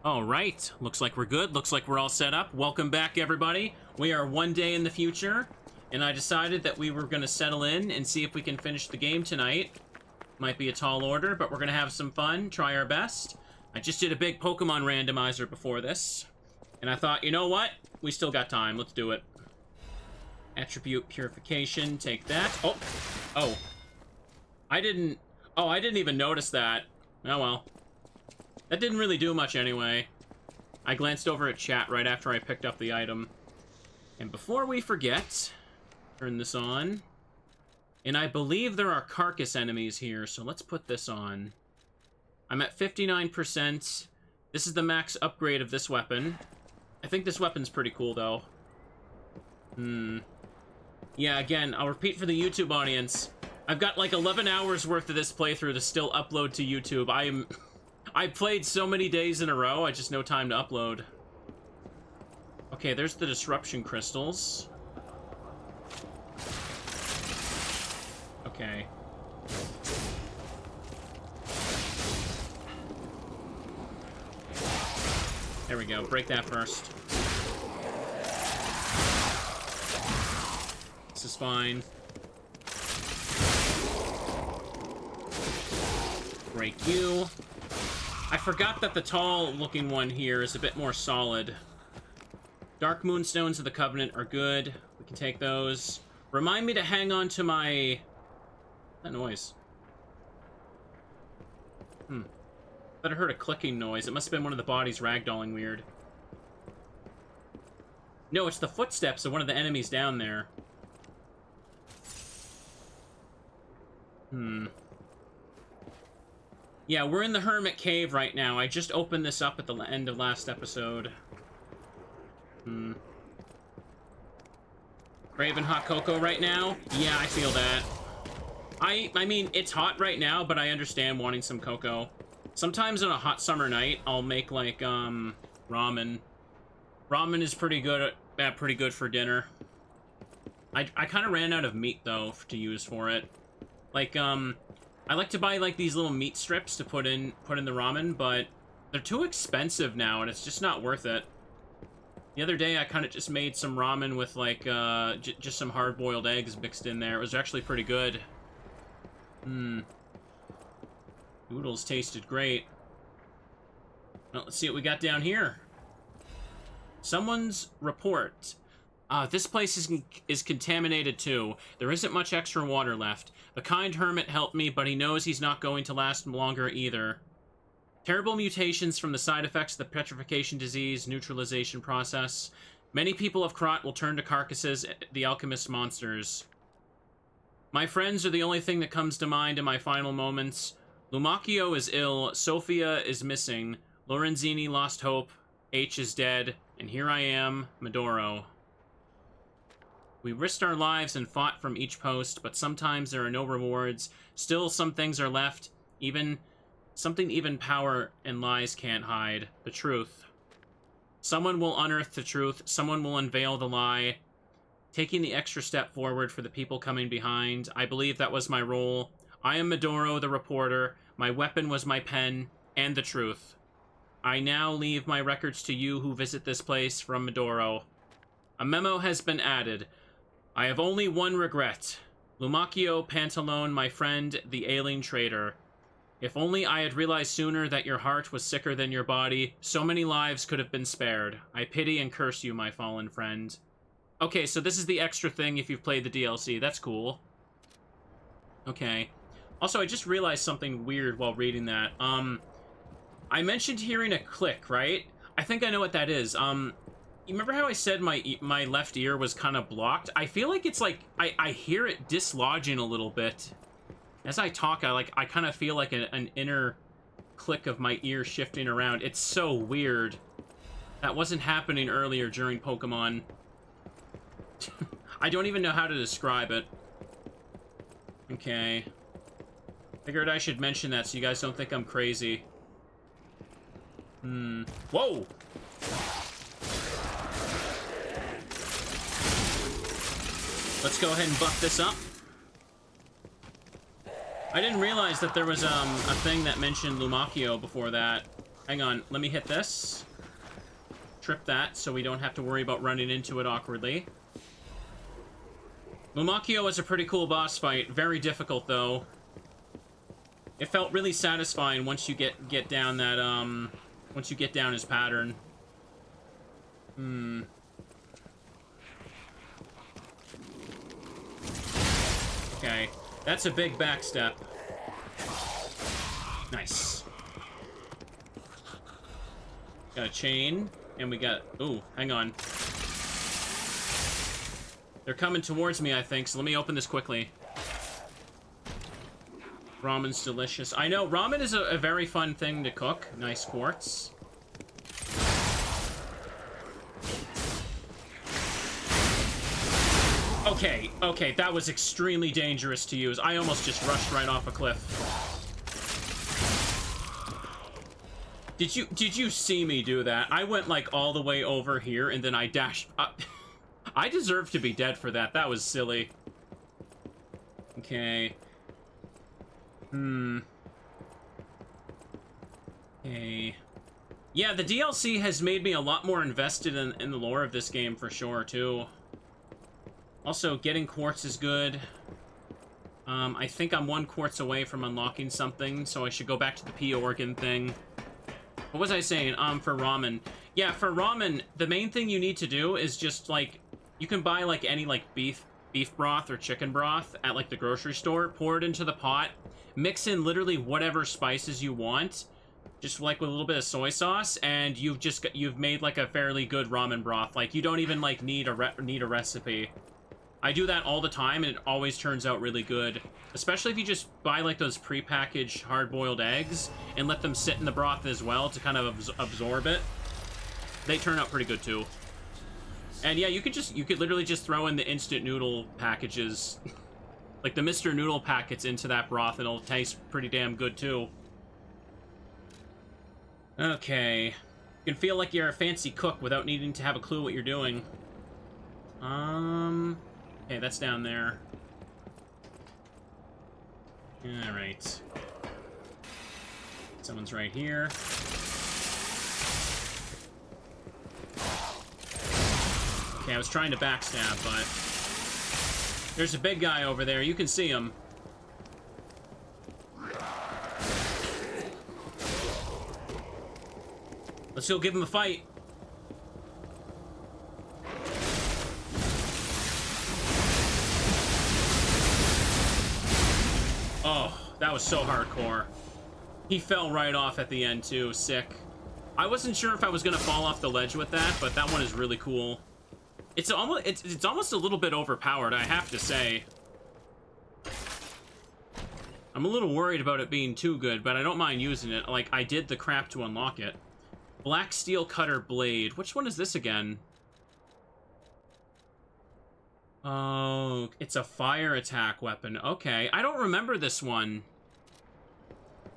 All right, looks like we're good. Looks like we're all set up. Welcome back, everybody. We are one day in the future, and I decided that we were going to settle in and see if we can finish the game tonight. Might be a tall order, but we're going to have some fun, try our best. I just did a big Pokemon randomizer before this, and I thought, you know what? We still got time. Let's do it. Attribute Purification, take that. Oh. I didn't even notice that. Oh well. That didn't really do much anyway. I glanced over at chat right after I picked up the item. And before we forget, turn this on. And I believe there are carcass enemies here, so let's put this on. I'm at 59%. This is the max upgrade of this weapon. I think this weapon's pretty cool, though. Yeah, again, I'll repeat for the YouTube audience. I've got like 11 hours worth of this playthrough to still upload to YouTube. I played so many days in a row, I just no time to upload. Okay, there's the disruption crystals. Okay. There we go, break that first. This is fine. Break you. I forgot that the tall-looking one here is a bit more solid. Dark Moonstones of the Covenant are good. We can take those. Remind me to hang on to my... That noise. Thought I heard a clicking noise. It must have been one of the bodies ragdolling weird. No, it's the footsteps of one of the enemies down there. Yeah, we're in the Hermit Cave right now. I just opened this up at the end of last episode. Craving hot cocoa right now? Yeah, I feel that. I mean, it's hot right now, but I understand wanting some cocoa. Sometimes on a hot summer night, I'll make, like, ramen. Ramen is pretty good for dinner. I kind of ran out of meat, though, to use for it. Like, I like to buy, like, these little meat strips to put in the ramen, but they're too expensive now, and it's just not worth it. The other day, I kind of just made some ramen with, like, just some hard-boiled eggs mixed in there. It was actually pretty good. Noodles tasted great. Well, let's see what we got down here. Someone's report. This place is contaminated too. There isn't much extra water left. The kind hermit helped me, but he knows he's not going to last longer either. Terrible mutations from the side effects of the petrification disease neutralization process. Many people of Krat will turn to carcasses, the alchemist monsters. My friends are the only thing that comes to mind in my final moments. Lumacchio is ill, Sophia is missing, Lorenzini lost hope, H is dead, and here I am, Midoro. We risked our lives and fought from each post, but sometimes there are no rewards. Still, some things are left, something even power and lies can't hide. The truth. Someone will unearth the truth, someone will unveil the lie. Taking the extra step forward for the people coming behind. I believe that was my role. I am Midoro, the reporter. My weapon was my pen, and the truth. I now leave my records to you who visit this place from Midoro. A memo has been added. I have only one regret. Lumacchio Pantalone, my friend, the ailing traitor. If only I had realized sooner that your heart was sicker than your body, so many lives could have been spared. I pity and curse you, my fallen friend. Okay, so this is the extra thing if you've played the DLC. That's cool. Okay. Also, I just realized something weird while reading that. I mentioned hearing a click, right? I think I know what that is. You remember how I said my left ear was kind of blocked? I feel like it's like I hear it dislodging a little bit. As I talk, I kind of feel like an inner click of my ear shifting around. It's so weird. That wasn't happening earlier during Pokemon. I don't even know how to describe it. Okay. Figured I should mention that so you guys don't think I'm crazy. Whoa! Let's go ahead and buff this up. I didn't realize that there was a thing that mentioned Lumacchio before that. Hang on, let me hit this. Trip that so we don't have to worry about running into it awkwardly. Lumakio was a pretty cool boss fight. Very difficult, though. It felt really satisfying once you get down that, once you get down his pattern. Okay, that's a big backstep. Nice. Got a chain, and we got... Ooh, hang on. They're coming towards me, I think, so let me open this quickly. Ramen's delicious. I know, ramen is a very fun thing to cook. Nice quartz. Okay, okay, that was extremely dangerous to use. I almost just rushed right off a cliff. Did you see me do that? I went like all the way over here and then I dashed up. I deserve to be dead for that. That was silly. Okay. Okay. Yeah, the DLC has made me a lot more invested in the lore of this game for sure, too. Also, getting quartz is good. I think I'm 1 quartz away from unlocking something, so I should go back to the P organ thing. What was I saying? For ramen. Yeah, for ramen, the main thing you need to do is just, like, you can buy, like, any, like, beef broth or chicken broth at, like, the grocery store, pour it into the pot, mix in literally whatever spices you want, just, like, with a little bit of soy sauce, and you've made, like, a fairly good ramen broth. Like, you don't even, like, need a recipe. I do that all the time, and it always turns out really good. Especially if you just buy, like, those pre-packaged hard-boiled eggs and let them sit in the broth as well to kind of absorb it. They turn out pretty good, too. And yeah, you could literally just throw in the instant noodle packages, like the Mr. Noodle packets into that broth, and it'll taste pretty damn good, too. Okay. You can feel like you're a fancy cook without needing to have a clue what you're doing. Okay, that's down there. Alright. Someone's right here. Okay, I was trying to backstab, but... There's a big guy over there. You can see him. Let's go give him a fight. Oh, that was so hardcore. He fell right off at the end, too. Sick. I wasn't sure if I was going to fall off the ledge with that, but that one is really cool. It's almost a little bit overpowered, I have to say. I'm a little worried about it being too good, but I don't mind using it. Like, I did the crap to unlock it. Black Steel Cutter Blade. Which one is this again? Oh, it's a fire attack weapon. Okay, I don't remember this one.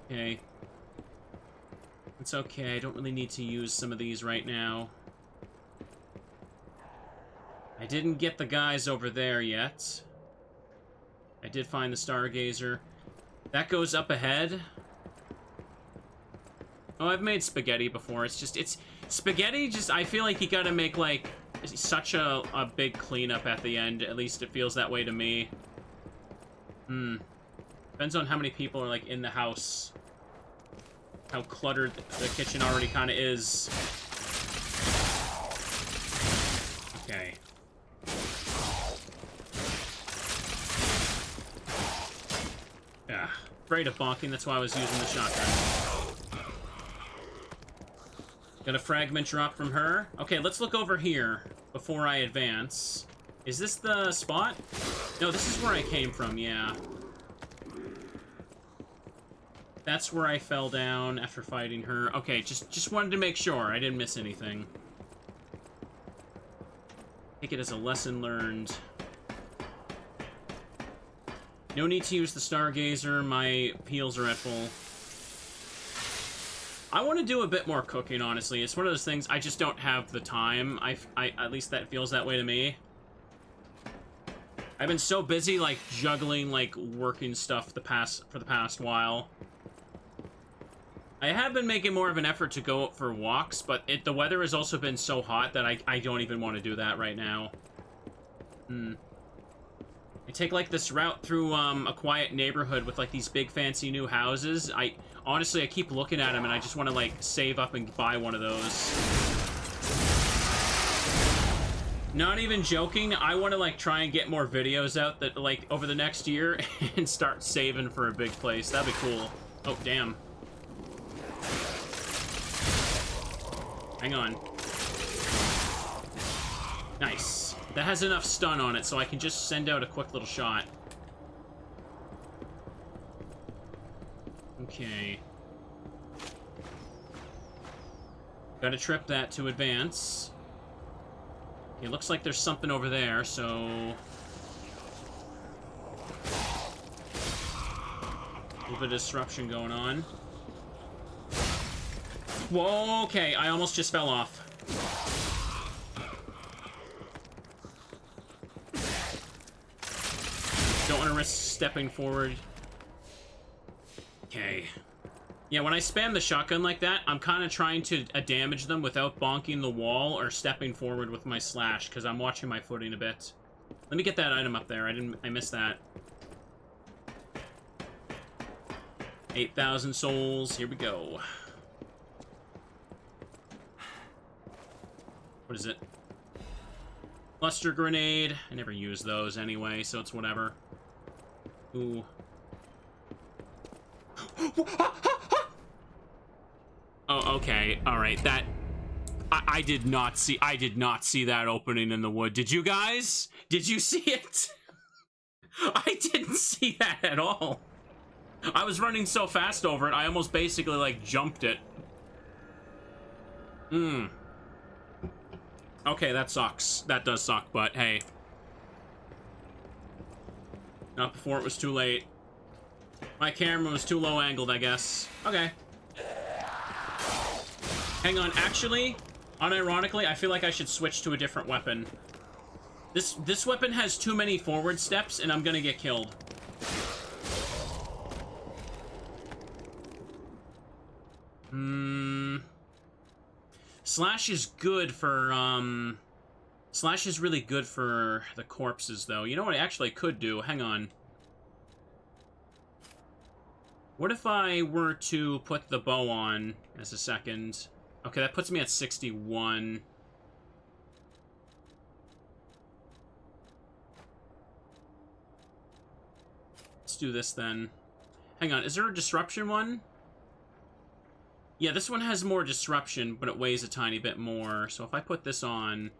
Okay. It's okay, I don't really need to use some of these right now. I didn't get the guys over there yet. I did find the Stargazer. That goes up ahead. Oh, I've made spaghetti before. It's spaghetti, I feel like you gotta make, like, such a big cleanup at the end. At least it feels that way to me. Depends on how many people are, like, in the house. How cluttered the kitchen already kind of is. Okay. Yeah. Afraid of bonking, that's why I was using the shotgun. Got a fragment drop from her. Okay, let's look over here before I advance. Is this the spot? No, this is where I came from, yeah. That's where I fell down after fighting her. Okay, just wanted to make sure I didn't miss anything. Take it as a lesson learned. No need to use the Stargazer. My heals are at full. I want to do a bit more cooking, honestly. It's one of those things, I just don't have the time. At least that feels that way to me. I've been so busy, like, juggling, like, working stuff for the past while. I have been making more of an effort to go out for walks, but the weather has also been so hot that I don't even want to do that right now. I take, like, this route through, a quiet neighborhood with, like, these big fancy new houses. Honestly, I keep looking at them and I just want to, like, save up and buy one of those. Not even joking, I want to, like, try and get more videos out that, like, over the next year and start saving for a big place. That'd be cool. Oh, damn. Hang on. Nice. That has enough stun on it, so I can just send out a quick little shot. Okay. Gotta trip that to advance. It looks like there's something over there, so... a little bit of disruption going on. Whoa, okay, I almost just fell off. Don't want to risk stepping forward. Okay. Yeah, when I spam the shotgun like that, I'm kind of trying to damage them without bonking the wall or stepping forward with my slash, because I'm watching my footing a bit. Let me get that item up there. I missed that. 8,000 souls. Here we go. What is it? Cluster grenade. I never use those anyway, so it's whatever. Ooh. Oh, okay. All right. That I did not see that opening in the wood. Did you guys? Did you see it? I didn't see that at all. I was running so fast over it, I almost basically, like, jumped it. Okay, that sucks. That does suck, but hey. Not before it was too late. My camera was too low angled, I guess. Okay. Hang on, actually, unironically, I feel like I should switch to a different weapon. This weapon has too many forward steps, and I'm gonna get killed. Slash is good for, Slash is really good for the corpses, though. You know what I actually could do? Hang on. What if I were to put the bow on as a second? Okay, that puts me at 61. Let's do this, then. Hang on, is there a disruption one? Yeah, this one has more disruption, but it weighs a tiny bit more. So if I put this on,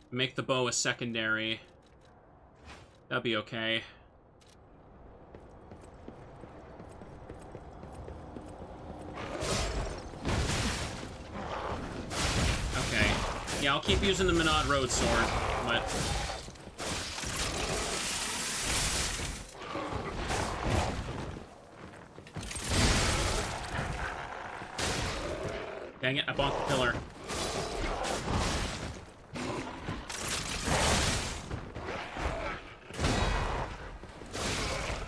make the bow a secondary, that'd be okay. Okay. Yeah, I'll keep using the Menad Road Sword, but... dang it, I bonked the pillar.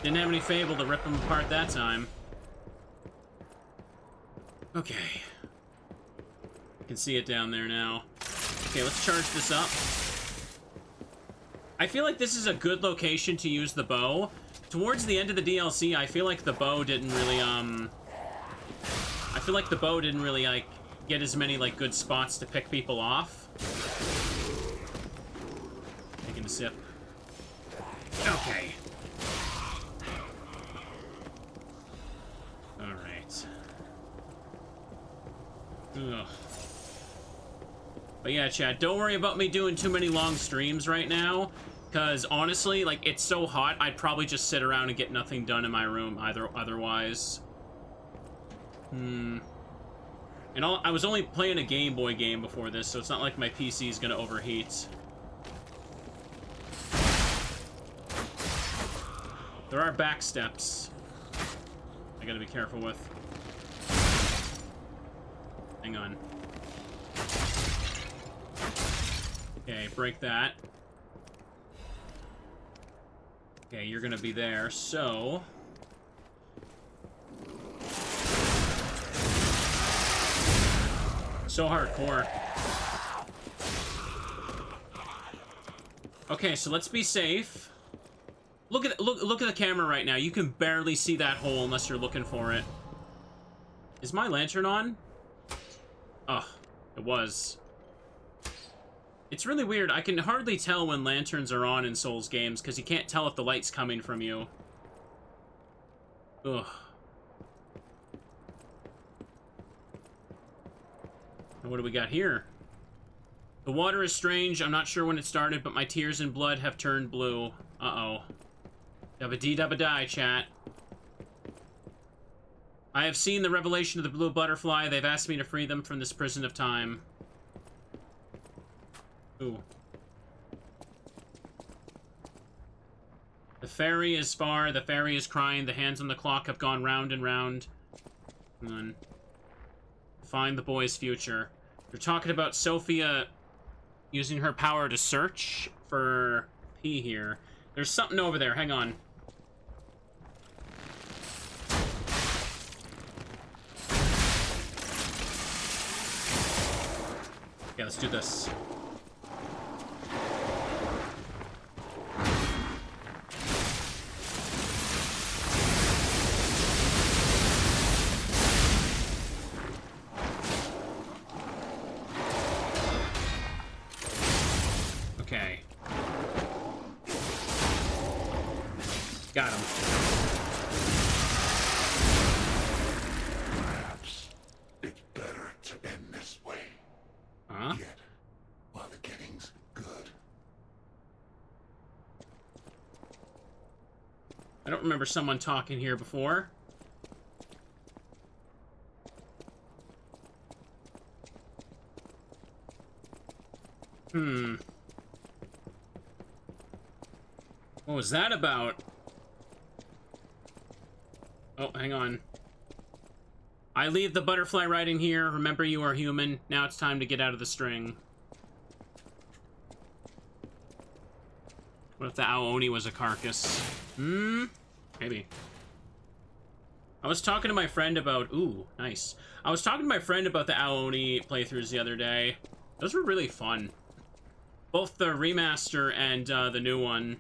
Didn't have any Fable to rip them apart that time. Okay. I can see it down there now. Okay, let's charge this up. I feel like this is a good location to use the bow. Towards the end of the DLC, I feel like the bow didn't really, like, get as many, like, good spots to pick people off. Taking a sip. Okay. Alright. Ugh. But yeah, Chad, don't worry about me doing too many long streams right now, because honestly, like, it's so hot, I'd probably just sit around and get nothing done in my room otherwise. And I was only playing a Game Boy game before this, so it's not like my PC is gonna overheat. There are back steps I gotta be careful with. Hang on. Okay, break that. Okay, you're gonna be there, so... so hardcore. Okay, so let's be safe. Look at the camera right now. You can barely see that hole unless you're looking for it. Is my lantern on? Oh, it was. It's really weird. I can hardly tell when lanterns are on in Souls games because you can't tell if the light's coming from you. Ugh. And what do we got here? The water is strange. I'm not sure when it started, but my tears and blood have turned blue. Uh-oh. Dubba-dee-dubba-die, chat. I have seen the revelation of the blue butterfly. They've asked me to free them from this prison of time. Ooh. The fairy is far. The fairy is crying. The hands on the clock have gone round and round. Hang on. Find the boy's future. You're talking about Sophia using her power to search for P here. There's something over there. Hang on. Yeah, let's do this. Okay. Got him. Perhaps it's better to end this way. Huh? Yet, while the getting's good. I don't remember someone talking here before. What was that about? Oh, hang on. I leave the butterfly right in here. Remember, you are human. Now it's time to get out of the string. What if the Aoni was a carcass? Maybe. I was talking to my friend about... Ooh, nice. I was talking to my friend about the Aoni playthroughs the other day. Those were really fun. Both the remaster and the new one.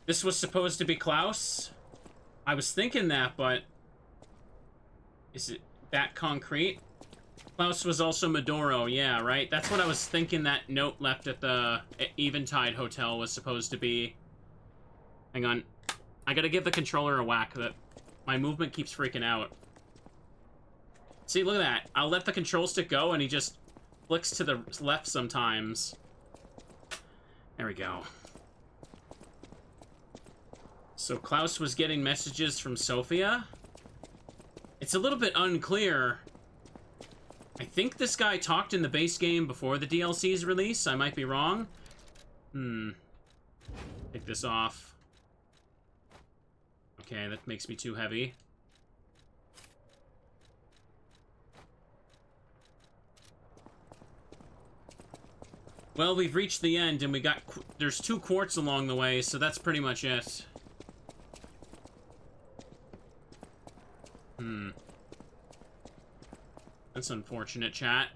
This was supposed to be Klaus? I was thinking that, but... Is it that concrete? Klaus was also Midoro, yeah, right? That's what I was thinking that note left at the Eventide Hotel was supposed to be. Hang on. I gotta give the controller a whack. My movement keeps freaking out. See, look at that. I'll let the control stick go, and he just flicks to the left sometimes. There we go. So Klaus was getting messages from Sophia? It's a little bit unclear. I think this guy talked in the base game before the DLC's release. I might be wrong. Take this off. Okay, that makes me too heavy. Well, we've reached the end, and we got... There's 2 quartz along the way, so that's pretty much it. That's unfortunate, chat.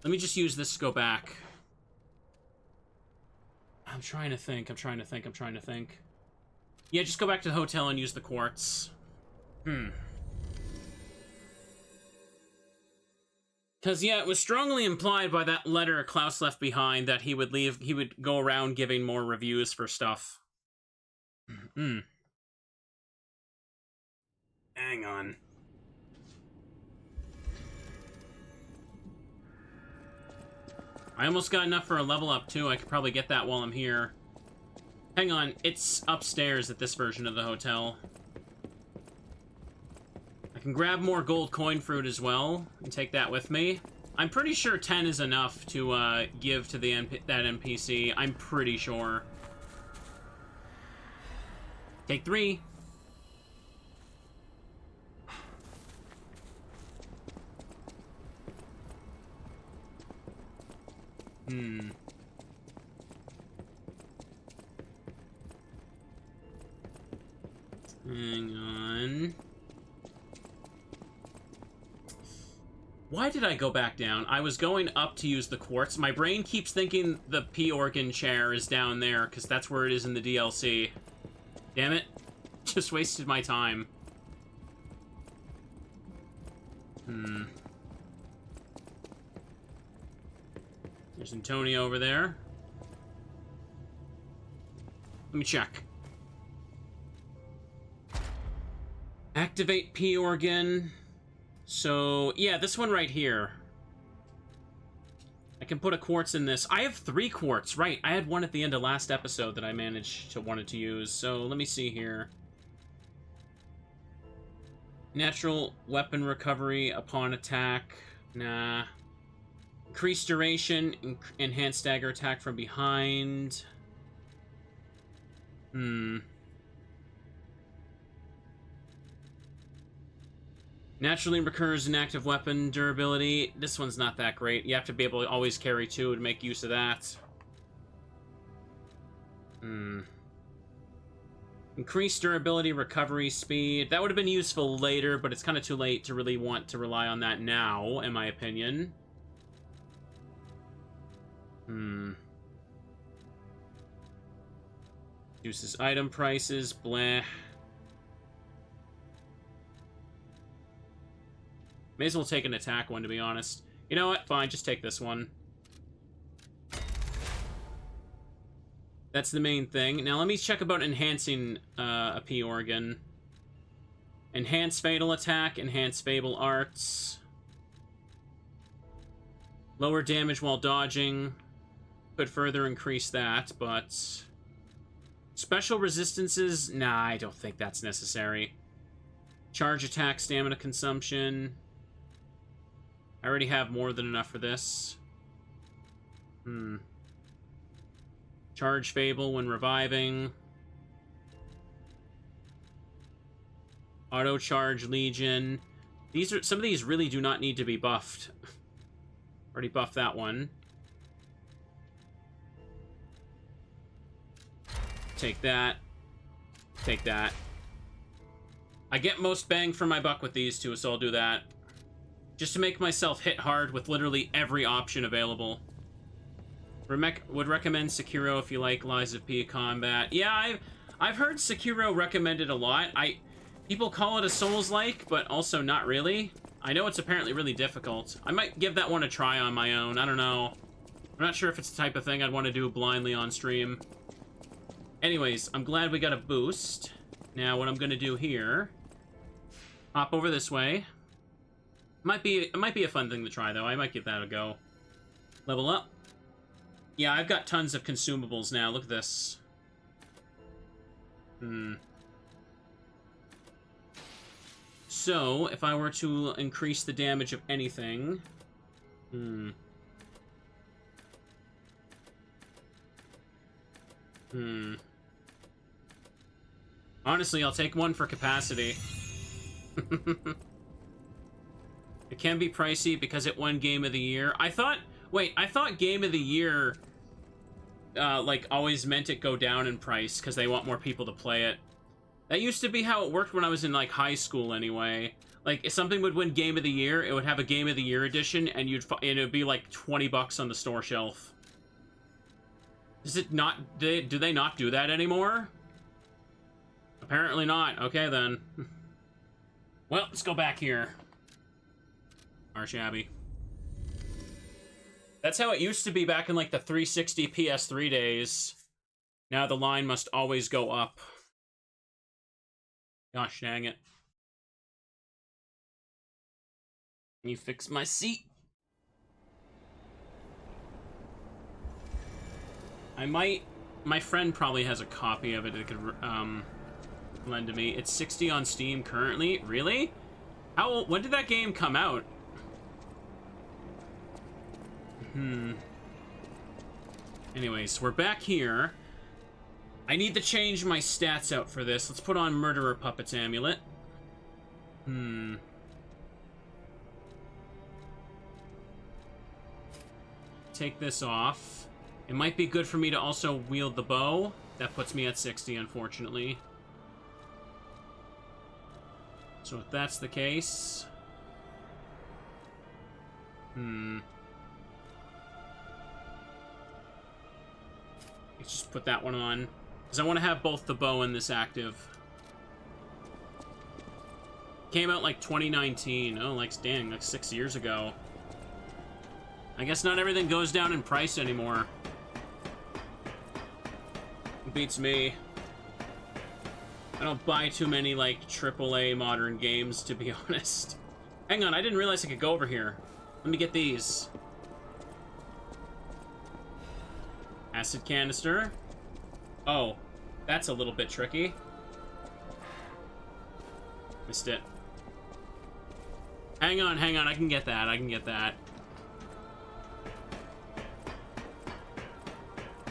Let me just use this to go back. I'm trying to think. Yeah, just go back to the hotel and use the quartz. Because, yeah, it was strongly implied by that letter Klaus left behind that he would go around giving more reviews for stuff. Hang on. I almost got enough for a level up, too. I could probably get that while I'm here. Hang on, it's upstairs at this version of the hotel. I can grab more gold coin fruit as well, and take that with me. I'm pretty sure 10 is enough to give to that NPC. I'm pretty sure. Take 3. Hang on. Why did I go back down? I was going up to use the quartz. My brain keeps thinking the P organ chair is down there, because that's where it is in the DLC. Damn it. Just wasted my time. There's Antonio over there. Let me check. Activate P organ. So, yeah, this one right here. I can put a quartz in this. I have 3 quartz, right. I had one at the end of last episode that I wanted to use. So, let me see here. Natural weapon recovery upon attack. Nah. Increased duration, enhanced stagger attack from behind. Naturally recurs inactive weapon durability. This one's not that great. You have to be able to always carry 2 to make use of that. Increased durability, recovery speed. That would have been useful later, but it's kind of too late to really want to rely on that now, in my opinion. Reduces item prices, bleh. May as well take an attack one, to be honest. You know what? Fine, just take this one. That's the main thing. Now, let me check about enhancing a P organ. Enhance Fatal Attack, Enhance Fable Arts. Lower damage while dodging. Could further increase that, but... Special resistances? Nah, I don't think that's necessary. Charge attack, stamina consumption. I already have more than enough for this. Charge Fable when reviving. Auto Charge Legion. Some of these really do not need to be buffed. Already buffed that one. Take that. Take that. I get most bang for my buck with these two, so I'll do that. Just to make myself hit hard with literally every option available. Would recommend Sekiro if you like Lies of P combat. Yeah, I've heard Sekiro recommended a lot. People call it a Souls-like, but also not really. I know it's apparently really difficult. I might give that one a try on my own. I don't know. I'm not sure if it's the type of thing I'd want to do blindly on stream. Anyways, I'm glad we got a boost. Now, what I'm going to do here... Hop over this way. It might be a fun thing to try, though. I might give that a go. Level up. Yeah, I've got tons of consumables now. Look at this. So, if I were to increase the damage of anything... Honestly, I'll take one for capacity. It can be pricey because it won Game of the Year. I thought Game of the Year, like, always meant it go down in price because they want more people to play it. That used to be how it worked when I was in, like, high school anyway. Like, if something would win Game of the Year, it would have a Game of the Year edition, and it would be, like, 20 bucks on the store shelf. Is it not... Do they not do that anymore? Apparently not. Okay, then. Well, let's go back here. Our shabby. That's how it used to be back in, like, the 360 PS3 days. Now the line must always go up. Gosh dang it. Can you fix my seat? My friend probably has a copy of it could, lend to me. It's 60 on Steam currently? Really? When did that game come out? Anyways, we're back here. I need to change my stats out for this. Let's put on Murderer Puppet's Amulet. Take this off. It might be good for me to also wield the bow. That puts me at 60, unfortunately. So if that's the case... Let's just put that one on. Because I want to have both the bow and this active. Came out like 2019. Oh, like, dang, like 6 years ago. I guess not everything goes down in price anymore. Beats me. I don't buy too many, like, AAA modern games, to be honest. Hang on, I didn't realize I could go over here. Let me get these. Acid canister. Oh, that's a little bit tricky. Missed it. Hang on, I can get that, I can get that.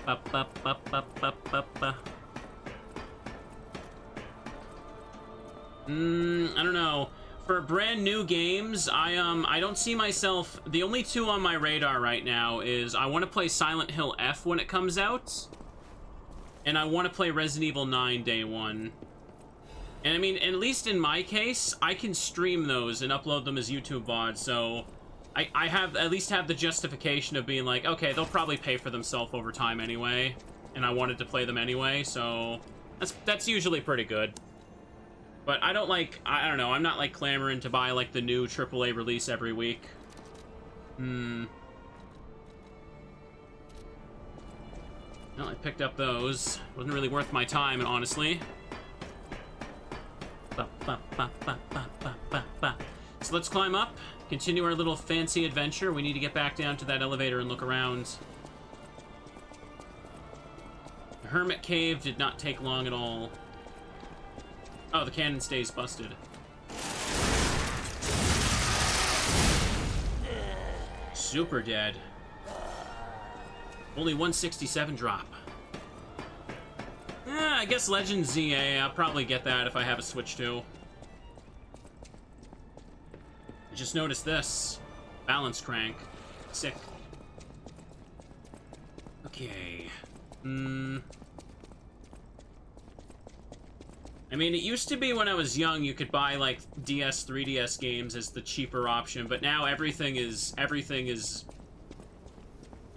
I don't know. For brand new games, I don't see myself... The only two on my radar right now is I want to play Silent Hill F when it comes out, and I want to play Resident Evil 9 Day 1. And I mean, at least in my case, I can stream those and upload them as YouTube VOD, so I have at least have the justification of being like, okay, they'll probably pay for themselves over time anyway, and I wanted to play them anyway, so that's usually pretty good. But I don't like, I don't know, I'm not like clamoring to buy like the new AAA release every week. Well, I picked up those. Wasn't really worth my time, honestly. So let's climb up, continue our little fancy adventure. We need to get back down to that elevator and look around. The hermit cave did not take long at all. Oh, the cannon stays busted. Super dead. Only 167 drop. I guess Legend ZA, I'll probably get that if I have a Switch too. I just noticed this. Balance crank. Sick. Okay. I mean, it used to be when I was young, you could buy, like, DS, 3DS games as the cheaper option, but now everything is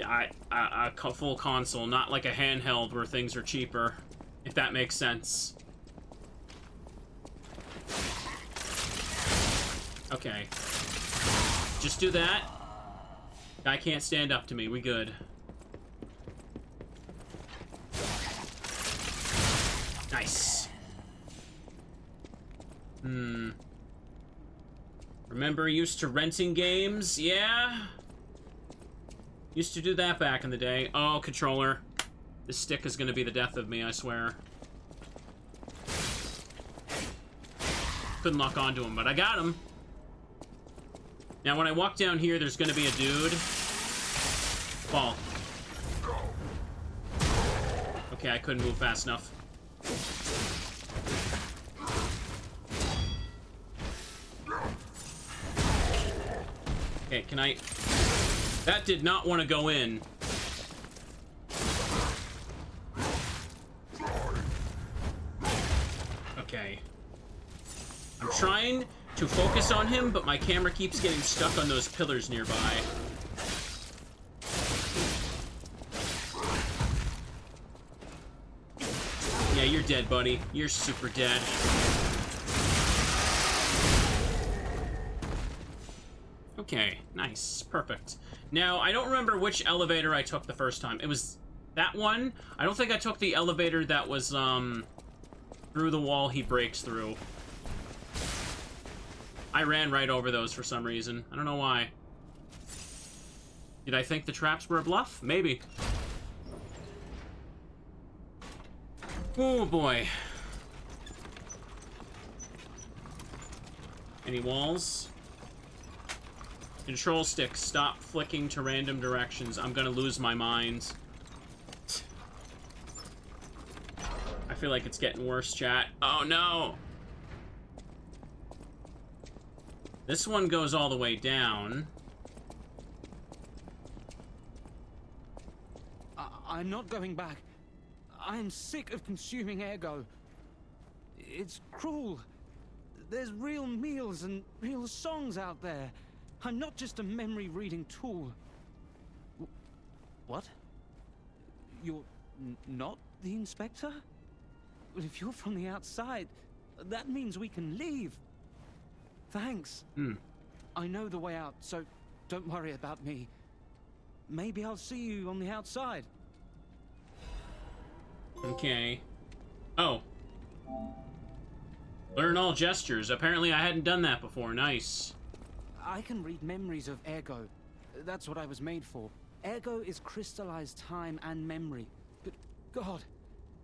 a full console, not like a handheld where things are cheaper, if that makes sense. Okay. Just do that. Guy can't stand up to me, we good. Nice. Remember used to renting games? Yeah? Used to do that back in the day. Oh, controller. This stick is gonna be the death of me, I swear. Couldn't lock onto him, but I got him. Now, when I walk down here, there's gonna be a dude. Fall. Okay, I couldn't move fast enough. Okay, can I... That did not want to go in. Okay. I'm trying to focus on him, but my camera keeps getting stuck on those pillars nearby. Yeah, you're dead, buddy. You're super dead. Okay, nice. Perfect. Now, I don't remember which elevator I took the first time. It was that one? I don't think I took the elevator that was, through the wall he breaks through. I ran right over those for some reason. I don't know why. Did I think the traps were a bluff? Maybe. Oh, boy. Any walls? Control stick, stop flicking to random directions. I'm gonna lose my mind. I feel like it's getting worse, chat. Oh, no! This one goes all the way down. I'm not going back. I am sick of consuming ergo. It's cruel. There's real meals and real songs out there. I'm not just a memory-reading tool. What? You're not the inspector? Well, if you're from the outside, that means we can leave. Thanks. I know the way out, so don't worry about me. Maybe I'll see you on the outside. Okay. Oh. Learn all gestures. Apparently I hadn't done that before. Nice. I can read memories of Ergo. That's what I was made for. Ergo is crystallized time and memory. But God,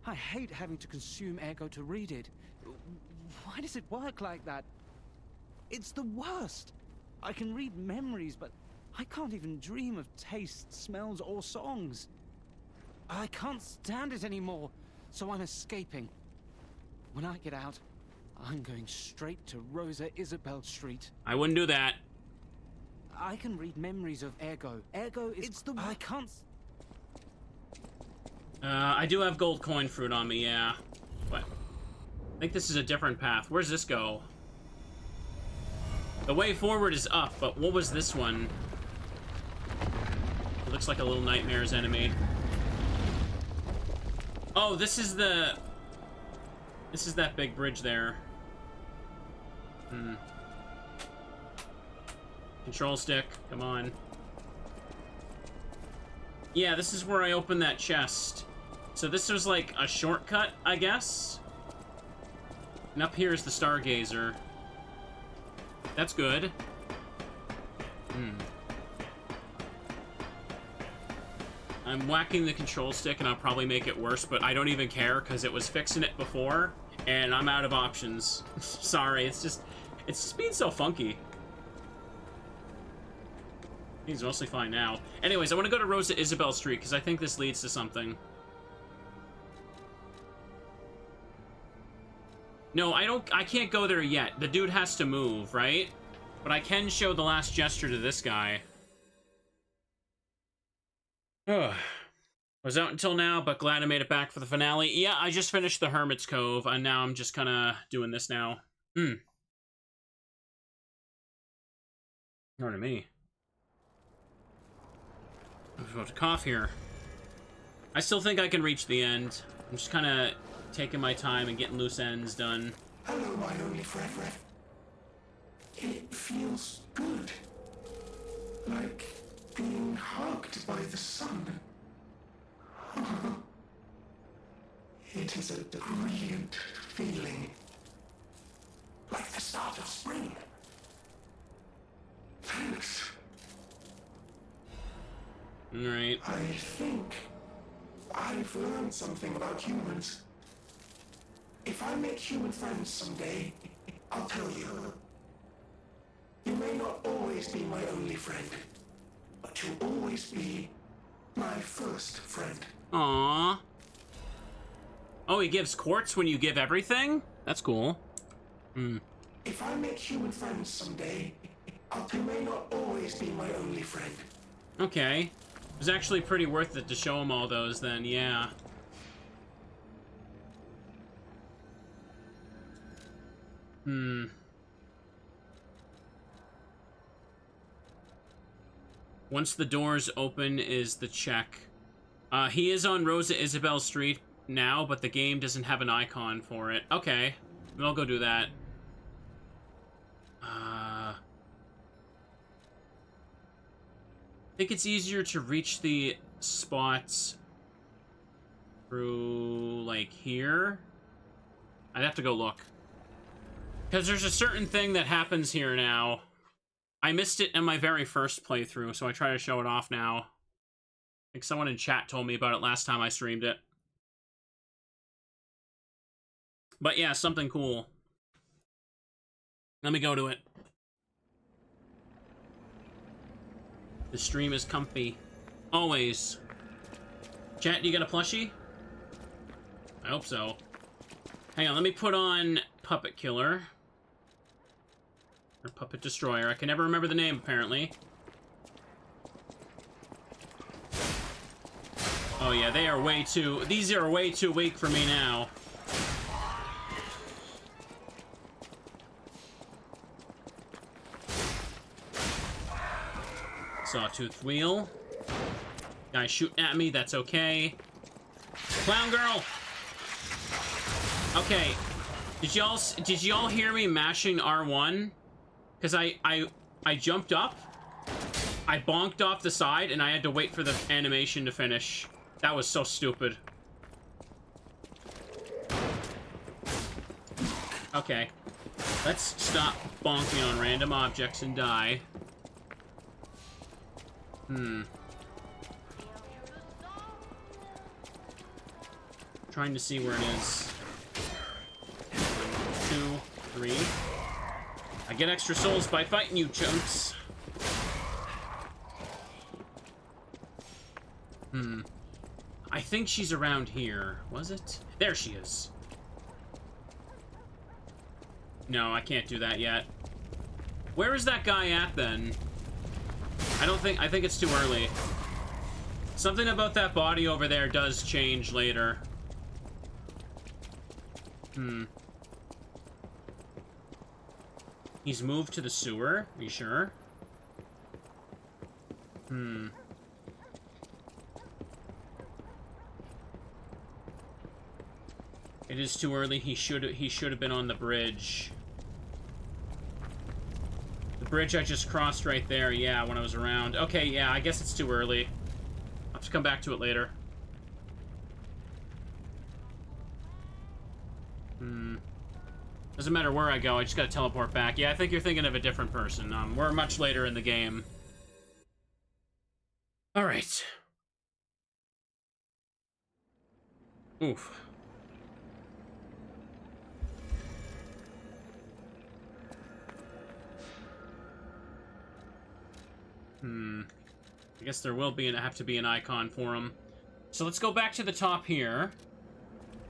I hate having to consume Ergo to read it. Why does it work like that? It's the worst. I can read memories, but I can't even dream of tastes, smells, or songs. I can't stand it anymore, so I'm escaping. When I get out, I'm going straight to Rosa Isabel Street. I wouldn't do that. I can read memories of Ergo. Ergo is... It's the... I can't... I do have gold coin fruit on me, yeah. But I think this is a different path. Where's this go? The way forward is up, but what was this one? It looks like a little Nightmares enemy. Oh, this is the... This is that big bridge there. Control stick, come on. Yeah, this is where I opened that chest. So this was like a shortcut, I guess? And up here is the Stargazer. That's good. I'm whacking the control stick and I'll probably make it worse, but I don't even care because it was fixing it before and I'm out of options. Sorry, it's just being so funky. He's mostly fine now. Anyways, I want to go to Rosa Isabel Street because I think this leads to something. No, I can't go there yet. The dude has to move, right? But I can show the last gesture to this guy. Ugh. Was out until now, but glad I made it back for the finale. Yeah, I just finished the Hermit's Cove, and now I'm just kind of doing this now. Pardon me. I'm about to cough here. I still think I can reach the end. I'm just kind of taking my time and getting loose ends done. Hello, my only friend. It feels good. Like being hugged by the sun. It is a brilliant feeling. Like the start of spring. Thanks. Alright. I think I've learned something about humans. If I make human friends someday, I'll tell you. You may not always be my only friend, but you'll always be my first friend. Aww. Oh, he gives quartz when you give everything? That's cool. If I make human friends someday, you may not always be my only friend. Okay. It was actually pretty worth it to show him all those then, yeah. Once the doors open is the check. He is on Rosa Isabel Street now, but the game doesn't have an icon for it. Okay, then I'll go do that. I think it's easier to reach the spots through, like, here. I'd have to go look. Because there's a certain thing that happens here now. I missed it in my very first playthrough, so I try to show it off now. I think someone in chat told me about it last time I streamed it. But yeah, something cool. Let me go to it. The stream is comfy. Always. Chat, you got a plushie? I hope so. Hang on, let me put on Puppet Killer. Or Puppet Destroyer. I can never remember the name, apparently. Oh yeah, they are way too... These are way too weak for me now. Sawtooth wheel. Guy shooting at me, that's okay. Clown girl! Okay. Did y'all hear me mashing R1? Because I jumped up, I bonked off the side, and I had to wait for the animation to finish. That was so stupid. Okay. Let's stop bonking on random objects and die. Trying to see where it is. 1, 2, 3. I get extra souls by fighting you, chunks. I think she's around here. Was it? There she is. No, I can't do that yet. Where is that guy at, then? I think it's too early. Something about that body over there does change later. He's moved to the sewer? Are you sure? It is too early. He should have been on the bridge. The bridge I just crossed right there, yeah, when I was around. Okay, yeah, I guess it's too early. I'll have to come back to it later. Doesn't matter where I go, I just gotta teleport back. Yeah, I think you're thinking of a different person. We're much later in the game. Alright. Oof. I guess there will have to be an icon for him. So let's go back to the top here.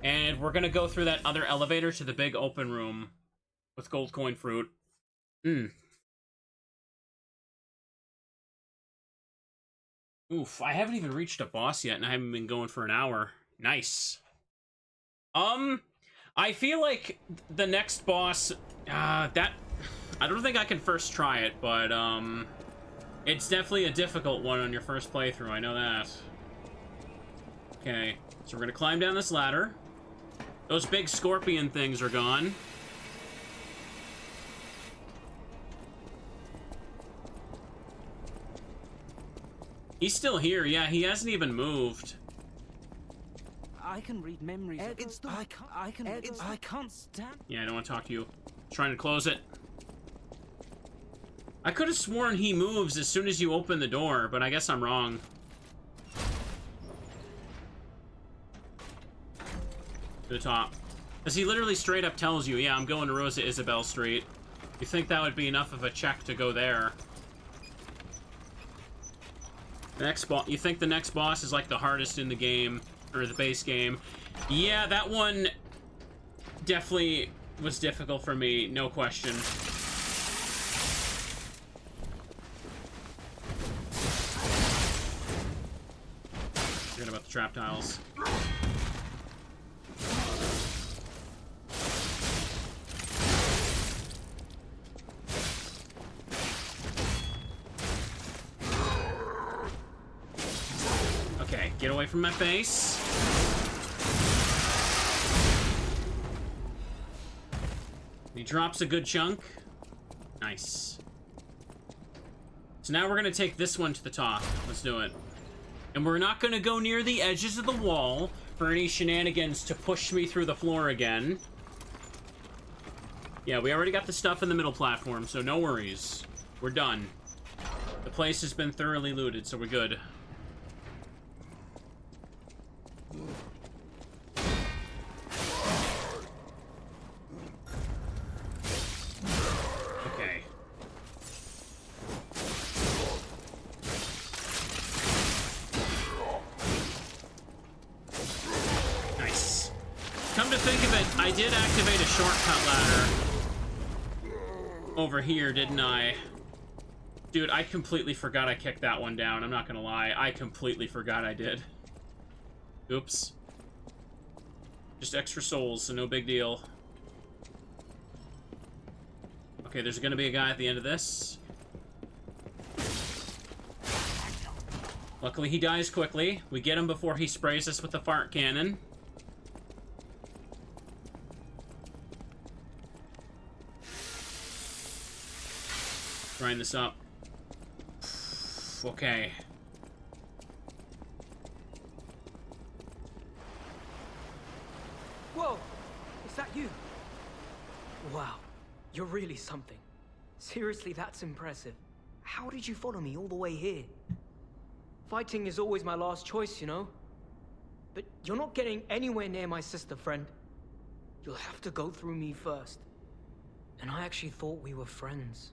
And we're gonna go through that other elevator to the big open room with gold coin fruit. Oof, I haven't even reached a boss yet, and I haven't been going for an hour. Nice. I feel like the next boss, I don't think I can first try it, but, it's definitely a difficult one on your first playthrough, I know that. Okay, so we're gonna climb down this ladder. Those big scorpion things are gone. He's still here, yeah, he hasn't even moved. I can read memories. I can't stand. Yeah, I don't want to talk to you. Trying to close it. I could have sworn he moves as soon as you open the door, but I guess I'm wrong. To the top. Because he literally straight up tells you, yeah, I'm going to Rosa Isabel Street. You think that would be enough of a check to go there? The next boss. You think the next boss is like the hardest in the game, or the base game? Yeah, that one definitely was difficult for me, no question. Forget about the trap tiles. Okay, get away from my face. He drops a good chunk. Nice. So now we're gonna take this one to the top. Let's do it. And we're not gonna go near the edges of the wall for any shenanigans to push me through the floor again. Yeah, we already got the stuff in the middle platform, so no worries. We're done. The place has been thoroughly looted, so we're good. Okay. Nice. Come to think of it, I did activate a shortcut ladder over here, didn't I? Dude, I completely forgot I kicked that one down. I'm not gonna lie. I completely forgot I did. Oops. Just extra souls, so no big deal. Okay, there's gonna be a guy at the end of this. Luckily, he dies quickly. We get him before he sprays us with the fart cannon. Grind this up. Okay. Whoa! Is that you? Wow, you're really something. Seriously, that's impressive. How did you follow me all the way here? Fighting is always my last choice, you know? But you're not getting anywhere near my sister, friend. You'll have to go through me first. And I actually thought we were friends.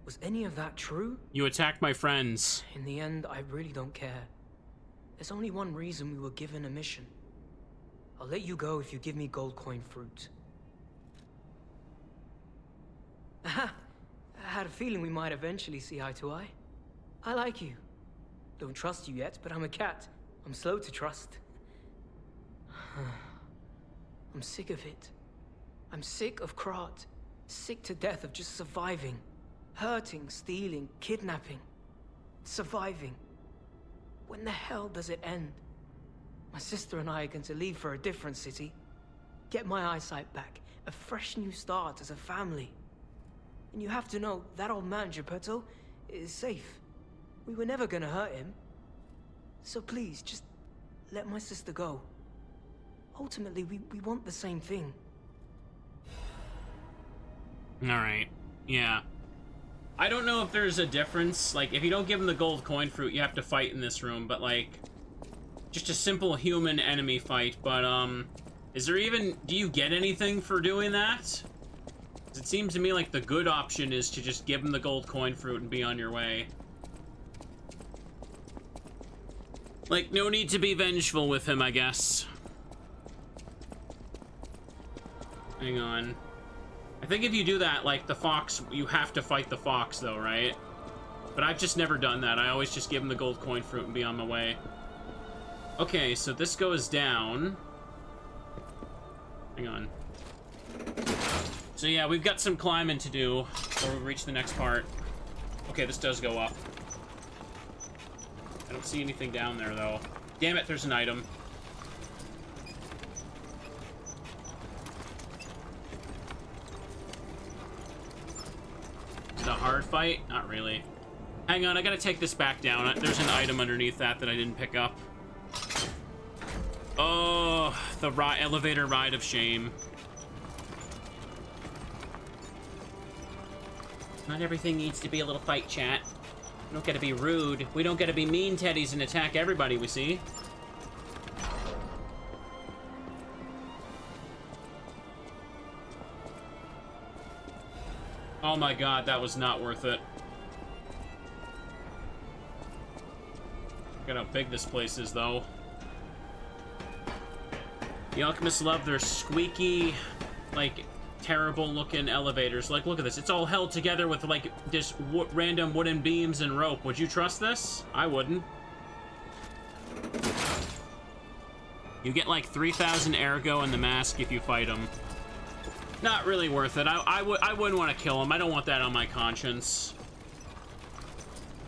Was any of that true? You attacked my friends. In the end, I really don't care. There's only one reason we were given a mission. I'll let you go if you give me gold coin fruit. Aha! I had a feeling we might eventually see eye to eye. I like you. Don't trust you yet, but I'm a cat. I'm slow to trust. I'm sick of it. I'm sick of Krat. Sick to death of just surviving. Hurting, stealing, kidnapping. Surviving. When the hell does it end? My sister and I are going to leave for a different city. Get my eyesight back. A fresh new start as a family. And you have to know, that old man, Geppetto, is safe. We were never gonna hurt him. So please, just let my sister go. Ultimately, we want the same thing. Alright. Yeah. I don't know if there's a difference. Like, if you don't give him the gold coin fruit, you have to fight in this room. But, like, just a simple human enemy fight. But, is there even... Do you get anything for doing that? It seems to me like the good option is to just give him the gold coin fruit and be on your way. Like, no need to be vengeful with him, I guess. Hang on. I think if you do that, like, the fox, you have to fight the fox, though, right? But I've just never done that. I always just give him the gold coin fruit and be on my way. Okay, so this goes down. Hang on. So yeah, we've got some climbing to do before we reach the next part. Okay, this does go up. I don't see anything down there, though. Damn it, there's an item. Is it a hard fight? Not really. Hang on, I gotta take this back down. There's an item underneath that I didn't pick up. Oh, the elevator ride of shame. Not everything needs to be a little fight, chat. We don't gotta be rude. We don't gotta be mean teddies and attack everybody we see. Oh my god, that was not worth it. Look at how big this place is, though. The alchemists love their squeaky, like, terrible-looking elevators. Like, look at this. It's all held together with, like, just random wooden beams and rope. Would you trust this? I wouldn't. You get, like, 3,000 ergo in the mask if you fight him. Not really worth it. I wouldn't want to kill him. I don't want that on my conscience.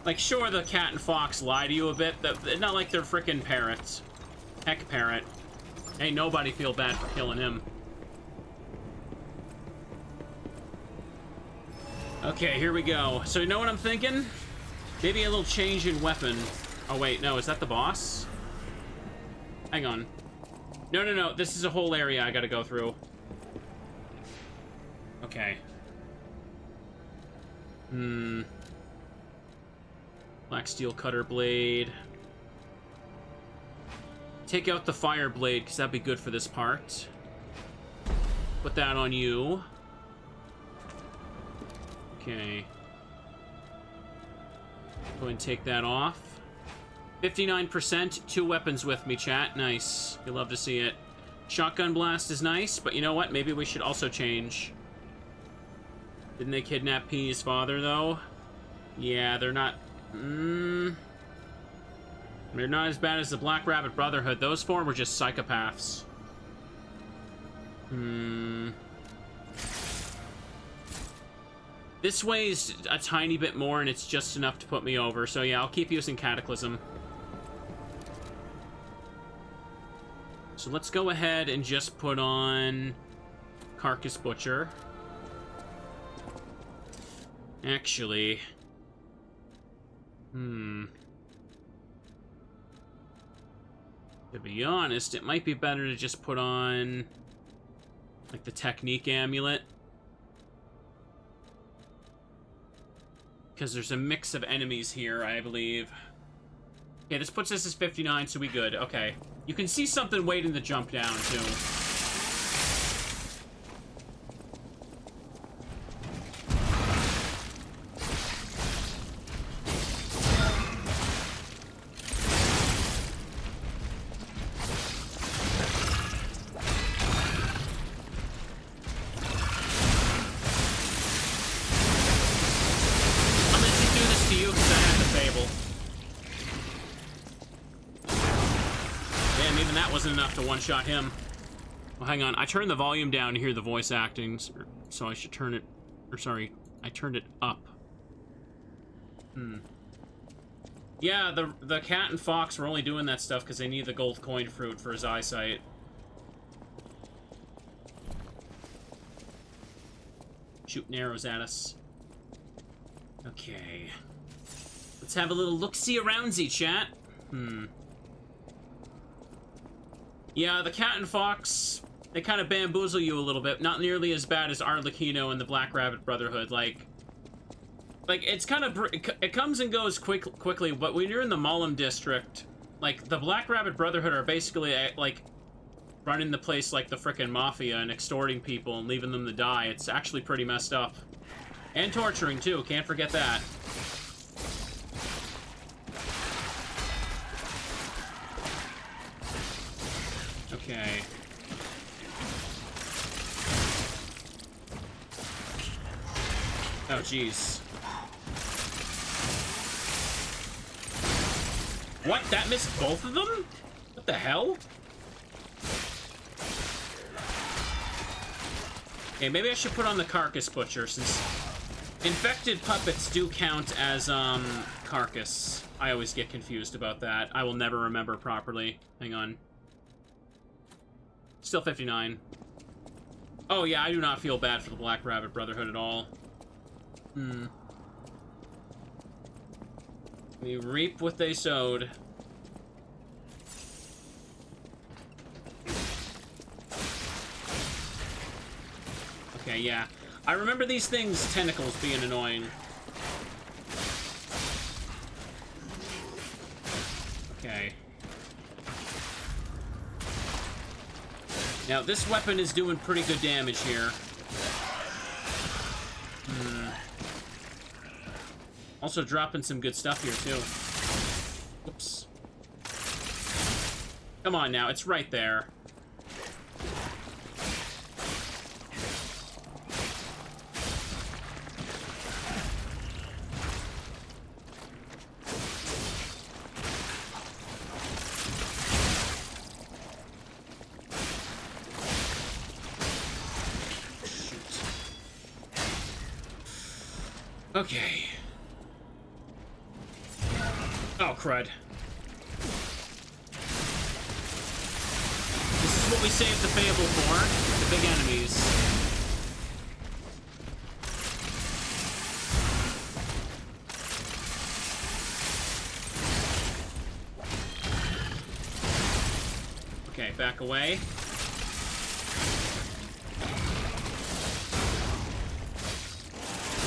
Like, sure, the cat and fox lie to you a bit. Not like they're frickin' parrots. Heck, parrot. Ain't nobody feel bad for killing him. Okay, here we go. So you know what I'm thinking? Maybe a little change in weapon. Oh, wait, no, is that the boss? Hang on. No. This is a whole area I gotta go through. Okay. Black steel cutter blade. Take out the fire blade, because that'd be good for this part. Put that on you. Okay. Go ahead and take that off. 59%, 2 weapons with me, chat. Nice. You love to see it. Shotgun blast is nice, but you know what? Maybe we should also change. Didn't they kidnap Penny's father, though? Yeah, they're not... They're not as bad as the Black Rabbit Brotherhood. Those 4 were just psychopaths. This weighs a tiny bit more, and it's just enough to put me over. So yeah, I'll keep using Cataclysm. So let's go ahead and just put on Carcass Butcher. Actually... To be honest, it might be better to just put on, like, the Technique Amulet. Because there's a mix of enemies here, I believe. Okay, this puts us as 59, so we good. Okay. You can see something waiting to jump down, too. One-shot him. Well, hang on. I turned the volume down to hear the voice acting, so I should turn it... Or, sorry. I turned it up. Yeah, the cat and fox were only doing that stuff because they need the gold coin fruit for his eyesight. Shooting arrows at us. Okay. Let's have a little look-see around-y, chat. Yeah, the cat and fox, they kind of bamboozle you a little bit. Not nearly as bad as Arlecchino and the Black Rabbit Brotherhood. Like it's kind of... It comes and goes quickly, but when you're in the Malum district, like, the Black Rabbit Brotherhood are basically, like, running the place like the frickin' Mafia and extorting people and leaving them to die. It's actually pretty messed up. And torturing, too. Can't forget that. Okay. Oh, jeez. What? That missed both of them? What the hell? Okay, maybe I should put on the Carcass Butcher, since infected puppets do count as, Carcass. I always get confused about that. I will never remember properly. Hang on. Still 59. Oh, yeah, I do not feel bad for the Black Rabbit Brotherhood at all. We reap what they sowed. Okay, yeah. I remember these things' tentacles being annoying. Okay. Now, this weapon is doing pretty good damage here. Also dropping some good stuff here, too. Whoops. Come on now, it's right there. Okay. Oh, crud. This is what we saved the Fable for. The big enemies. Okay, back away.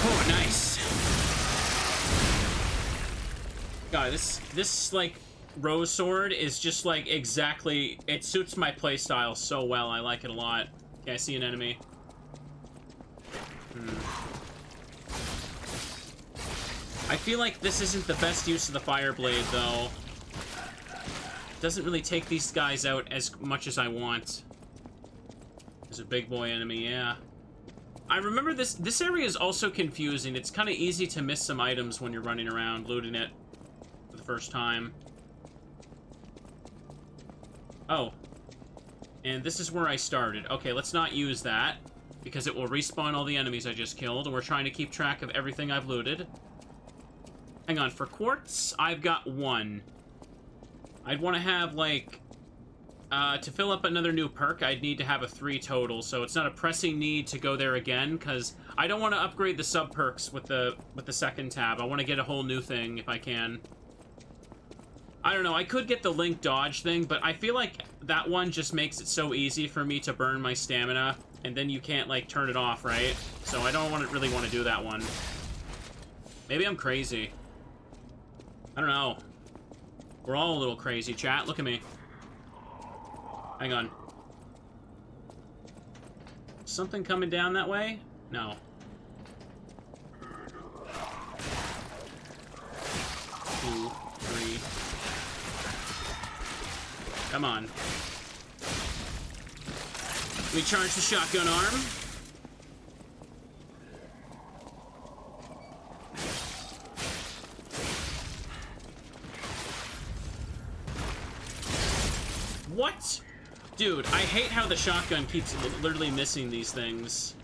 Oh, nice. God, this like rose sword is just like exactly, it suits my playstyle so well. I like it a lot. Okay, I see an enemy. I feel like this isn't the best use of the fire blade though. It doesn't really take these guys out as much as I want. There's a big boy enemy, yeah. I remember this area is also confusing. It's kind of easy to miss some items when you're running around looting it for the first time. Oh. And this is where I started. Okay, let's not use that. because it will respawn all the enemies I just killed, and we're trying to keep track of everything I've looted. Hang on, for quartz, I've got 1. I'd want to have, like, to fill up another new perk, I'd need to have a 3 total, so it's not a pressing need to go there again, because I don't want to upgrade the sub-perks with the second tab. I want to get a whole new thing, if I can. I don't know, I could get the Link dodge thing, but I feel like that one just makes it so easy for me to burn my stamina, and then you can't, like, turn it off, right? So I don't really want to do that one. Maybe I'm crazy. I don't know. We're all a little crazy, chat. Look at me. Hang on. Something coming down that way? No. 2, 3. Come on. We charge the shotgun arm. What? Dude, I hate how the shotgun keeps literally missing these things.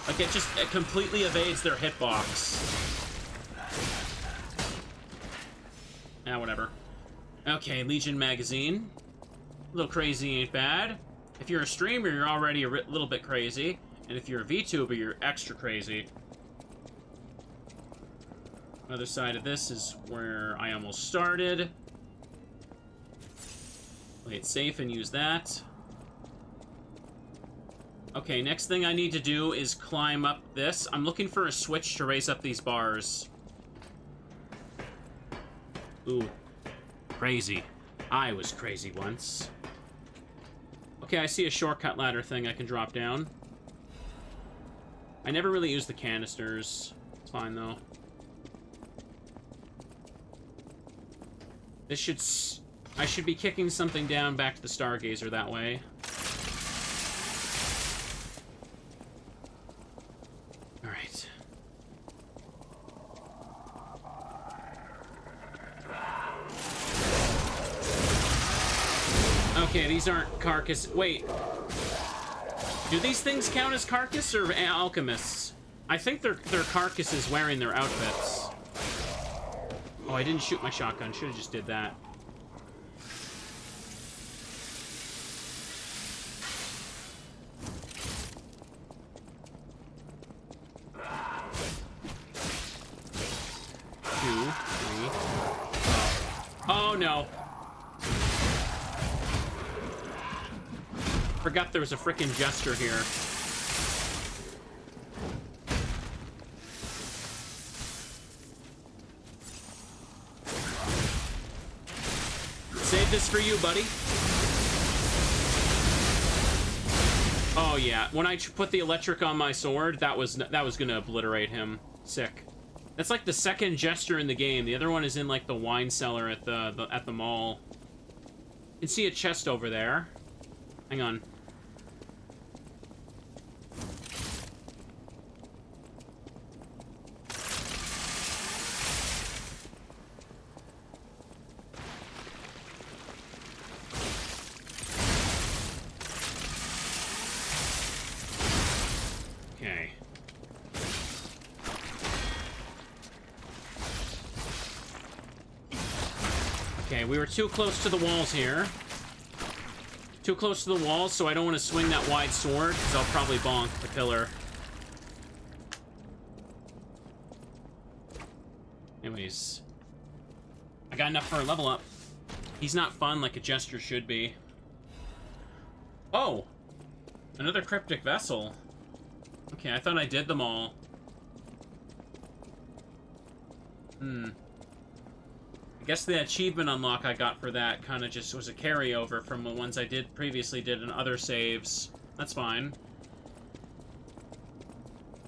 Like, it completely evades their hitbox. Ah, whatever. Okay, Legion magazine. A little crazy ain't bad. If you're a streamer, you're already a little bit crazy. And if you're a VTuber, you're extra crazy. Other side of this is where I almost started. Play it safe and use that. Okay, next thing I need to do is climb up this. I'm looking for a switch to raise up these bars. Ooh. Crazy. I was crazy once. Okay, I see a shortcut ladder thing I can drop down. I never really use the canisters. It's fine, though. This should... I should be kicking something down back to the Stargazer that way. Alright. Okay, these aren't carcass... Wait. Do these things count as carcass or alchemists? I think they're carcasses wearing their outfits. Oh, I didn't shoot my shotgun. Should have just did that. Oh, no. Forgot there was a frickin' jester here. Save this for you, buddy. Oh, yeah. When I put the electric on my sword, that was gonna obliterate him. Sick. That's like the second jester in the game. The other one is in like the wine cellar at the mall. You can see a chest over there. Hang on. Okay. Okay, we were too close to the walls here. Too close to the walls, so I don't want to swing that wide sword, because I'll probably bonk the pillar. Anyways. I got enough for a level up. He's not fun like a jester should be. Oh! Another cryptic vessel. Okay, I thought I did them all. I guess the achievement unlock I got for that kind of just was a carryover from the ones I previously did in other saves. That's fine.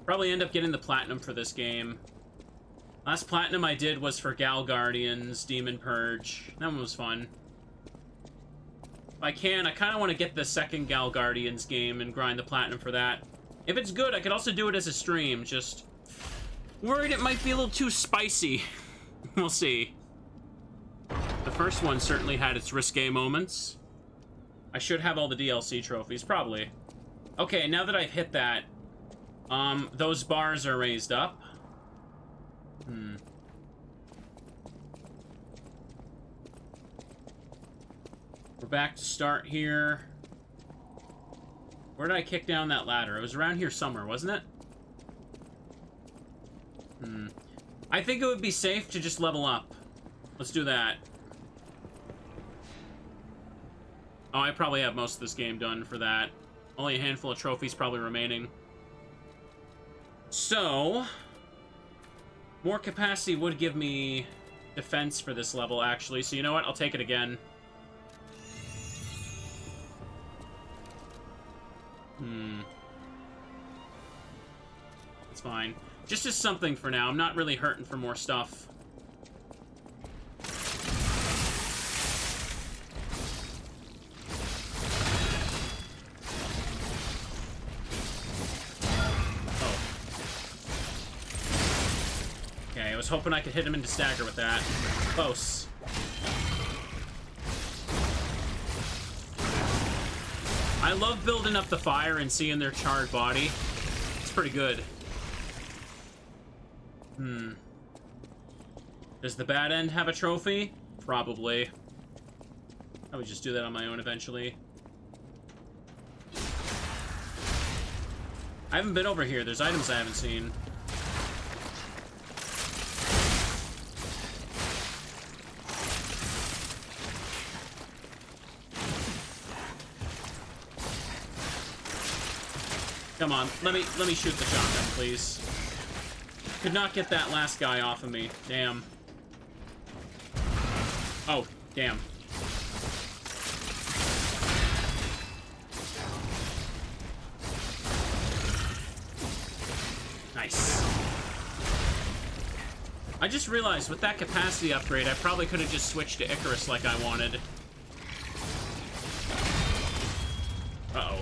Probably end up getting the platinum for this game. Last platinum I did was for Gal Guardians, Demon Purge. That one was fun. If I can, I kind of want to get the second Gal Guardians game and grind the platinum for that. If it's good, I could also do it as a stream, just worried it might be a little too spicy. We'll see. The first one certainly had its risque moments. I should have all the DLC trophies, probably. Okay, now that I've hit that, those bars are raised up. We're back to start here. Where did I kick down that ladder? It was around here somewhere, wasn't it? I think it would be safe to just level up. Let's do that. Oh, I probably have most of this game done for that. Only a handful of trophies probably remaining. So, more capacity would give me defense for this level, actually. So you know what? I'll take it again. It's fine. Just as something for now. I'm not really hurting for more stuff. I was hoping I could hit him into stagger with that. Close. I love building up the fire and seeing their charred body. It's pretty good. Does the bad end have a trophy? Probably. I would just do that on my own eventually. I haven't been over here. There's items I haven't seen. Come on, let me shoot the shotgun, please. Could not get that last guy off of me. Damn. Oh, damn. Nice. I just realized with that capacity upgrade, I probably could have just switched to Icarus like I wanted. Uh-oh.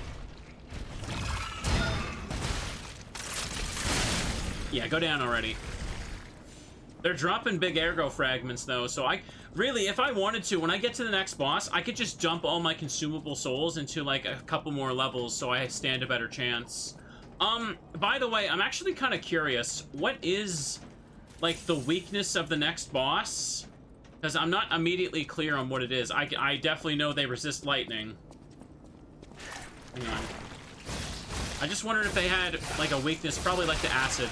Yeah, go down already. They're dropping big ergo fragments, though, so really, if I wanted to, when I get to the next boss, I could just dump all my consumable souls into, like, a couple more levels so I stand a better chance. By the way, I'm actually kind of curious. What is, like, the weakness of the next boss? Because I'm not immediately clear on what it is. I definitely know they resist lightning. Hang on. I just wondered if they had, like, a weakness, probably like the acid.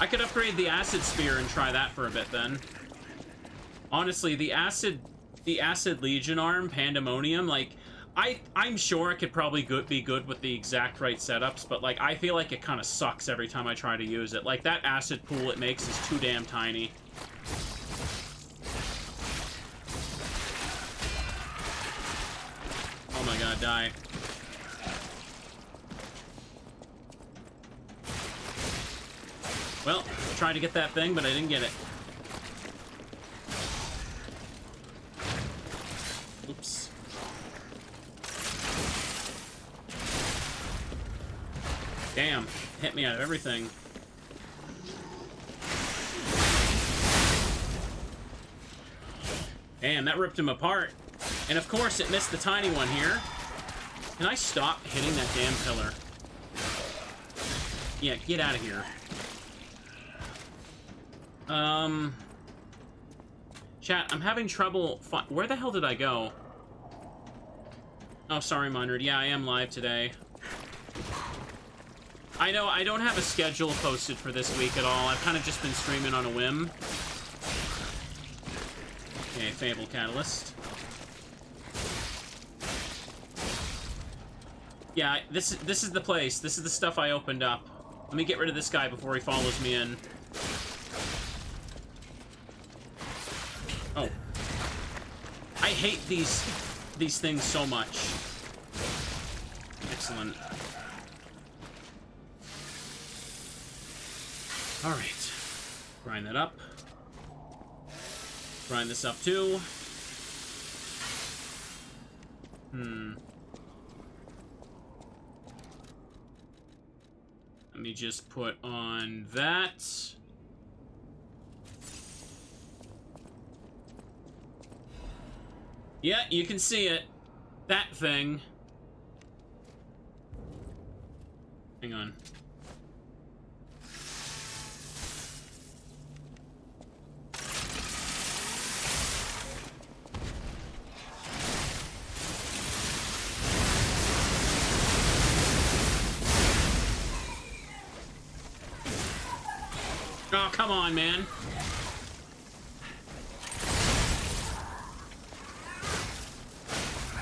I could upgrade the acid spear and try that for a bit then. Honestly, the acid legion arm, Pandemonium, like, I'm sure it could probably be good with the exact right setups, but, like, I feel like it kind of sucks every time I try to use it. Like, that acid pool it makes is too damn tiny. Oh my god, die. Well, tried to get that thing, but I didn't get it. Oops. Damn, hit me out of everything. Damn, that ripped him apart. And of course, it missed the tiny one here. Can I stop hitting that damn pillar? Yeah, get out of here. Chat, I'm having trouble where the hell did I go? Oh, sorry, Monrad. Yeah, I am live today. I know, I don't have a schedule posted for this week at all. I've kind of just been streaming on a whim. Okay, Fable Catalyst. Yeah, this is the place. This is the stuff I opened up. Let me get rid of this guy before he follows me in. Oh. I hate these things so much. Excellent. Alright. Grind that up. Grind this up too. Let me just put on that. Yeah, you can see it. That thing. Hang on. Oh, come on, man.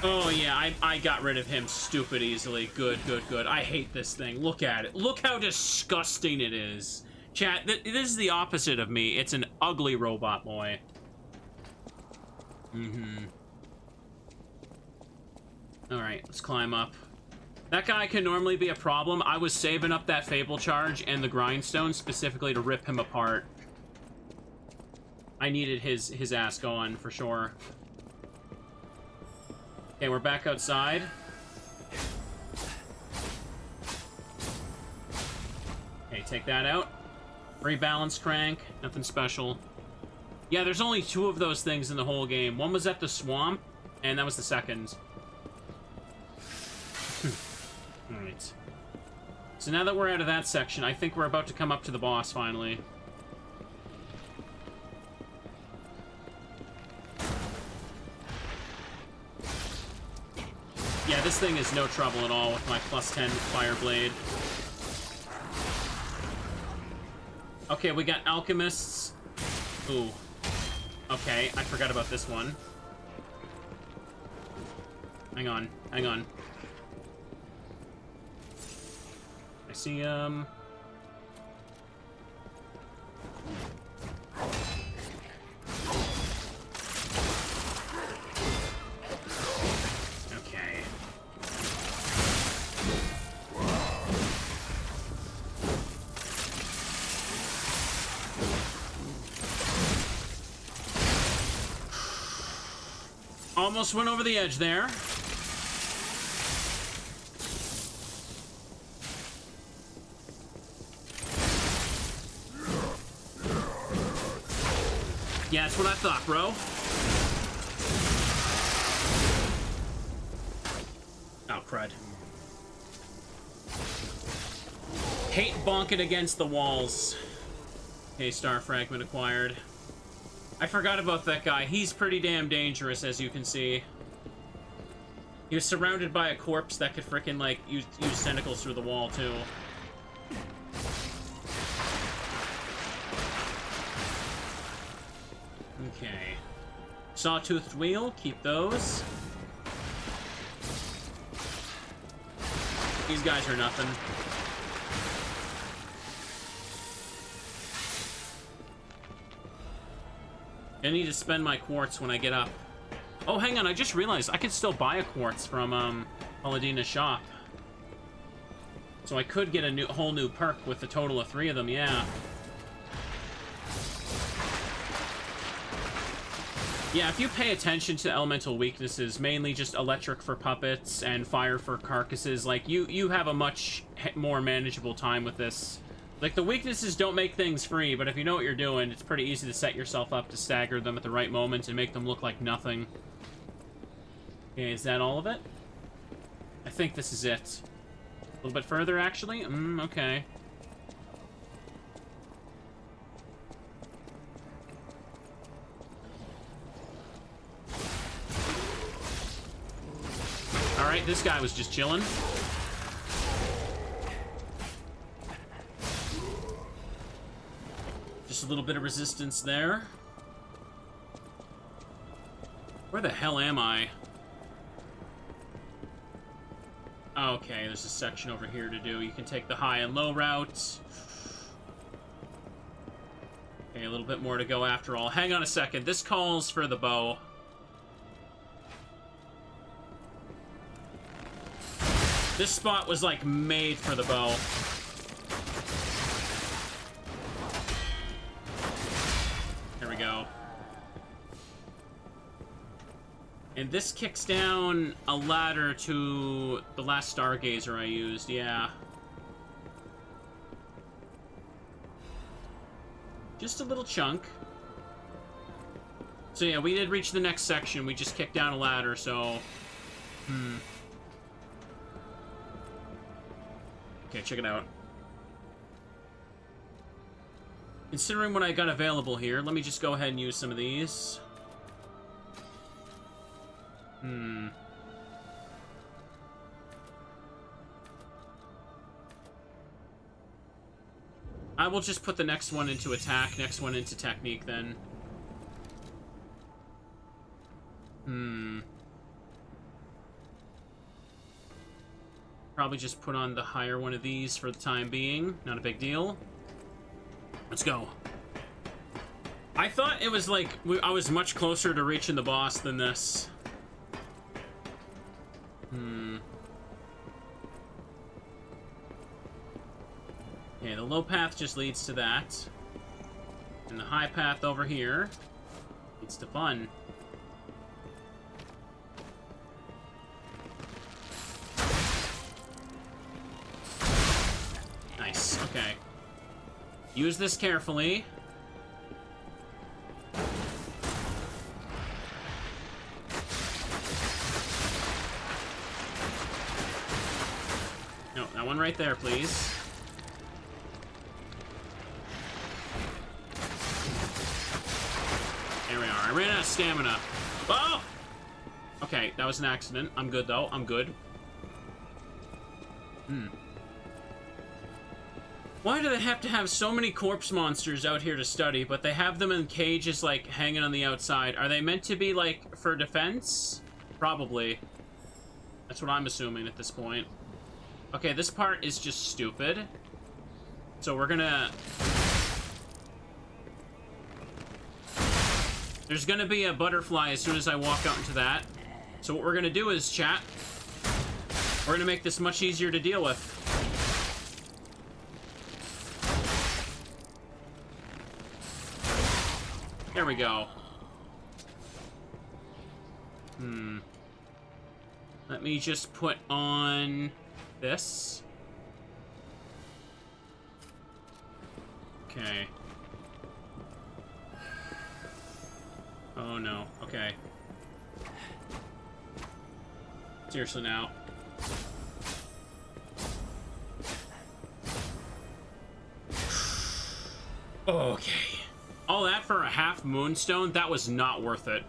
Oh, yeah, I got rid of him stupid easily. Good, good, good. I hate this thing. Look at it. Look how disgusting it is. Chat, this is the opposite of me. It's an ugly robot boy. Mm-hmm. Alright, let's climb up. That guy can normally be a problem. I was saving up that Fable charge and the grindstone specifically to rip him apart. I needed his ass gone, for sure. Okay, we're back outside. Okay, take that out. Rebalance crank, nothing special. Yeah, there's only 2 of those things in the whole game. One was at the swamp, and that was the second. Alright. So now that we're out of that section, I think we're about to come up to the boss, finally. Yeah, this thing is no trouble at all with my +10 fire blade. Okay, we got alchemists. Ooh. Okay, I forgot about this one. Hang on, hang on. I see, okay. Almost went over the edge there. Yeah, that's what I thought, bro. Oh, crud. Hate bonking against the walls. Okay, star fragment acquired. I forgot about that guy. He's pretty damn dangerous, as you can see. He was surrounded by a corpse that could frickin', like, use tentacles through the wall, too. Okay. Sawtoothed wheel, keep those. These guys are nothing. I need to spend my quartz when I get up. Oh, hang on, I just realized I could still buy a quartz from, Paladina's shop. So I could get a whole new perk with a total of 3 of them, yeah. Yeah, if you pay attention to elemental weaknesses, mainly just electric for puppets and fire for carcasses, like, you have a much more manageable time with this. Like, the weaknesses don't make things free, but if you know what you're doing, it's pretty easy to set yourself up to stagger them at the right moment and make them look like nothing. Okay, is that all of it? I think this is it. A little bit further, actually? Okay. Alright, this guy was just chilling. Just a little bit of resistance there. Where the hell am I? Okay, there's a section over here to do. You can take the high and low routes. Okay, a little bit more to go after all. Hang on a second. This calls for the bow. This spot was, like, made for the bow. There we go. And this kicks down a ladder to the last Stargazer I used, yeah. Just a little chunk. So yeah, we did reach the next section. We just kicked down a ladder, so... Okay, check it out. Considering what I got available here, let me just go ahead and use some of these. I will just put the next one into attack, next one into technique then. Probably just put on the higher one of these for the time being. Not a big deal. Let's go. I thought it was like I was much closer to reaching the boss than this. Okay, the low path just leads to that. And the high path over here leads to fun. Nice, okay. Use this carefully. No, that one right there, please. There we are. I ran out of stamina. Oh! Okay, that was an accident. I'm good, though. I'm good. Why do they have to have so many corpse monsters out here to study, but they have them in cages, like, hanging on the outside? Are they meant to be, like, for defense? Probably. That's what I'm assuming at this point. Okay, this part is just stupid. So we're gonna... There's gonna be a butterfly as soon as I walk out into that. So what we're gonna do is, chat, we're gonna make this much easier to deal with. There we go. Let me just put on this. Okay. Oh no. Okay. Seriously now. Okay. All that for a half moonstone? That was not worth it.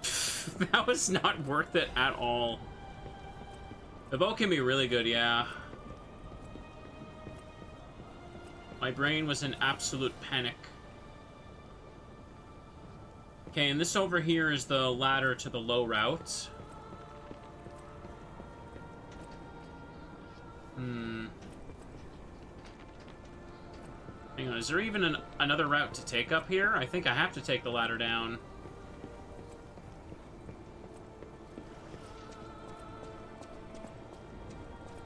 That was not worth it at all. The bow can be really good, yeah. My brain was in absolute panic. Okay, and this over here is the ladder to the low route. Hang on, is there even another route to take up here? I think I have to take the ladder down.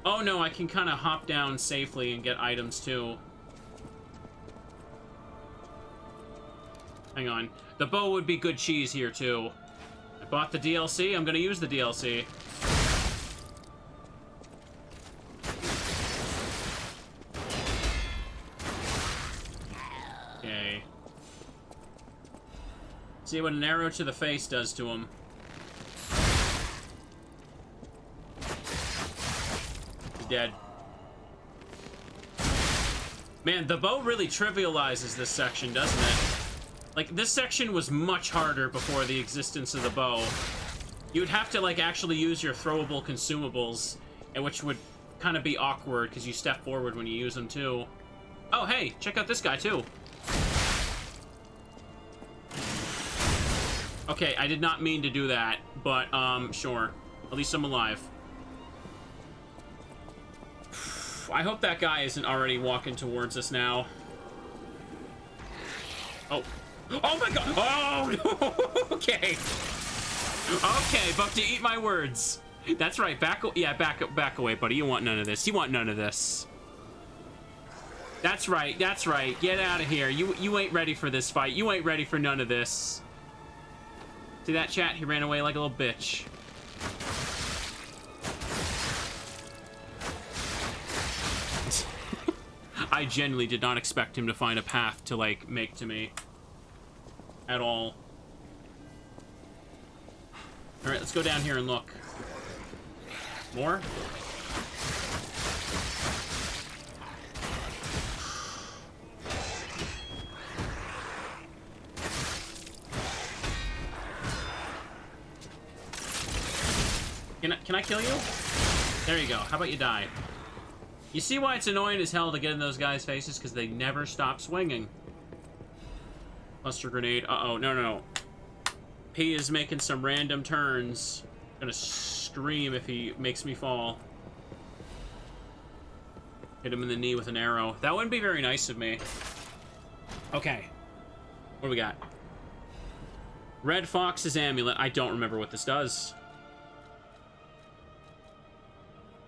Oh no, I can kind of hop down safely and get items too. Hang on. The bow would be good cheese here too. I bought the DLC, I'm gonna use the DLC. Okay. See what an arrow to the face does to him. He's dead. Man, the bow really trivializes this section, doesn't it? Like, this section was much harder before the existence of the bow. You'd have to, like, actually use your throwable consumables, and which would kind of be awkward, because you step forward when you use them, too. Oh, hey, check out this guy, too. Okay, I did not mean to do that, but, sure. At least I'm alive. I hope that guy isn't already walking towards us now. Oh. Oh my god! Oh, no! Okay. Okay, about to eat my words. That's right, back away, buddy. You want none of this. You want none of this. That's right, that's right. Get out of here. You ain't ready for this fight. You ain't ready for none of this. See that, chat? He ran away like a little bitch. I genuinely did not expect him to find a path to, like, make to me. At all. Alright, let's go down here and look. Can I kill you? There you go. How about you die? You see why it's annoying as hell to get in those guys' faces? Because they never stop swinging. Cluster grenade. Uh-oh. No, no, no. P is making some random turns. Gonna scream if he makes me fall. Hit him in the knee with an arrow. That wouldn't be very nice of me. Okay. What do we got? Red Fox's amulet. I don't remember what this does.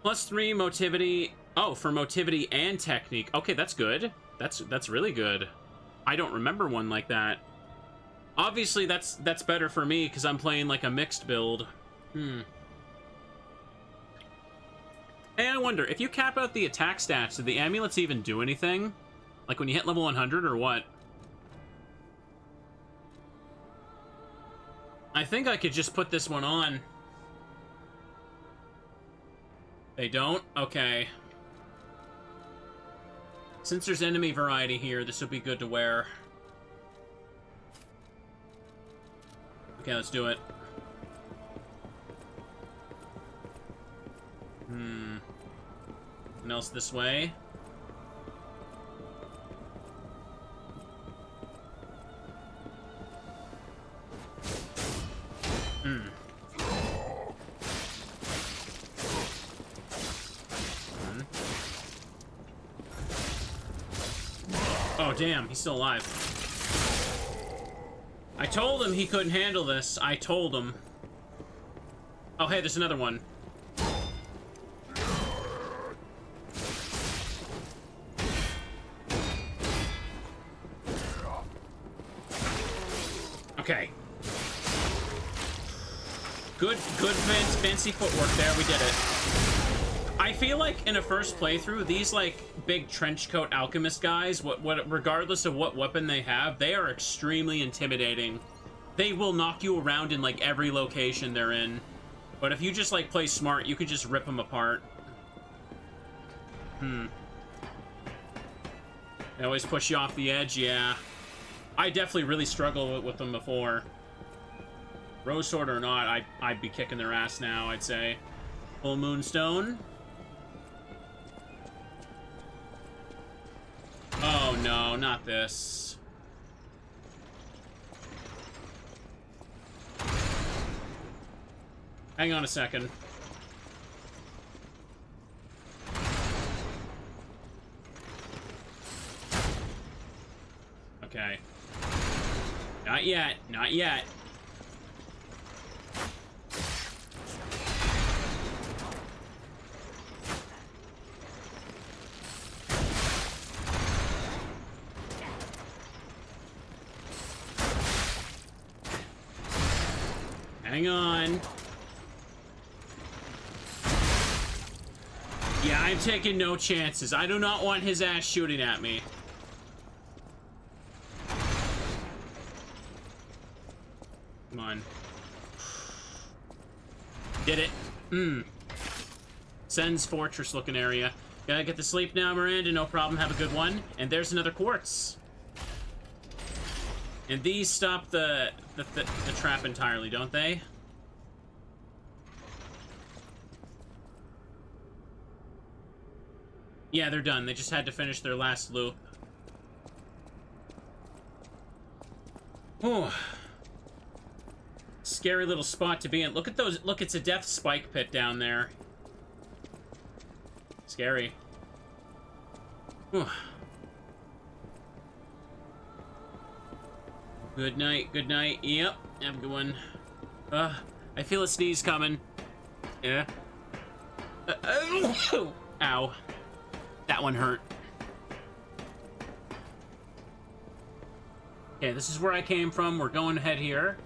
+3 motivity. Oh, for motivity and technique. Okay, that's good. That's really good. I don't remember one like that. Obviously, that's better for me because I'm playing like a mixed build. Hey, I wonder, if you cap out the attack stats, do the amulets even do anything? Like when you hit level 100 or what? I think I could just put this one on. They don't? Okay. Since there's enemy variety here, this would be good to wear. Okay, let's do it. Nothing else this way? Oh, damn, he's still alive. I told him he couldn't handle this. I told him. Oh, hey, there's another one. Okay. Good fancy footwork there. We did it. I feel like in a first playthrough, these like big trenchcoat alchemist guys, regardless of what weapon they have, they are extremely intimidating. They will knock you around in like every location they're in. But if you just like play smart, you could just rip them apart. They always push you off the edge, yeah. I definitely really struggled with them before. Rose Sword or not, I'd be kicking their ass now, I'd say. Full Moonstone. Oh no, not this. Hang on a second. Okay. Not yet, not yet. Hang on. Yeah, I'm taking no chances. I do not want his ass shooting at me. Come on. Did it. Sen's fortress looking area. Gotta get to sleep now, Miranda. No problem. Have a good one. And there's another quartz. And these stop the trap entirely, don't they? Yeah, they're done. They just had to finish their last loop. Whew. Scary little spot to be in. Look at those. Look, it's a death spike pit down there. Scary. Whew. Good night, good night. Yep, have a good one. I feel a sneeze coming. Yeah. Ow. That one hurt. Okay, this is where I came from. We're going ahead here.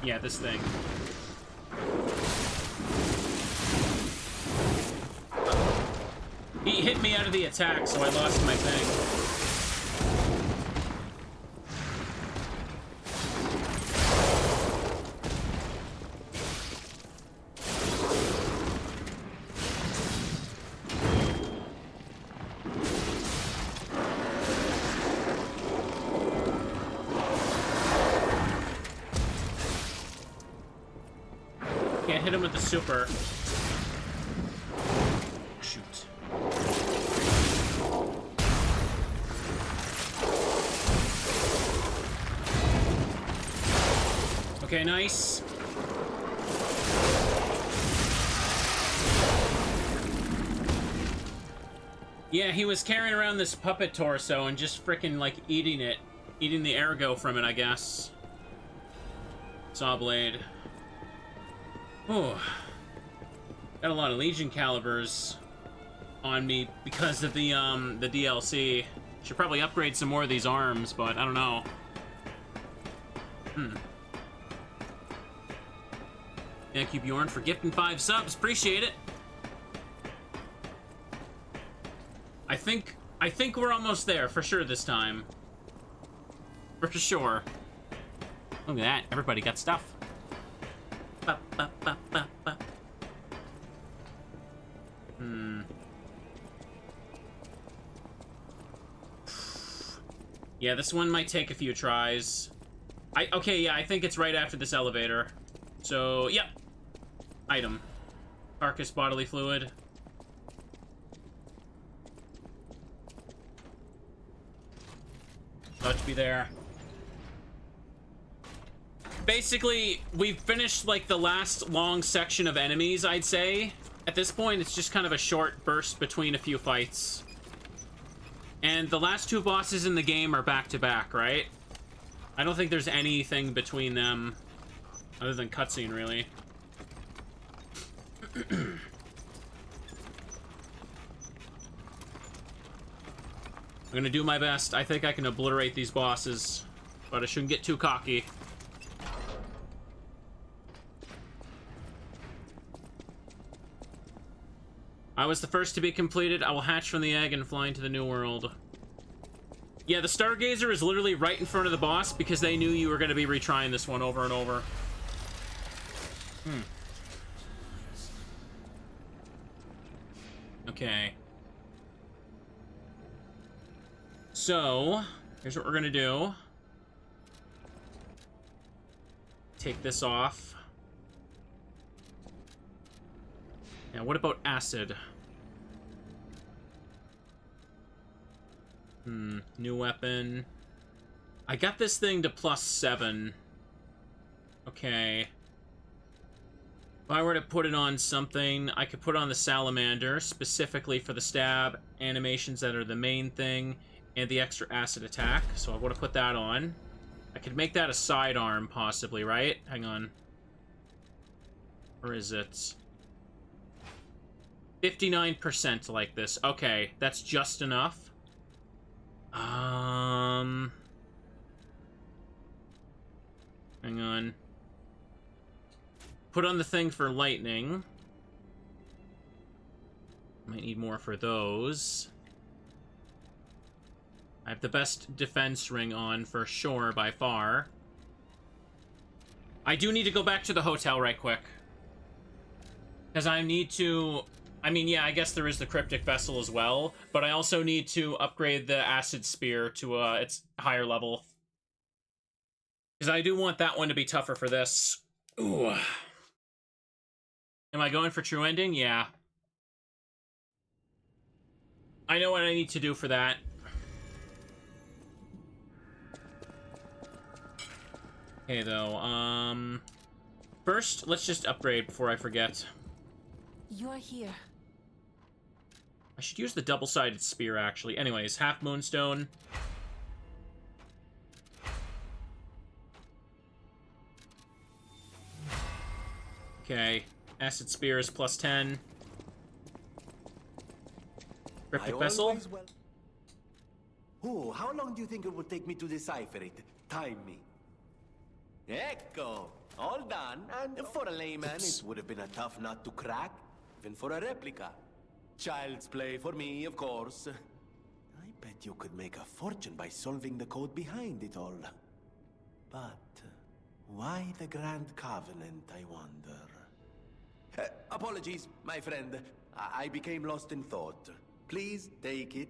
Yeah, this thing. He hit me out of the attack, so I lost my thing. Can't hit him with the super. Shoot. Okay, nice. Yeah, he was carrying around this puppet torso and just freaking, like, eating it. Eating the ergo from it, I guess. Saw blade. Oh. Got a lot of Legion calibers on me because of the DLC. Should probably upgrade some more of these arms, but I don't know. Thank you, Bjorn, for gifting 5 subs. Appreciate it. I think we're almost there for sure this time. For sure. Look at that. Everybody got stuff. Ba, ba, ba, ba, ba. Yeah, this one might take a few tries. Okay, yeah, I think it's right after this elevator. So, yep. Item. Carcass bodily fluid. About to be there. Basically, we've finished, like, the last long section of enemies, I'd say. At this point, it's just kind of a short burst between a few fights. And the last 2 bosses in the game are back-to-back, right? I don't think there's anything between them other than cutscene, really. I'm gonna do my best. I think I can obliterate these bosses, but I shouldn't get too cocky. I was the first to be completed. I will hatch from the egg and fly into the new world. Yeah, the Stargazer is literally right in front of the boss because they knew you were going to be retrying this one over and over. Okay. So, here's what we're going to do. Take this off. Now, what about acid? New weapon. I got this thing to +7. Okay. If I were to put it on something, I could put on the salamander, specifically for the stab, animations that are the main thing, and the extra acid attack. So I want to put that on. I could make that a sidearm, possibly, right? Hang on. Or is it? 59% like this. Okay, that's just enough. Hang on. Put on the thing for lightning. Might need more for those. I have the best defense ring on for sure, by far. I do need to go back to the hotel right quick. Because I need to... I mean, yeah, I guess there is the cryptic vessel as well, but I also need to upgrade the acid spear to its higher level. Because I do want that one to be tougher for this. Ooh. Am I going for true ending? Yeah. I know what I need to do for that. Okay, though, first, let's just upgrade before I forget. You're here. I should use the double-sided spear, actually. Anyways, half moonstone. Okay. Acid spear is +10. Cryptic vessel. Oh, how long do you think it would take me to decipher it? Time me. Ecco! All done. And for a layman, it would have been a tough nut to crack. Even for a replica. Child's play for me, of course. I bet you could make a fortune by solving the code behind it all. But why the Grand Covenant, I wonder? Apologies, my friend. I became lost in thought. Please take it.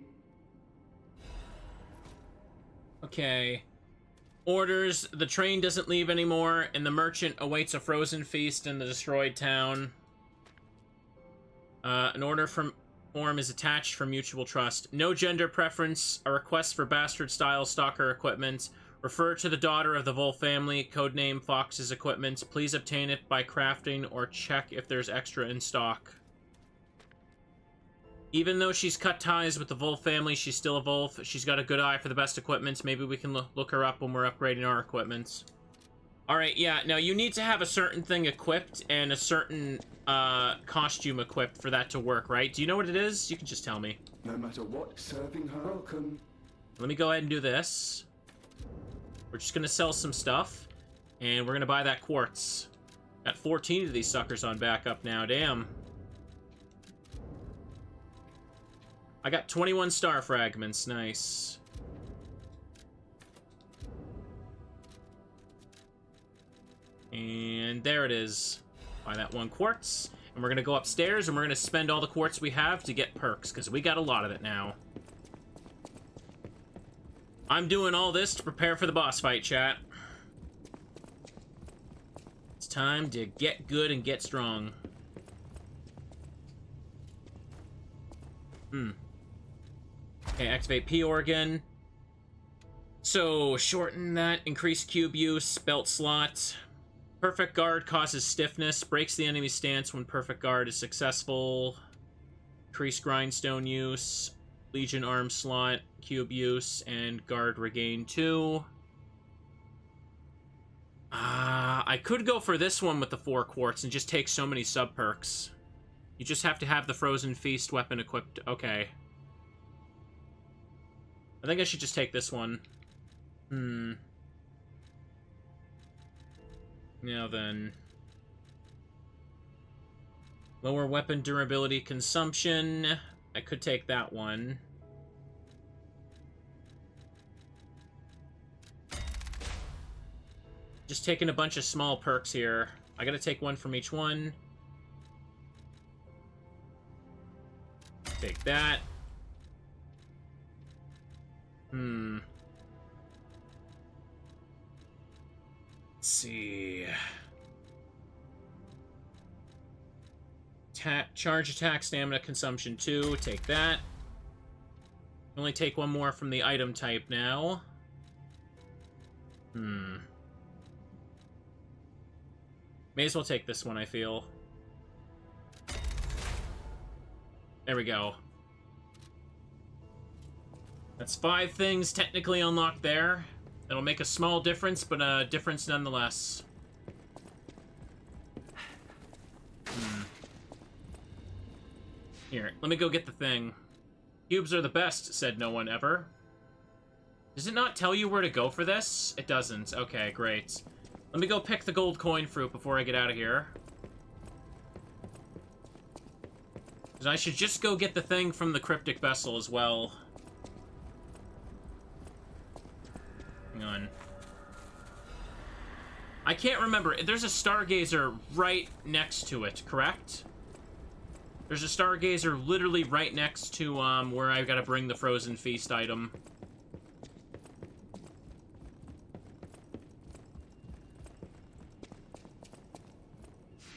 Okay. Orders, the train doesn't leave anymore, and the merchant awaits a frozen feast in the destroyed town. An order from form is attached for mutual trust. No gender preference. A request for bastard-style stalker equipment. Refer to the daughter of the Vol family, codename Fox's equipment. Please obtain it by crafting or check if there's extra in stock. Even though she's cut ties with the Vol family, she's still a Wolf. She's got a good eye for the best equipment. Maybe we can look her up when we're upgrading our equipment. Alright, yeah, now you need to have a certain thing equipped and a certain costume equipped for that to work, right? Do you know what it is? You can just tell me. No matter what, serving her welcome. Let me go ahead and do this. We're just gonna sell some stuff, and we're gonna buy that quartz. Got 14 of these suckers on backup now, damn. I got 21 star fragments, nice. And there it is. Buy that 1 quartz. And we're gonna go upstairs and we're gonna spend all the quartz we have to get perks, because we got a lot of it now. I'm doing all this to prepare for the boss fight, chat. It's time to get good and get strong. Okay, activate P organ. So, shorten that, increase cube use, belt slot. Perfect guard causes stiffness, breaks the enemy's stance when perfect guard is successful. Increase grindstone use, legion arm slot, cube use, and guard regain 2. I could go for this one with the 4 quartz and just take so many sub perks. You just have to have the frozen feast weapon equipped. Okay. I think I should just take this one. Now then. Lower weapon durability consumption. I could take that one. Just taking a bunch of small perks here. I gotta take one from each one. Take that. Let's see. Charge attack, stamina consumption 2. Take that. Only take one more from the item type now. May as well take this one, I feel. There we go. That's 5 things technically unlocked there. It'll make a small difference, but a difference nonetheless. Here, let me go get the thing. Cubes are the best, said no one ever. Does it not tell you where to go for this? It doesn't. Okay, great. Let me go pick the gold coin fruit before I get out of here. Because I should just go get the thing from the cryptic vessel as well. Hang on. I can't remember. There's a stargazer right next to it, correct? There's a stargazer literally right next to where I've got to bring the frozen feast item.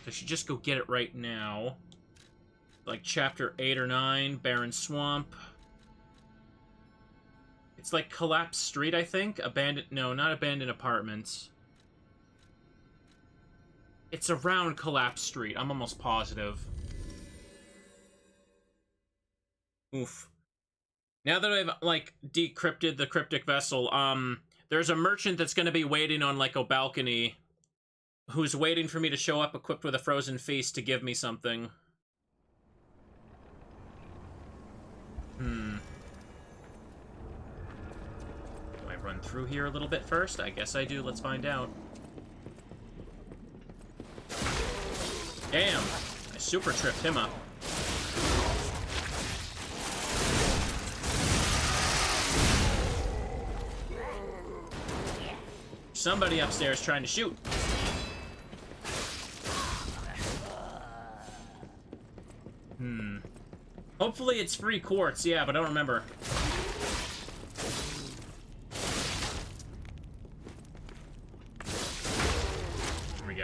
I should just go get it right now. Like chapter 8 or 9, Barren Swamp. It's like Collapsed Street, I think. Abandoned... No, not Abandoned Apartments. It's around Collapsed Street. I'm almost positive. Oof. Now that I've, like, decrypted the cryptic vessel, there's a merchant that's gonna be waiting on, like, a balcony who's waiting for me to show up equipped with a frozen feast to give me something. Do I run through here a little bit first? I guess I do. Let's find out. Damn! I super tripped him up. Somebody upstairs trying to shoot. Hopefully it's free quartz, yeah, but I don't remember.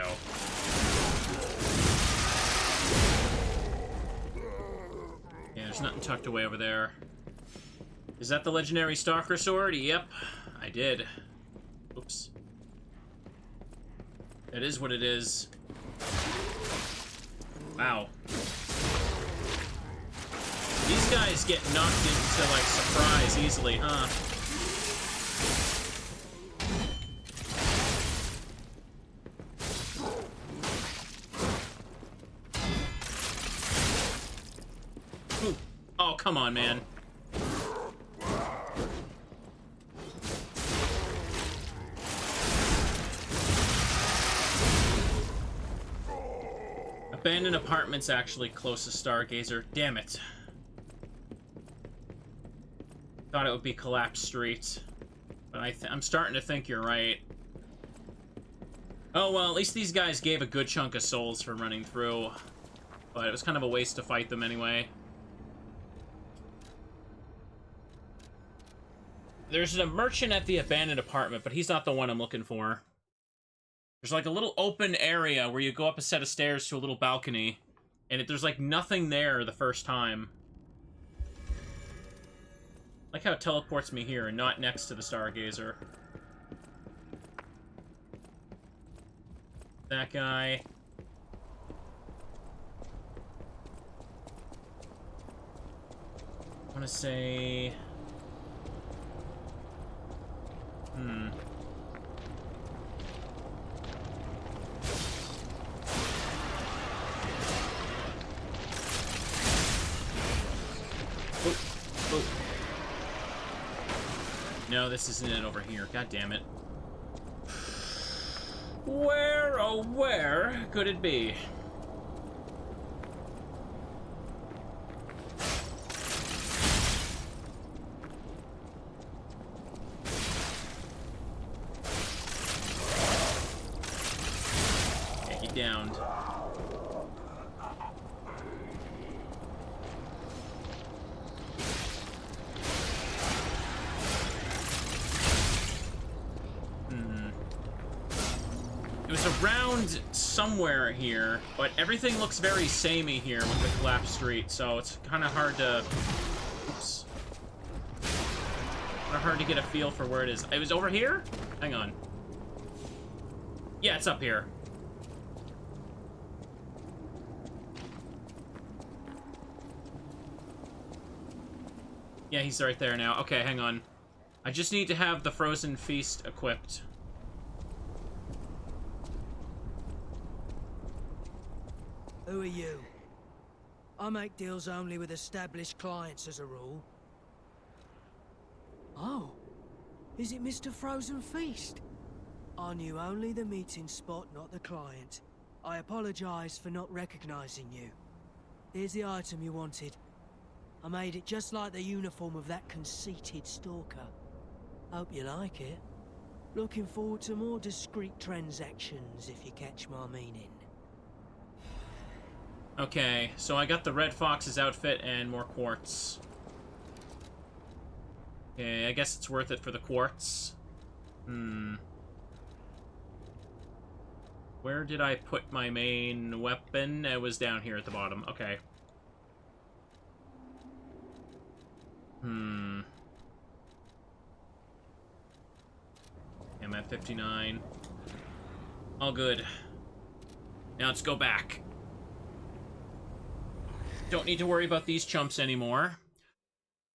go. Yeah, there's nothing tucked away over there. Is that the legendary Stalker Sword? Yep, I did. Oops. That is what it is. Wow. These guys get knocked into, like, surprise easily, huh? Ooh. Oh, come on, man. Abandoned apartment's actually closest Stargazer. Damn it. Thought it would be Collapsed Street. But I'm starting to think you're right. Oh, well, at least these guys gave a good chunk of souls for running through. But it was kind of a waste to fight them anyway. There's a merchant at the abandoned apartment, but he's not the one I'm looking for. There's like a little open area where you go up a set of stairs to a little balcony. And there's like nothing there the first time. Like how it teleports me here and not next to the Stargazer. That guy. I want to say... Oh. No, this isn't it over here. God damn it. Where, oh where could it be? Yeah, he downed. It was around somewhere here, but everything looks very samey here with the collapsed street, so it's kind of hard to... Oops. Kind of hard to get a feel for where it is. It was over here? Hang on. Yeah, it's up here. Yeah, he's right there now. Okay, hang on. I just need to have the Frozen Feast equipped. Who are you? I make deals only with established clients as a rule. Oh, is it Mr. Frozen Feast? I knew only the meeting spot, not the client. I apologize for not recognizing you. Here's the item you wanted. I made it just like the uniform of that conceited stalker. Hope you like it. Looking forward to more discreet transactions, if you catch my meaning. Okay, so I got the Red Fox's outfit and more quartz. Okay, I guess it's worth it for the quartz. Where did I put my main weapon? It was down here at the bottom. Okay. I'm at 59. All good. Now let's go back. Don't need to worry about these chumps anymore.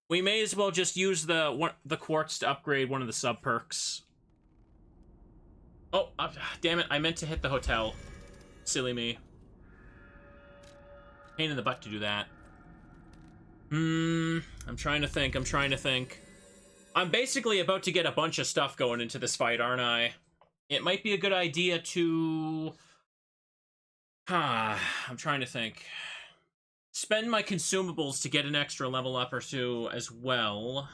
We may as well just use the quartz to upgrade one of the sub perks. Oh, damn it! I meant to hit the hotel. Silly me. Pain in the butt to do that. I'm trying to think. I'm basically about to get a bunch of stuff going into this fight, aren't I? It might be a good idea to... I'm trying to think. Spend my consumables to get an extra level up or two as well.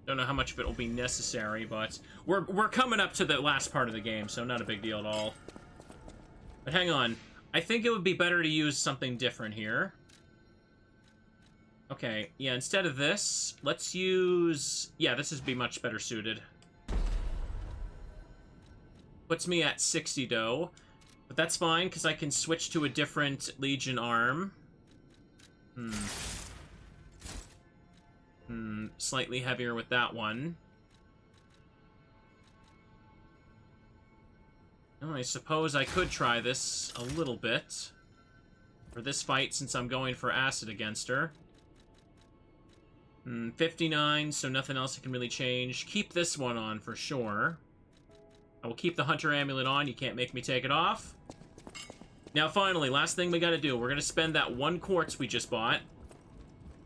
Don't know how much of it will be necessary, but we're coming up to the last part of the game, so not a big deal at all. But hang on. I think it would be better to use something different here. Okay, yeah, instead of this, let's use... Yeah, this would be much better suited. Puts me at 60 dough. But that's fine, because I can switch to a different Legion arm. Slightly heavier with that one. Oh, I suppose I could try this a little bit. For this fight, since I'm going for acid against her. 59, so nothing else I can really change. Keep this one on for sure. I will keep the Hunter Amulet on. You can't make me take it off. Now, finally, last thing we gotta do. We're gonna spend that 1 quartz we just bought.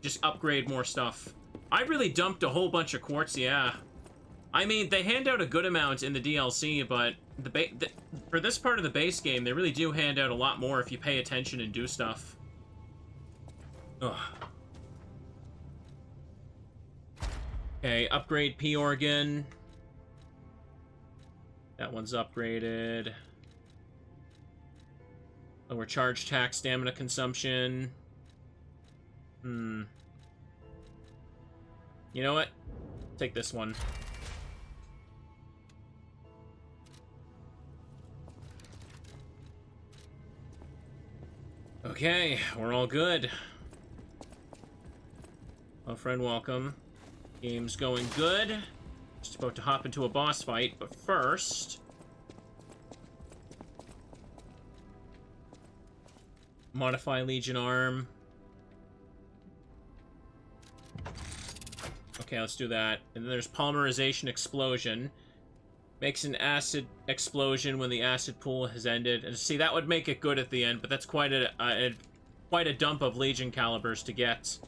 Just upgrade more stuff. I really dumped a whole bunch of quartz, yeah. I mean, they hand out a good amount in the DLC, but for this part of the base game, they really do hand out a lot more if you pay attention and do stuff. Ugh. Okay, upgrade P-Organ. That one's upgraded. Lower charge tax, stamina consumption. You know what? Take this one. Okay, we're all good. Oh, friend, welcome. Game's going good. Just about to hop into a boss fight, but first... modify Legion Arm. Okay, let's do that. And then there's Polymerization Explosion. Makes an acid explosion when the acid pool has ended. And see, that would make it good at the end, but that's quite a dump of Legion calibers to get.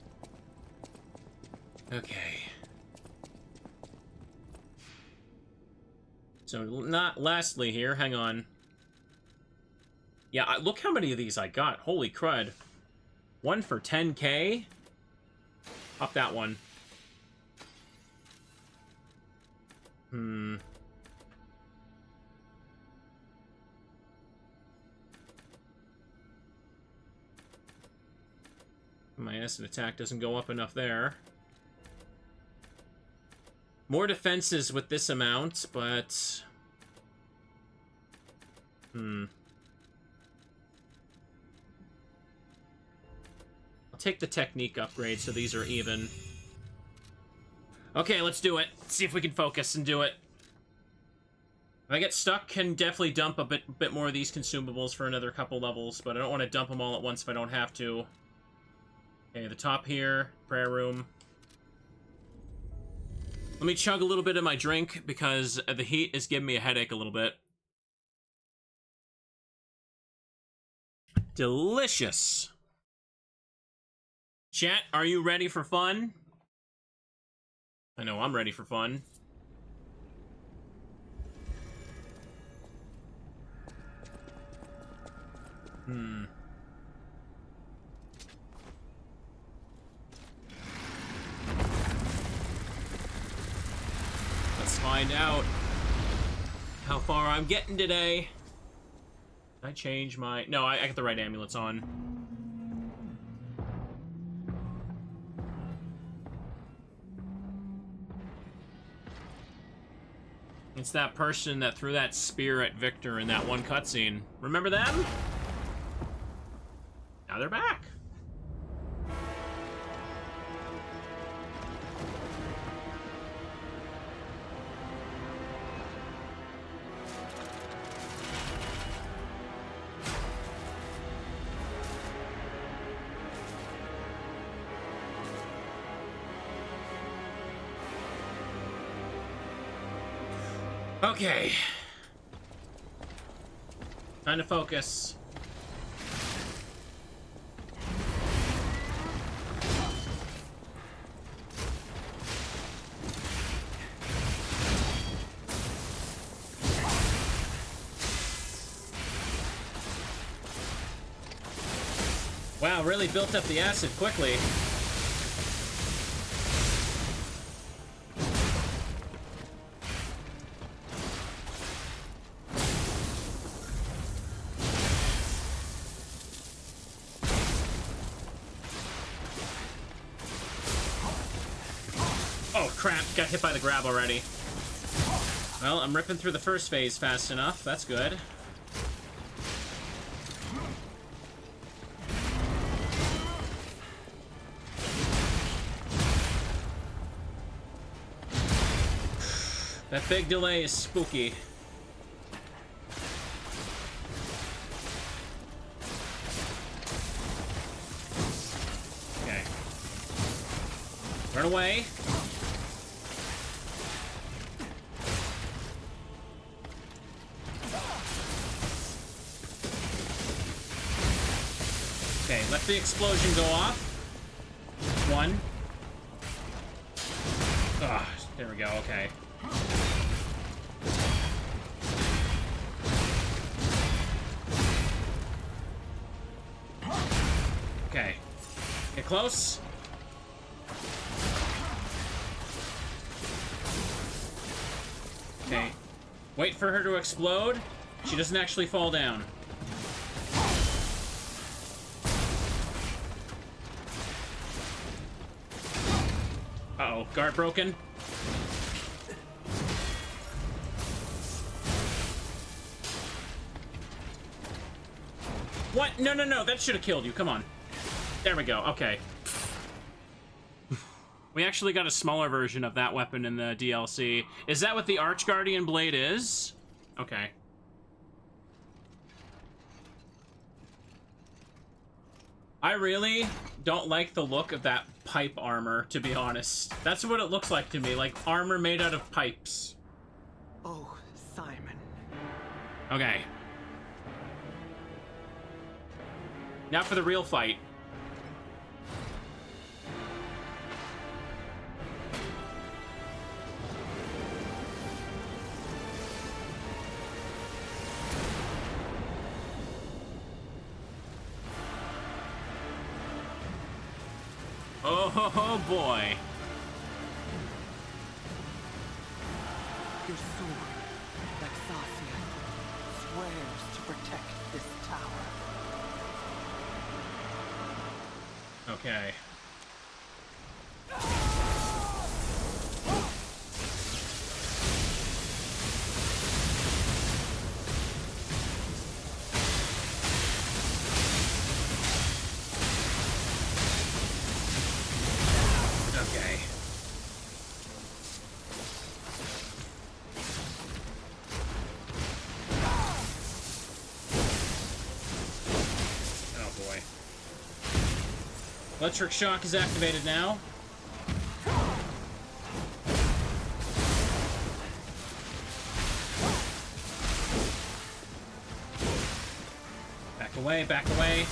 Okay. So, lastly here, hang on. Yeah, look how many of these I got. Holy crud. One for 10k? Up that one. My acid attack doesn't go up enough there. More defenses with this amount, but... I'll take the technique upgrade, so these are even. Okay, let's do it. Let's see if we can focus and do it. If I get stuck, can definitely dump a bit more of these consumables for another couple levels, but I don't want to dump them all at once if I don't have to. Okay, the top here, prayer room. Let me chug a little bit of my drink, because the heat is giving me a headache a little bit. Delicious. Chat, are you ready for fun? I know I'm ready for fun. Let's find out how far I'm getting today. Did I change my... No, I got the right amulets on. It's that person that threw that spear at Victor in that one cutscene. Remember them? Now they're back. Okay. Time to focus. Wow, really built up the acid quickly. Crap, got hit by the grab already. Well, I'm ripping through the first phase fast enough. That's good. That big delay is spooky. Okay. Run away. Okay, let the explosion go off. One. Ah, there we go, okay. Okay. Get close. Okay. Wait for her to explode. She doesn't actually fall down. Uh-oh, guard broken. What? No, no, no, that should have killed you. Come on. There we go. Okay. We actually got a smaller version of that weapon in the DLC. Is that what the Arch Guardian blade is? Okay. I really don't like the look of that pipe armor, to be honest. That's what it looks like to me, like armor made out of pipes. Oh, Simon. Okay. Now for the real fight. Oh boy. Your sword, Laxasia, swears to protect this tower. Okay. Okay. Oh boy. Electric shock is activated now. Back away, back away.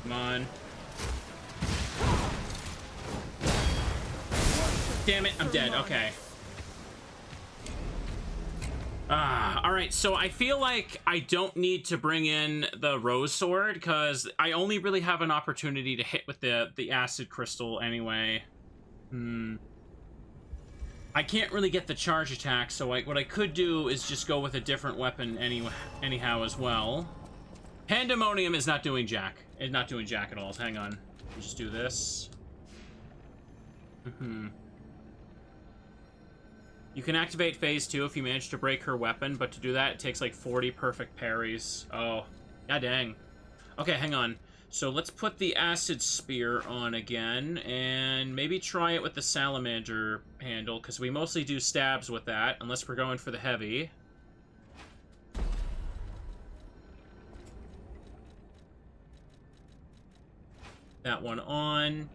Come on. Damn it, I'm dead. Okay. Alright, so I feel like I don't need to bring in the Rose Sword, because I only really have an opportunity to hit with the Acid Crystal anyway. I can't really get the charge attack, so what I could do is just go with a different weapon anyhow as well. Pandemonium is not doing jack. It's not doing jack at all. Hang on. Let me just do this. You can activate phase 2 if you manage to break her weapon, but to do that, it takes like 40 perfect parries. Oh, god dang. Okay, hang on. So let's put the Acid Spear on again, and maybe try it with the Salamander handle, because we mostly do stabs with that, unless we're going for the heavy. That one on,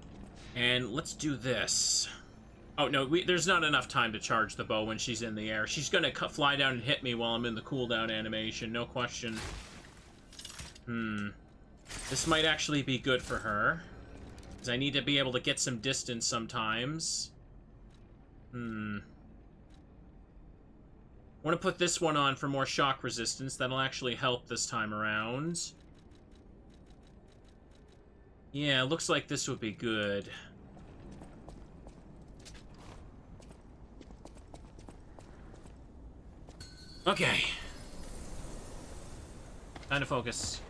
and let's do this. Oh, no, there's not enough time to charge the bow when she's in the air. She's gonna fly down and hit me while I'm in the cooldown animation, no question. This might actually be good for her, because I need to be able to get some distance sometimes. want to put this one on for more shock resistance. That'll actually help this time around. Yeah, looks like this would be good. Okay. Time to focus.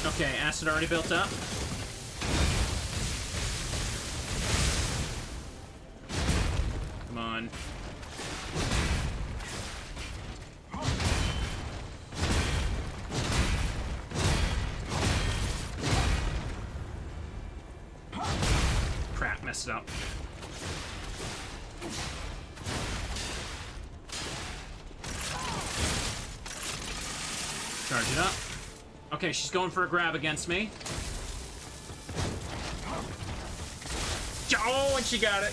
Okay, acid already built up. Come on. Crap, messed it up. Charge it up. Okay, she's going for a grab against me. Oh, and she got it.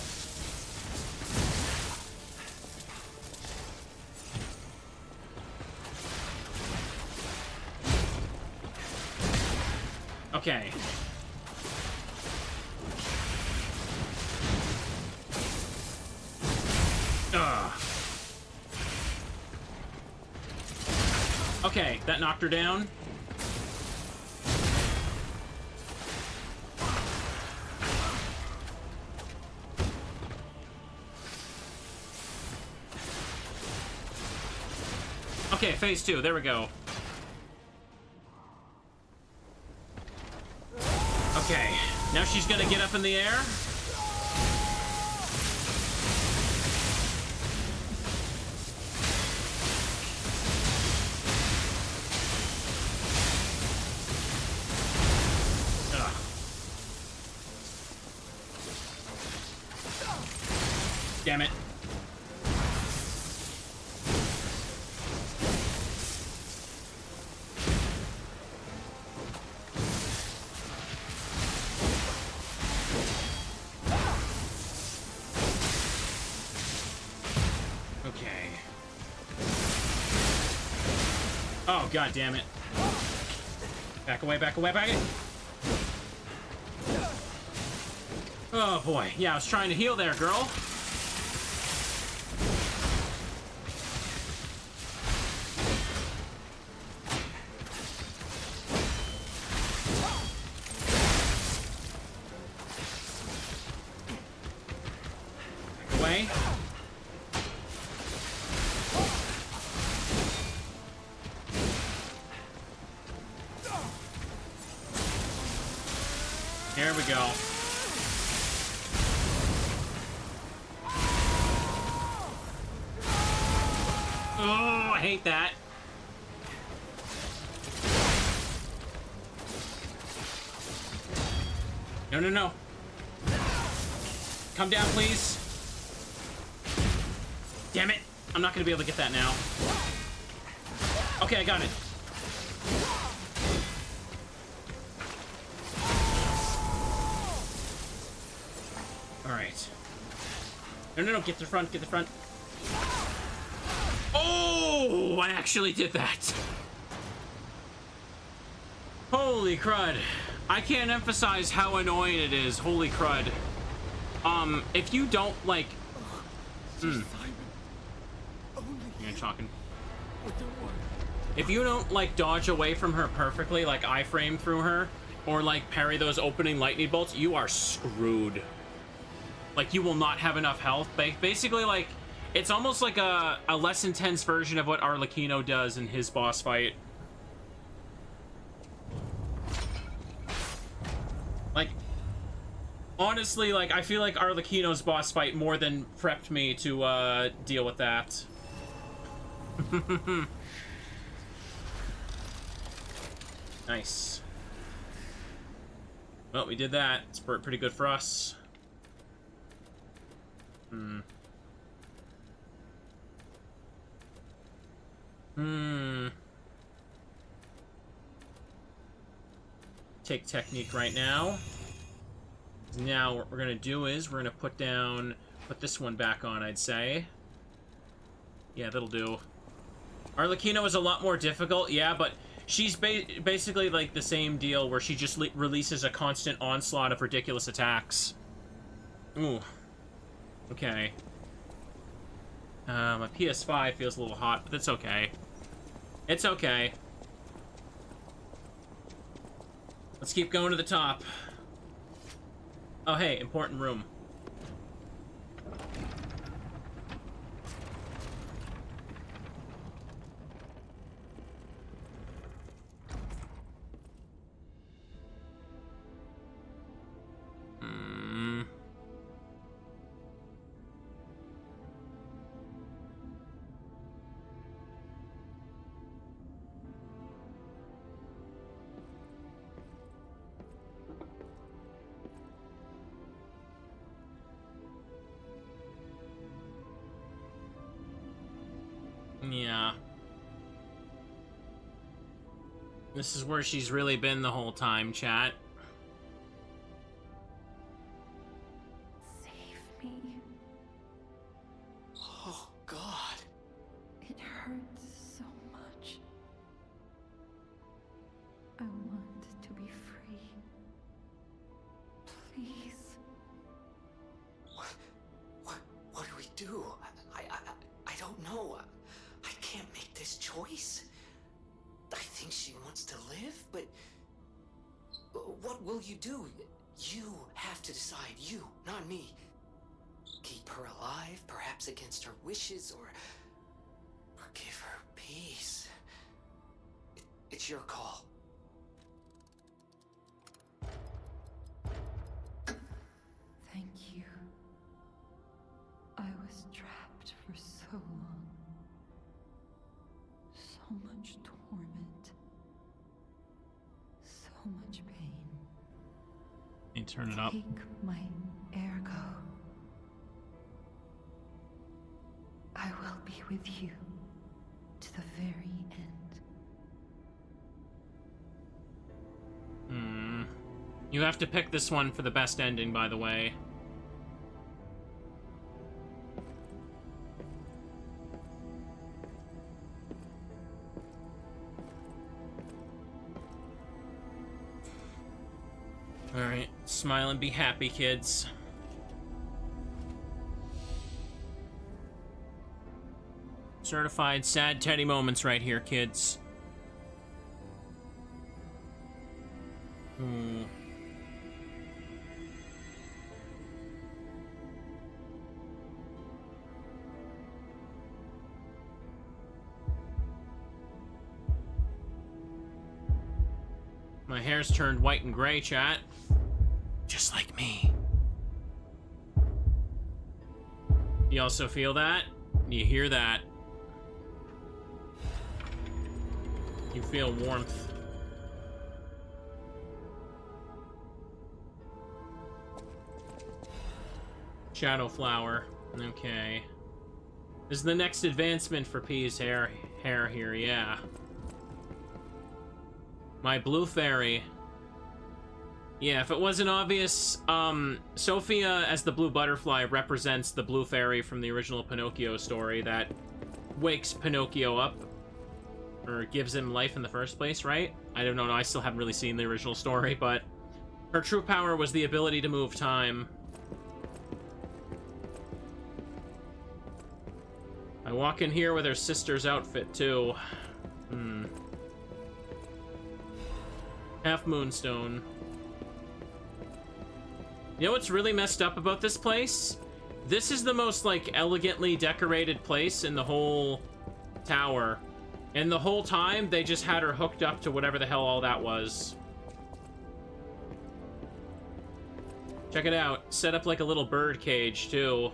Okay. Ugh. Okay, that knocked her down. Okay, phase 2, there we go. Okay, now she's gonna get up in the air. Ugh. Damn it. Oh, god damn it. Back away, back away, back away. Oh boy. Yeah, I was trying to heal there, girl. Back away. Here we go. Oh, I hate that. No, no, no. Come down, please. Damn it. I'm not going to be able to get that now. Okay, I got it. Alright. No, no, no, get the front, get the front. Oh, I actually did that. Holy crud. I can't emphasize how annoying it is. Holy crud. If you don't, like... You're talking. If you don't, like, dodge away from her perfectly, like I-frame through her, or, like, parry those opening lightning bolts, you are screwed. Like, you will not have enough health. Basically, like, it's almost like a less intense version of what Arlecchino does in his boss fight. Like, honestly, like, I feel like Arlecchino's boss fight more than prepped me to, deal with that. Nice. Well, we did that. It's pretty good for us. Take technique right now. Now what we're gonna do is we're gonna put down put this one back on, I'd say. Yeah, that'll do. Arlecchino is a lot more difficult, yeah, but she's basically like the same deal where she just releases a constant onslaught of ridiculous attacks. Ooh. Okay. My PS5 feels a little hot, but that's okay. It's okay. Let's keep going to the top. Oh, hey, important room. Yeah. This is where she's really been the whole time, chat. Save me. Oh, God. It hurts so much. I want to be free. Please. What do we do? I don't know. I can't make this choice. I think she wants to live, but what will you do? You have to decide. You, not me. Keep her alive, perhaps against her wishes, or give her peace. It's your call. Thank you. I was trapped for so long. So much torment. So much pain. Hey, turn it up. Take my ergo. I will be with you to the very end. You have to pick this one for the best ending, by the way. Alright, smile and be happy, kids. Certified sad teddy moments right here, kids. My hair's turned white and gray, chat. Just like me. You also feel that? You hear that? You feel warmth. Shadow flower. Okay. This is the next advancement for P's hair here, yeah. My blue fairy. Yeah, if it wasn't obvious, Sophia as the blue butterfly represents the blue fairy from the original Pinocchio story that wakes Pinocchio up, or gives him life in the first place, right? I don't know, I still haven't really seen the original story, but her true power was the ability to move time. I walk in here with her sister's outfit, too. Half moonstone. You know what's really messed up about this place? This is the most, like, elegantly decorated place in the whole tower. And the whole time, they just had her hooked up to whatever the hell all that was. Check it out. Set up like a little bird cage, too.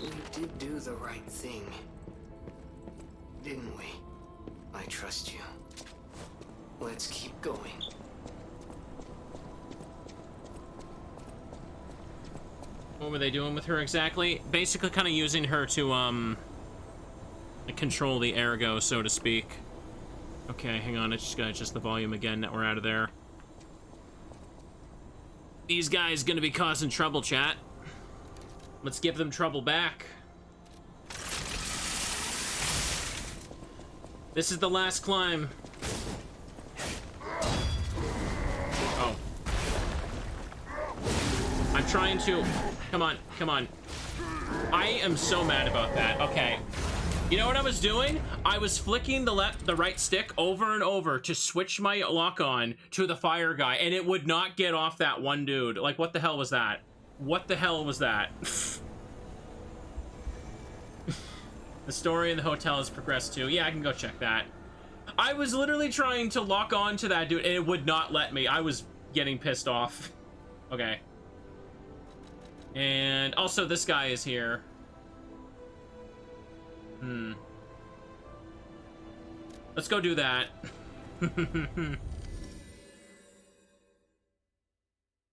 We did do the right thing. Didn't we? I trust you. Let's keep going. What were they doing with her exactly? Basically kind of using her to, control the ergo, so to speak. Okay, hang on. I just gotta adjust the volume again. Now we're out of there. These guys gonna be causing trouble, chat. Let's give them trouble back. This is the last climb. Oh. I'm trying to... Come on, come on. I am so mad about that. Okay. You know what I was doing? I was flicking the right stick over and over to switch my lock on to the fire guy, and it would not get off that one dude. Like, what the hell was that? What the hell was that? The story in the hotel has progressed too. Yeah, I can go check that. I was literally trying to lock on to that dude, and it would not let me. I was getting pissed off. Okay. And also, this guy is here. Let's go do that.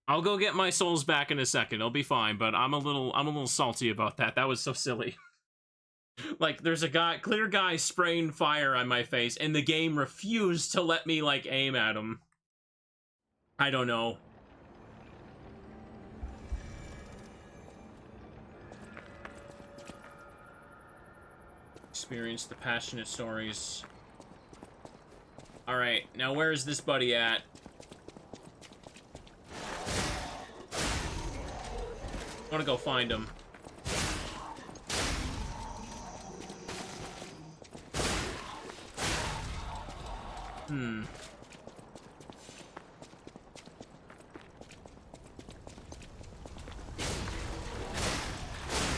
I'll go get my souls back in a second. It'll be fine, but I'm a little salty about that. That was so silly. Like, there's a clear guy spraying fire on my face, and the game refused to let me, like, aim at him. I don't know. Experience the passionate stories. Alright, now where is this buddy at? I want to go find him.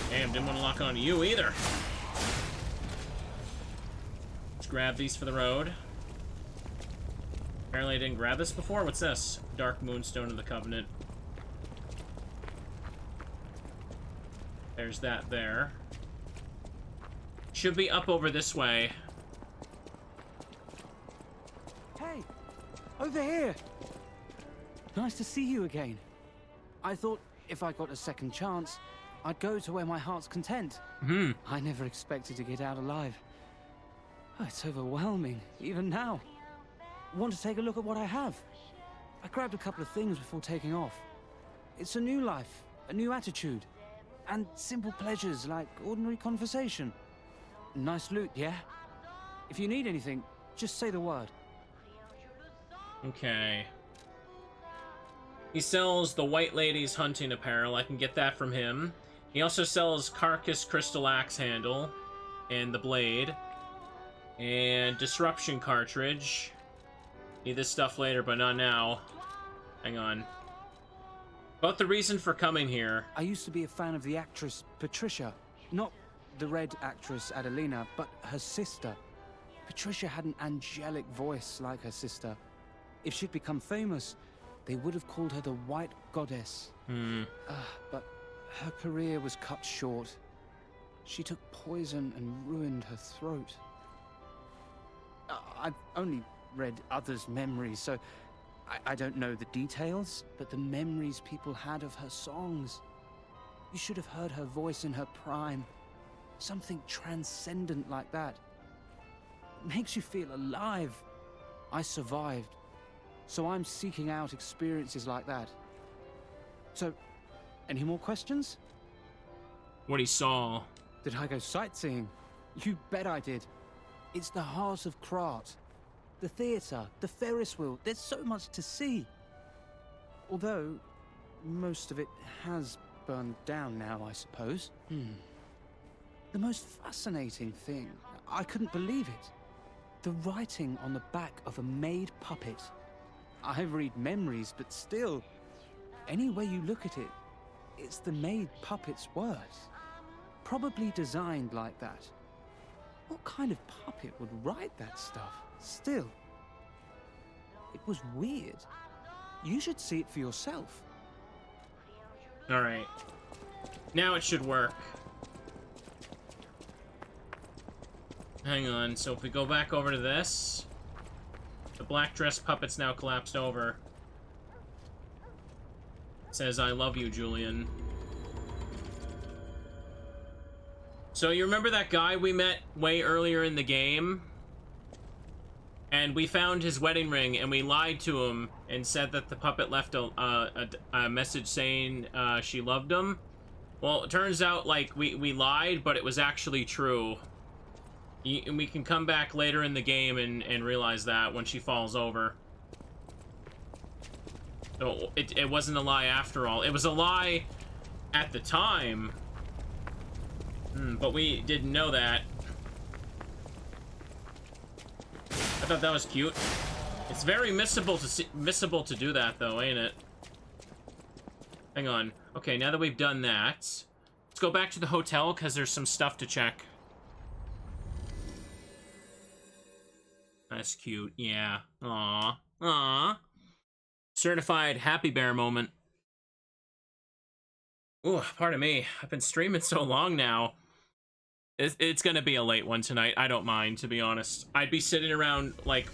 Damn, didn't want to lock on to you either. Let's grab these for the road. Apparently I didn't grab this before. What's this? Dark Moonstone of the Covenant. There's that there. Should be up over this way. Hey! Over here! Nice to see you again. I thought if I got a second chance, I'd go to where my heart's content. I never expected to get out alive. Oh, it's overwhelming, even now. Want to take a look at what I have? I grabbed a couple of things before taking off. It's a new life, a new attitude, and simple pleasures like ordinary conversation. Nice loot, yeah? If you need anything, just say the word. Okay. He sells the White Lady's hunting apparel. I can get that from him. He also sells Carcass Crystal Axe Handle and the blade. And Disruption Cartridge. Need this stuff later, but not now. Hang on. About the reason for coming here. I used to be a fan of the actress Patricia. Not the red actress Adelina, but her sister. Patricia had an angelic voice like her sister. If she'd become famous, they would have called her the White Goddess. But her career was cut short. She took poison and ruined her throat. I've only read others' memories, so I don't know the details, but the memories people had of her songs. You should have heard her voice in her prime. Something transcendent like that. It makes you feel alive. I survived, so I'm seeking out experiences like that. So, any more questions? What he saw. Did I go sightseeing? You bet I did. It's the heart of Krat. The theatre, the Ferris wheel, there's so much to see. Although, most of it has burned down now, I suppose. The most fascinating thing, I couldn't believe it. The writing on the back of a made puppet. I read memories, but still, any way you look at it, it's the made puppet's words. Probably designed like that. What kind of puppet would write that stuff? Still, it was weird. You should see it for yourself. Alright. Now it should work. Hang on, so if we go back over to this, the black dress puppet's now collapsed over. It says, I love you, Julian. So you remember that guy we met way earlier in the game? And we found his wedding ring, and we lied to him and said that the puppet left a message saying she loved him. Well, it turns out, like, we lied, but it was actually true. And we can come back later in the game and realize that when she falls over. So it wasn't a lie after all. It was a lie at the time. But we didn't know that. I thought that was cute. It's very missable to do that, though, ain't it? Hang on. Okay, now that we've done that, let's go back to the hotel, because there's some stuff to check. That's cute. Yeah. Aww. Aww. Certified happy bear moment. Ooh, pardon me. I've been streaming so long now. It's gonna be a late one tonight. I don't mind, to be honest. I'd be sitting around, like,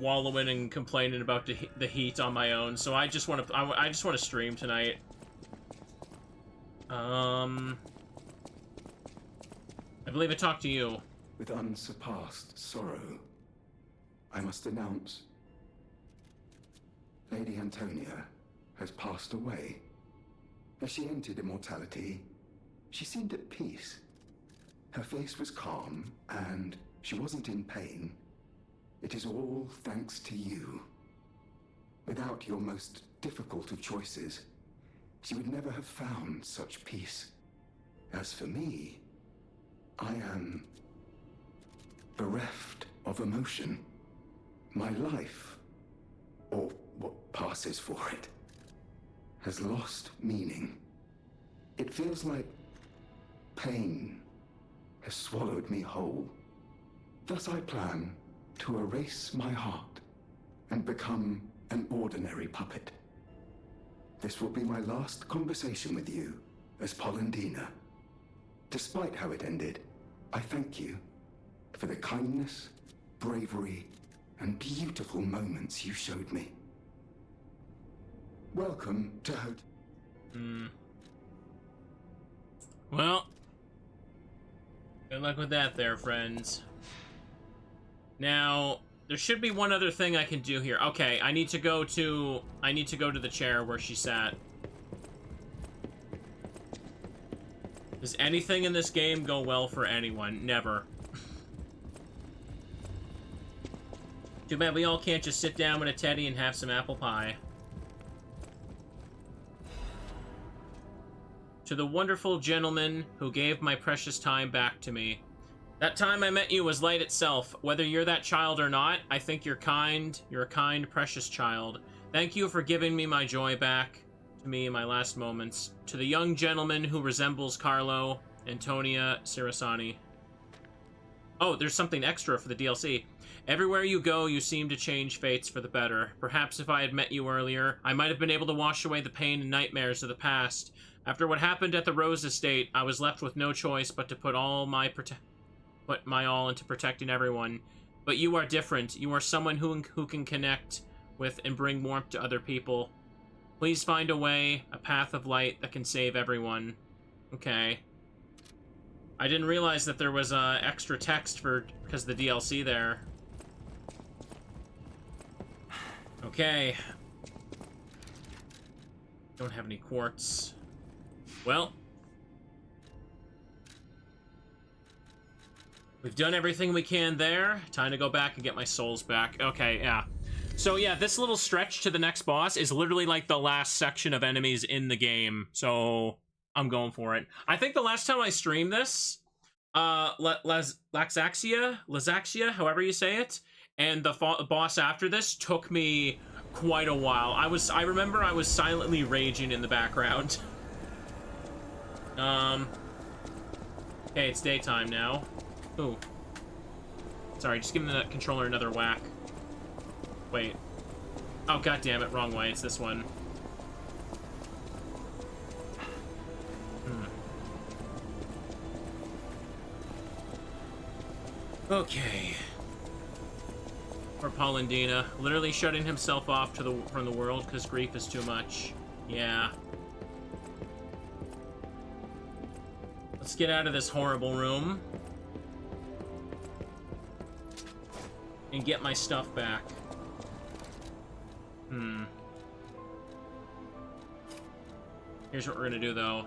wallowing and complaining about the heat on my own. So I just want to stream tonight. I believe I talked to you. With unsurpassed sorrow, I must announce Lady Antonia has passed away. As she entered immortality, she seemed at peace. Her face was calm, and she wasn't in pain. It is all thanks to you. Without your most difficult of choices, she would never have found such peace. As for me, I am bereft of emotion. My life, or what passes for it, has lost meaning. It feels like pain has swallowed me whole. Thus I plan to erase my heart and become an ordinary puppet. This will be my last conversation with you as Polendina. Despite how it ended, I thank you for the kindness, bravery, and beautiful moments you showed me. Welcome to Well, good luck with that there, friends. Now, there should be one other thing I can do here. Okay, I need to go to the chair where she sat. Does anything in this game go well for anyone? Never. Too bad we all can't just sit down with a teddy and have some apple pie. To the wonderful gentleman who gave my precious time back to me. That time I met you was light itself. Whether you're that child or not, I think you're kind. You're a kind, precious child. Thank you for giving me my joy back to me in my last moments. To the young gentleman who resembles Carlo, Antonia Cirasani. Oh, there's something extra for the DLC. Everywhere you go, you seem to change fates for the better. Perhaps if I had met you earlier, I might have been able to wash away the pain and nightmares of the past. After what happened at the Rose Estate, I was left with no choice but to put my all into protecting everyone. But you are different. You are someone who can connect with and bring warmth to other people. Please find a way, a path of light that can save everyone. Okay. I didn't realize that there was extra text because of the DLC there. Okay. Don't have any quartz. Well. We've done everything we can there. Time to go back and get my souls back. Okay, yeah. So yeah, this little stretch to the next boss is literally like the last section of enemies in the game. So I'm going for it. I think the last time I streamed this, Laxasia, however you say it, and the boss after this took me quite a while. I remember I was silently raging in the background. Okay, it's daytime now. Ooh. Sorry, just giving the controller another whack. Wait. Oh, god damn it, wrong way. It's this one. Okay. Poor Polendina, literally shutting himself off from the world because grief is too much. Yeah. Let's get out of this horrible room. and get my stuff back. Here's what we're gonna do, though.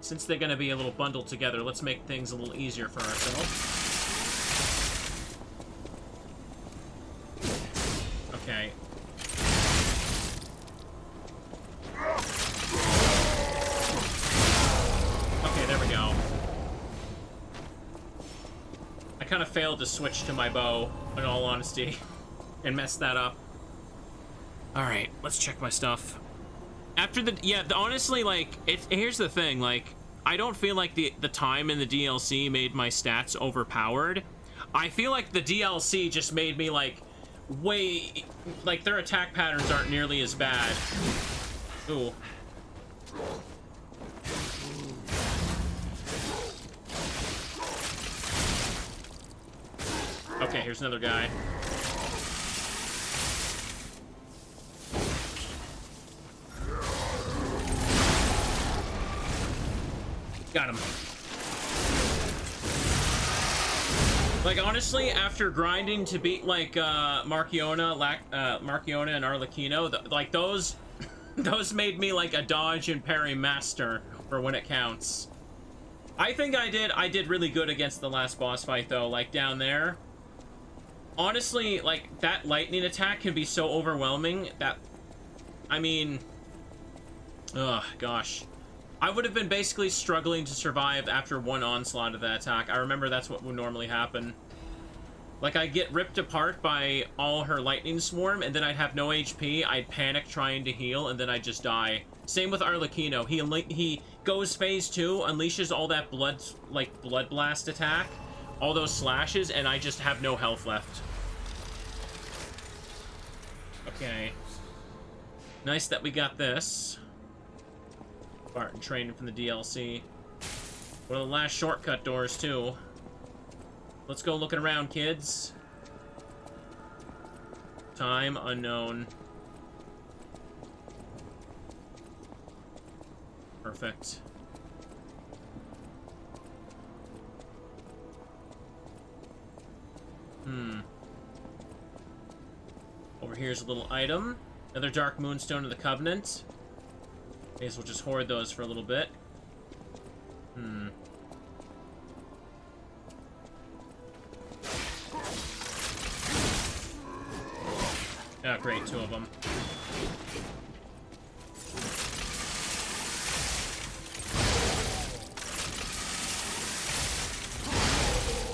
Since they're gonna be a little bundled together, let's make things a little easier for ourselves. Okay. Okay, there we go. I kind of failed to switch to my bow, in all honesty, and messed that up. Alright, let's check my stuff. After honestly, like, here's the thing, like, I don't feel like the time in the DLC made my stats overpowered. I feel like the DLC just made me, like, like, their attack patterns aren't nearly as bad. Ooh. Okay, here's another guy. Got him. Like, honestly, after grinding to beat, like, Marchiona and Arlecchino, like, those made me, like, a dodge and parry master for when it counts. I think I did really good against the last boss fight, though, like, down there. Honestly, like, that lightning attack can be so overwhelming that, I mean, ugh, gosh. I would have been basically struggling to survive after one onslaught of that attack. I remember that's what would normally happen. Like, I'd get ripped apart by all her lightning swarm, and then I'd have no HP, I'd panic trying to heal, and then I'd just die. Same with Arlecchino. He goes phase 2, unleashes all that blood blast attack, all those slashes, and I just have no health left. Okay. Nice that we got this. Barton training from the DLC. One of the last shortcut doors, too. Let's go looking around, kids. Time unknown. Perfect. Over here's a little item. Another Dark Moonstone of the Covenant. May as well just hoard those for a little bit. Oh, great, 2 of them.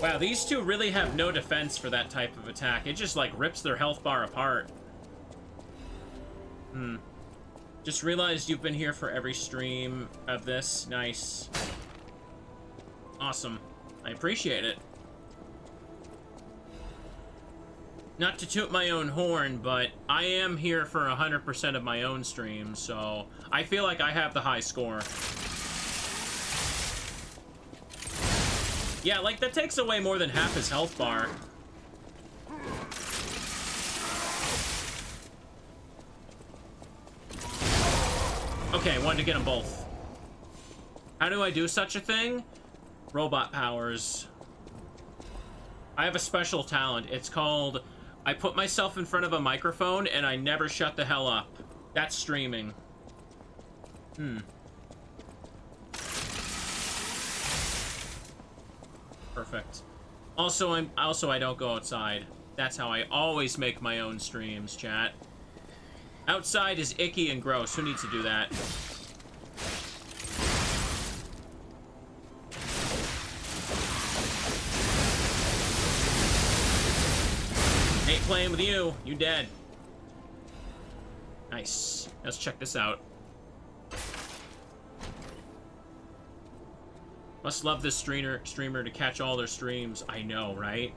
Wow, these two really have no defense for that type of attack. It just, like, rips their health bar apart. Just realized you've been here for every stream of this. Nice. Awesome. I appreciate it. Not to toot my own horn, but I am here for 100% of my own streams, so I feel like I have the high score. Yeah, like, that takes away more than half his health bar. Okay, wanted to get them both. How do I do such a thing? Robot powers. I have a special talent. It's called, I put myself in front of a microphone and I never shut the hell up. That's streaming. Perfect. Also, I don't go outside. That's how I always make my own streams, chat. Outside is icky and gross. Who needs to do that? Ain't playing with you. You dead. Nice. Let's check this out. Must love this streamer to catch all their streams. I know, right?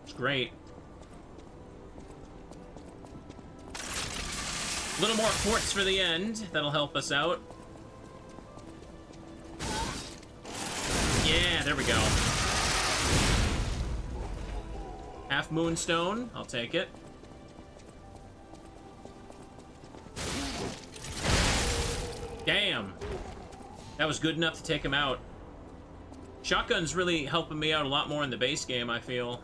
It's great. A little more quartz for the end. That'll help us out. Yeah, there we go. Half moonstone. I'll take it. Damn. That was good enough to take him out. Shotgun's really helping me out a lot more in the base game, I feel.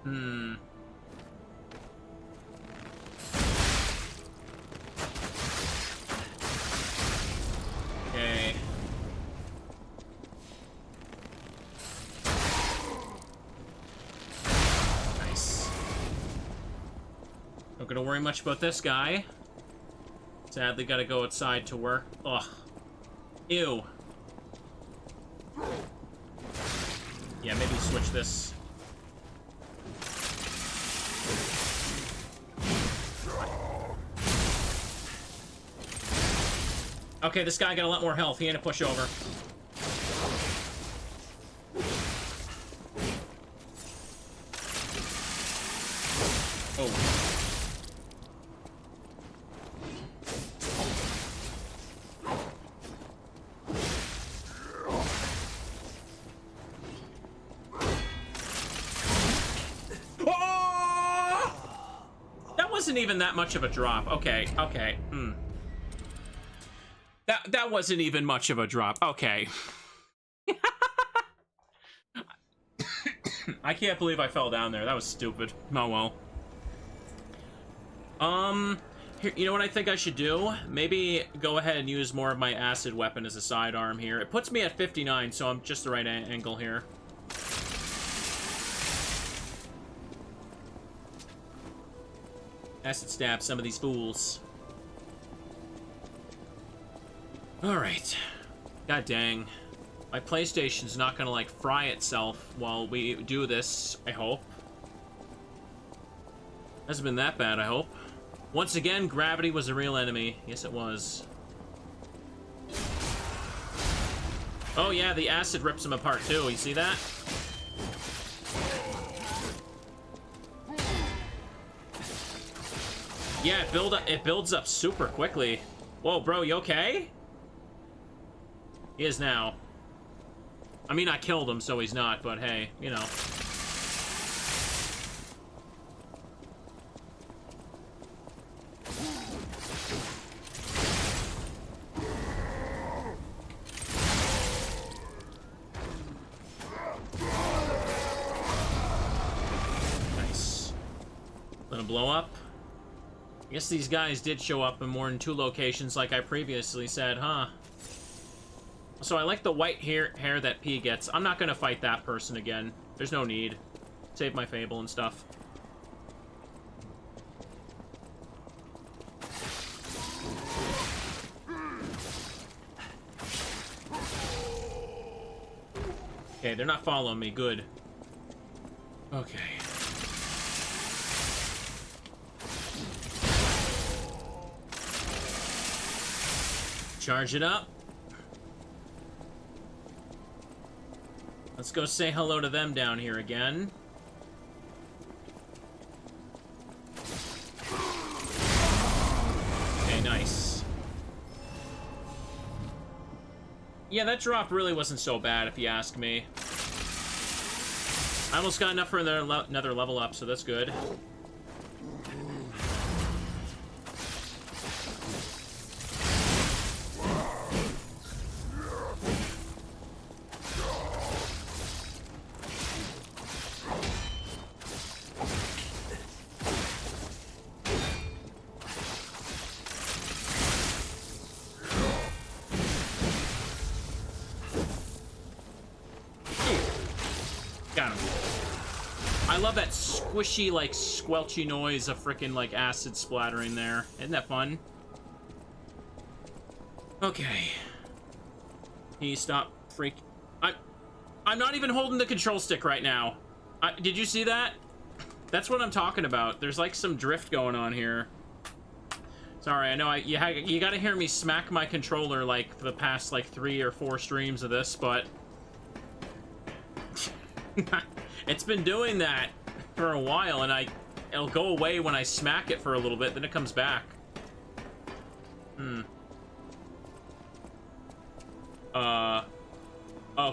Hmm. Okay. Nice. Not gonna worry much about this guy. Sadly, gotta go outside to work. Ugh. Ew. Yeah, maybe switch this. Okay, this guy got a lot more health. He had to push over. Oh. Wasn't even that much of a drop. Okay, okay. That wasn't even much of a drop. Okay. I can't believe I fell down there. That was stupid. Oh well. Here, you know what I think I should do? Maybe go ahead and use more of my acid weapon as a sidearm here. It puts me at 59, so I'm just the right angle here. Acid stab some of these fools. Alright. God dang. My PlayStation's not gonna, like, fry itself while we do this, I hope. Hasn't been that bad, I hope. Once again, gravity was a real enemy. Yes, it was. Oh, yeah, the acid rips him apart, too. You see that? Yeah, it builds up super quickly. Whoa, bro, you okay? He is now. I mean, I killed him, so he's not, but hey, you know. Nice. Let him blow up. I guess these guys did show up in more than 2 locations like I previously said, huh? So I like the white hair that P gets. I'm not gonna fight that person again. There's no need. Save my fable and stuff. Okay, they're not following me. Good. Okay. Charge it up. Let's go say hello to them down here again. Okay, nice. Yeah, that drop really wasn't so bad, if you ask me. I almost got enough for another level up, so that's good. Got him. I love that squishy, like, squelchy noise of frickin', like, acid splattering there. Isn't that fun? Okay. Can you stop freaking... I'm not even holding the control stick right now. Did you see that? That's what I'm talking about. There's, like, some drift going on here. Sorry, I know you gotta hear me smack my controller, like, for the past, like, 3 or 4 streams of this, but... It's been doing that for a while, and it'll go away when I smack it for a little bit, then it comes back. Oh,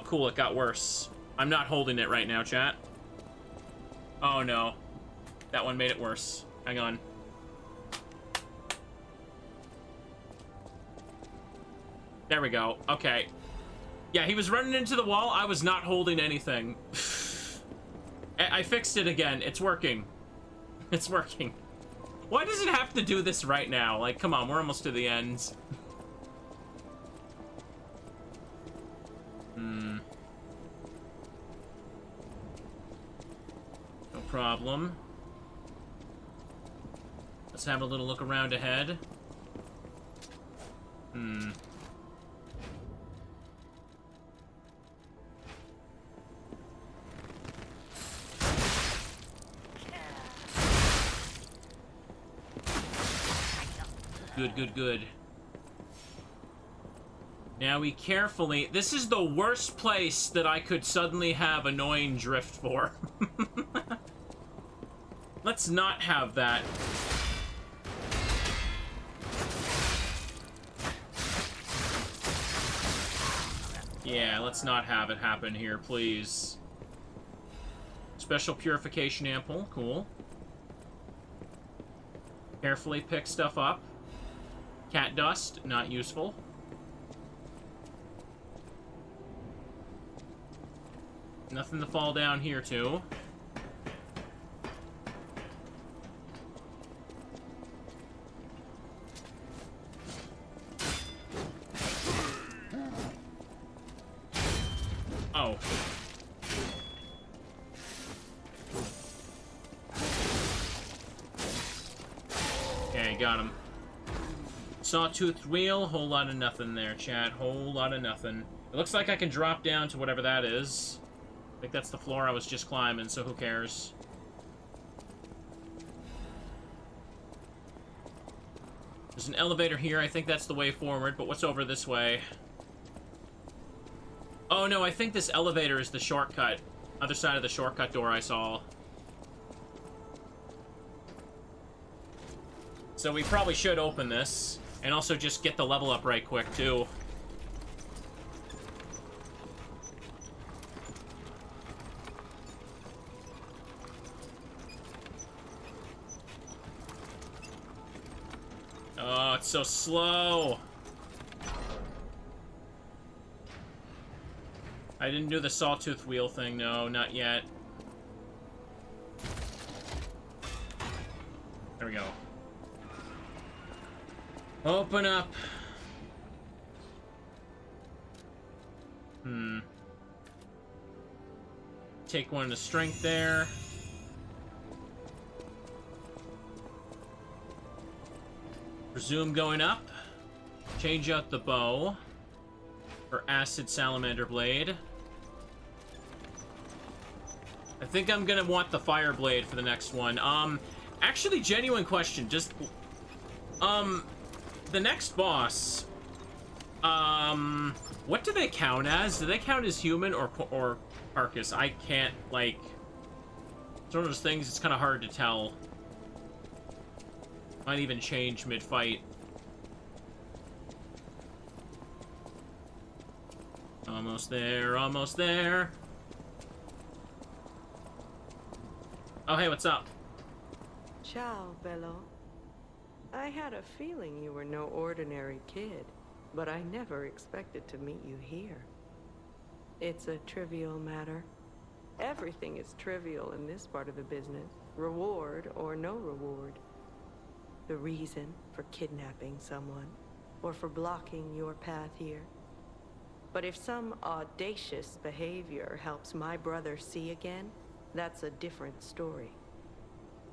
cool, it got worse. I'm not holding it right now, chat. Oh, no. That one made it worse. Hang on. There we go. Okay. Yeah, he was running into the wall. I was not holding anything. I fixed it again. It's working. It's working. Why does it have to do this right now? Like, come on, we're almost to the end. No problem. Let's have a little look around ahead. Good, good, good. Now we carefully... This is the worst place that I could suddenly have annoying drift for. Let's not have that. Yeah, let's not have it happen here, please. Special purification ample, cool. Carefully pick stuff up. Cat dust, not useful. Nothing to fall down here, too. Oh. Okay, got him. Sawtoothed wheel, whole lot of nothing there, chat. Whole lot of nothing. It looks like I can drop down to whatever that is. I think that's the floor I was just climbing, so who cares? There's an elevator here. I think that's the way forward, but what's over this way? Oh, no, I think this elevator is the shortcut. Other side of the shortcut door I saw. So we probably should open this. And also just get the level up right quick, too. Oh, it's so slow. I didn't do the sawtooth wheel thing, no, not yet. There we go. Open up. Take one to strength there. Resume going up. Change out the bow for acid salamander blade. I think I'm gonna want the fire blade for the next one. Actually, genuine question. Just, the next boss, what do they count as? Do they count as human or carcass? I can't, like, it's one of those things, it's kind of hard to tell. Might even change mid-fight. Almost there, almost there. Oh, hey, what's up? Ciao, Bello. I had a feeling you were no ordinary kid, but I never expected to meet you here. It's a trivial matter. Everything is trivial in this part of the business, reward or no reward. The reason for kidnapping someone, or for blocking your path here. But if some audacious behavior helps my brother see again, that's a different story.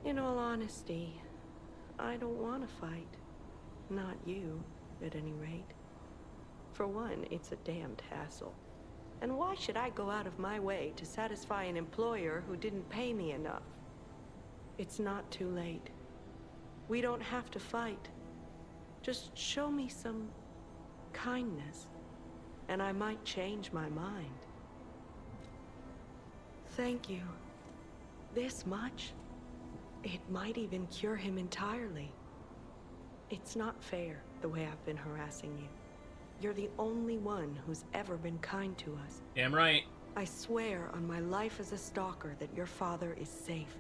In all honesty, I don't want to fight. Not you, at any rate. For one, it's a damned hassle. And why should I go out of my way to satisfy an employer who didn't pay me enough? It's not too late. We don't have to fight. Just show me some kindness, and I might change my mind. Thank you. This much? It might even cure him entirely. It's not fair, the way I've been harassing you. You're the only one who's ever been kind to us. Damn right. I swear on my life as a stalker that your father is safe.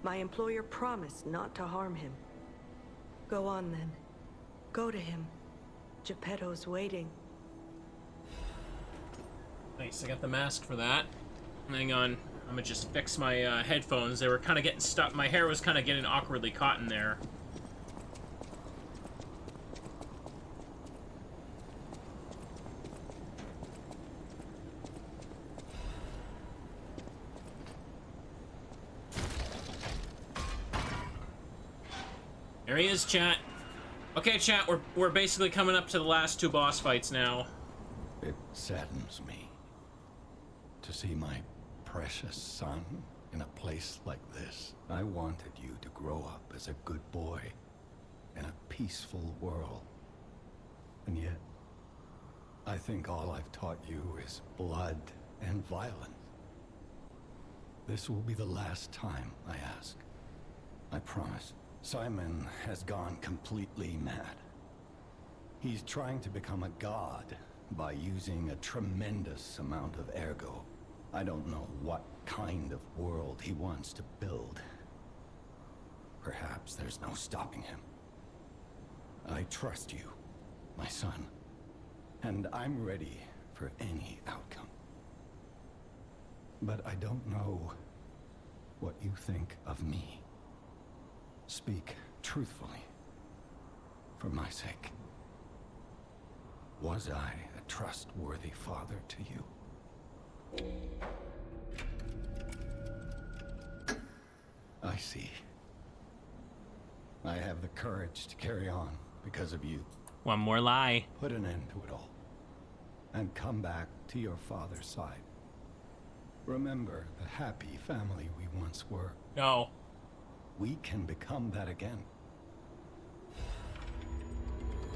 My employer promised not to harm him. Go on, then. Go to him. Geppetto's waiting. Nice, I got the mask for that. Hang on. I'm gonna just fix my headphones. They were kind of getting stuck. My hair was kind of getting awkwardly caught in there. There he is, chat. Okay, chat, we're basically coming up to the last 2 boss fights now. It saddens me to see my precious son in a place like this. I wanted you to grow up as a good boy in a peaceful world. And yet, I think all I've taught you is blood and violence. This will be the last time I ask. I promise. Simon has gone completely mad. He's trying to become a god by using a tremendous amount of ergo. I don't know what kind of world he wants to build. Perhaps there's no stopping him. I trust you, my son, and I'm ready for any outcome. But I don't know what you think of me. Speak truthfully, for my sake. Was I a trustworthy father to you? I see. I have the courage to carry on because of you. One more lie. Put an end to it all, and come back to your father's side. Remember the happy family we once were. No. We can become that again.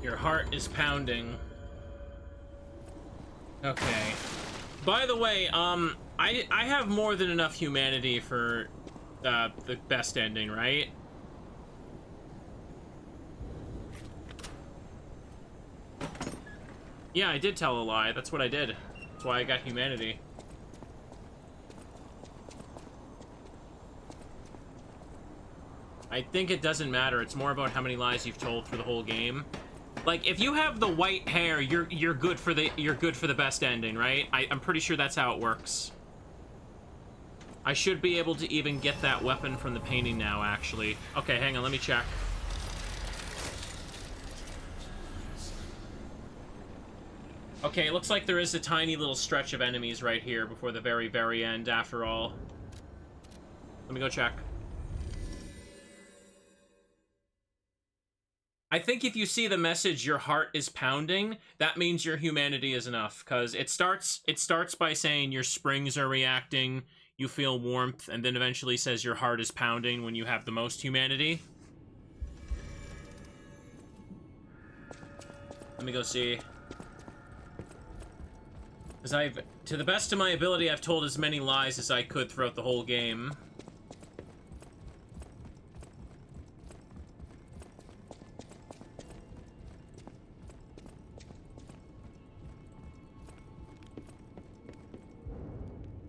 Your heart is pounding. Okay. By the way, I have more than enough humanity for the best ending, right? Yeah, I did tell a lie. That's what I did. That's why I got humanity. I think it doesn't matter. It's more about how many lies you've told for the whole game. Like, if you have the white hair, you're good for the best ending, right? I'm pretty sure that's how it works. I should be able to even get that weapon from the painting now, actually. Okay, hang on, let me check. Okay, it looks like there is a tiny little stretch of enemies right here before the very, very end, after all. Let me go check. I think if you see the message, your heart is pounding, that means your humanity is enough, because it starts by saying your springs are reacting, you feel warmth, and then eventually says your heart is pounding when you have the most humanity. Let me go see. Because to the best of my ability, I've told as many lies as I could throughout the whole game.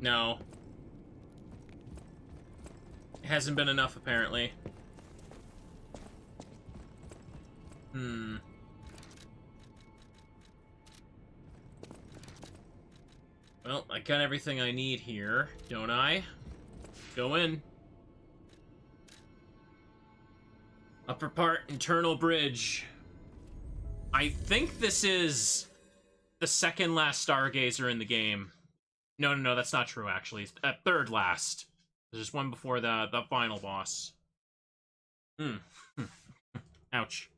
No. It hasn't been enough, apparently. Well, I got everything I need here, don't I? Go in. Upper part, internal bridge. I think this is the second last Stargazer in the game. No, that's not true, actually. It's third last. There's just one before the final boss. Ouch.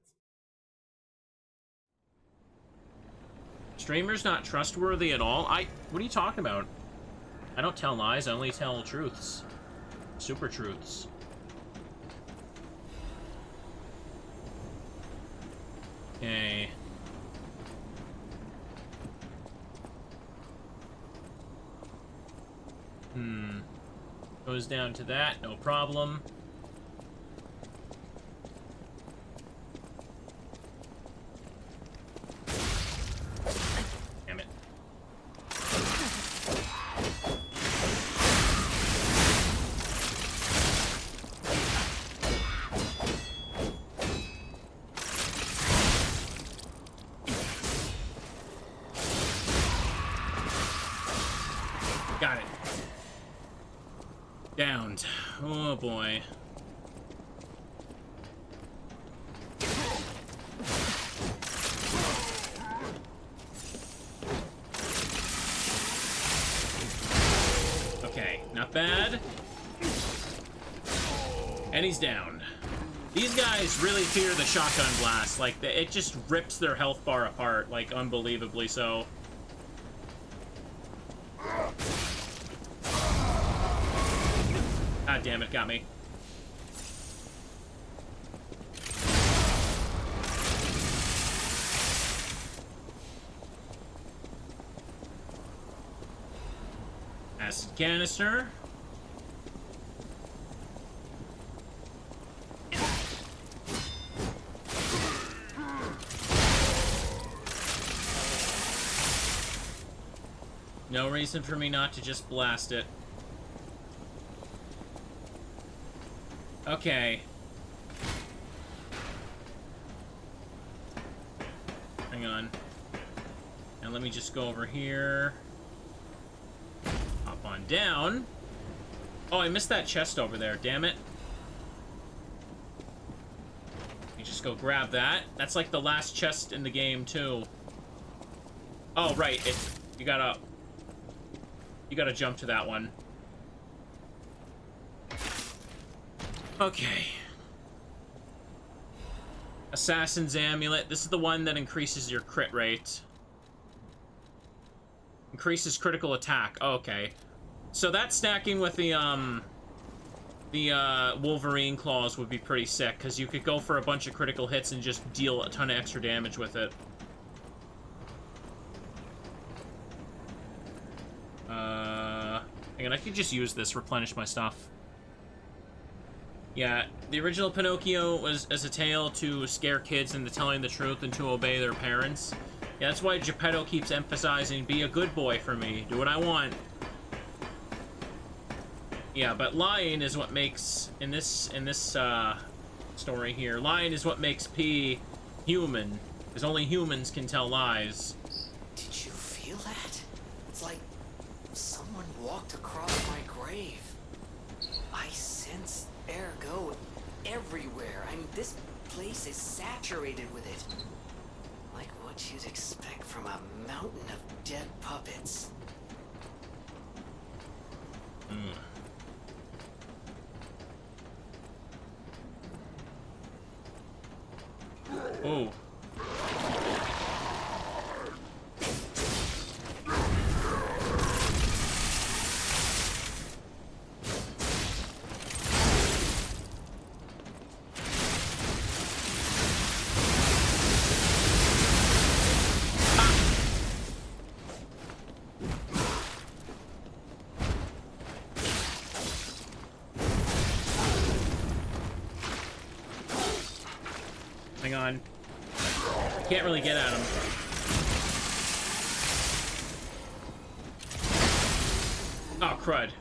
Streamer's not trustworthy at all? What are you talking about? I don't tell lies, I only tell truths. Super truths. Okay. Goes down to that, no problem. Damn it. Got it. Downed. Oh boy. Okay, not bad. And he's down. These guys really fear the shotgun blast. Like, it just rips their health bar apart, like, unbelievably so. God damn it, got me. Acid canister. No reason for me not to just blast it. Okay. Hang on. And let me just go over here. Hop on down. Oh, I missed that chest over there. Damn it. You just go grab that. That's like the last chest in the game, too. Oh, right. You gotta jump to that one. Okay. Assassin's Amulet. This is the one that increases your crit rate. Increases critical attack. Oh, okay. So that stacking with the Wolverine claws would be pretty sick, because you could go for a bunch of critical hits and just deal a ton of extra damage with it. Hang on, I could just use this, replenish my stuff. Yeah, the original Pinocchio was as a tale to scare kids into telling the truth and to obey their parents. Yeah, that's why Geppetto keeps emphasizing, be a good boy for me, do what I want. Yeah, but lying is what makes, in this story here, lying is what makes P human, because only humans can tell lies. Did you feel that? It's like someone walked across my grave. I sense ergo everywhere. I mean, this place is saturated with it. Like what you'd expect from a mountain of dead puppets. Oh. Hang on. Can't really get at him. Oh, crud.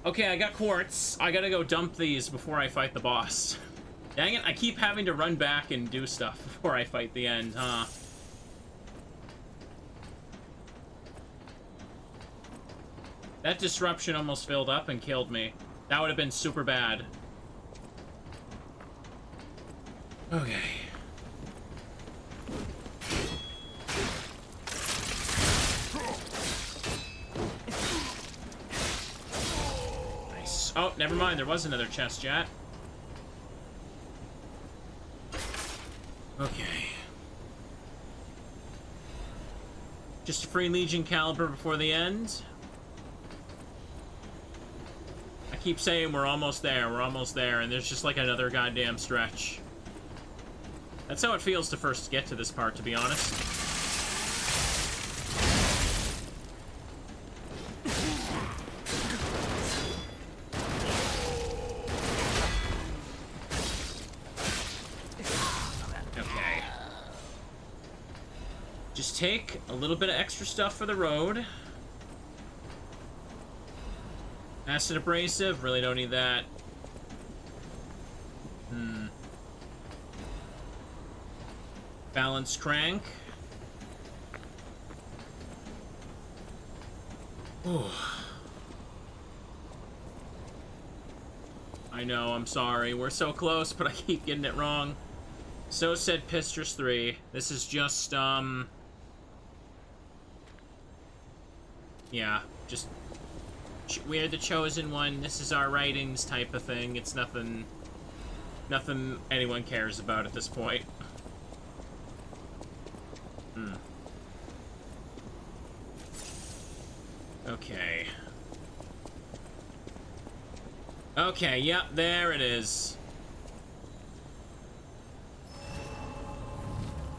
Okay, I got quartz. I gotta go dump these before I fight the boss. Dang it, I keep having to run back and do stuff before I fight the end, huh? That disruption almost filled up and killed me. That would have been super bad. Okay. Nice. Oh, never mind. There was another chest yet. Okay. Just a free Legion caliber before the end. I keep saying we're almost there, and there's just like another goddamn stretch. That's how it feels to first get to this part, to be honest. Okay. Just take a little bit of extra stuff for the road. Acid abrasive, really don't need that. Balanced crank. Ooh. I know, I'm sorry. We're so close, but I keep getting it wrong. So said Pistrus 3. This is just, yeah, just... We're the chosen one, this is our writings type of thing. It's nothing anyone cares about at this point. Okay. Okay, yep, there it is.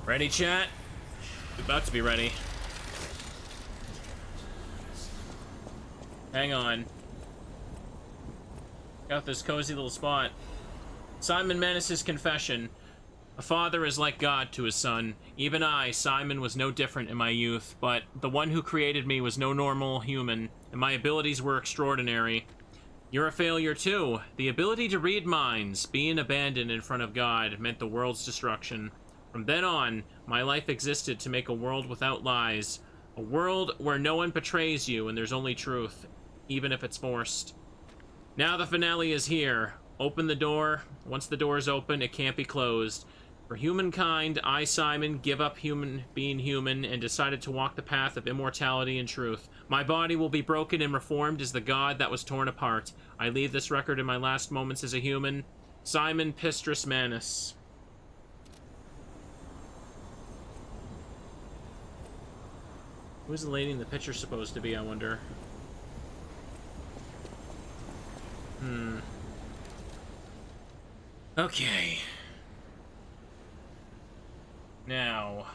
Ready, chat? About to be ready. Hang on. Got this cozy little spot. Simon Manus' confession. A father is like God to his son. Even I, Simon, was no different in my youth, but the one who created me was no normal human, and my abilities were extraordinary. You're a failure too. The ability to read minds, being abandoned in front of God, meant the world's destruction. From then on, my life existed to make a world without lies. A world where no one betrays you and there's only truth, even if it's forced. Now the finale is here. Open the door. Once the door is open, it can't be closed. For humankind, I, Simon, give up being human and decided to walk the path of immortality and truth. My body will be broken and reformed as the god that was torn apart. I leave this record in my last moments as a human. Simon Pistrus Manus. Who's the lady in the picture supposed to be, I wonder? Okay. Now,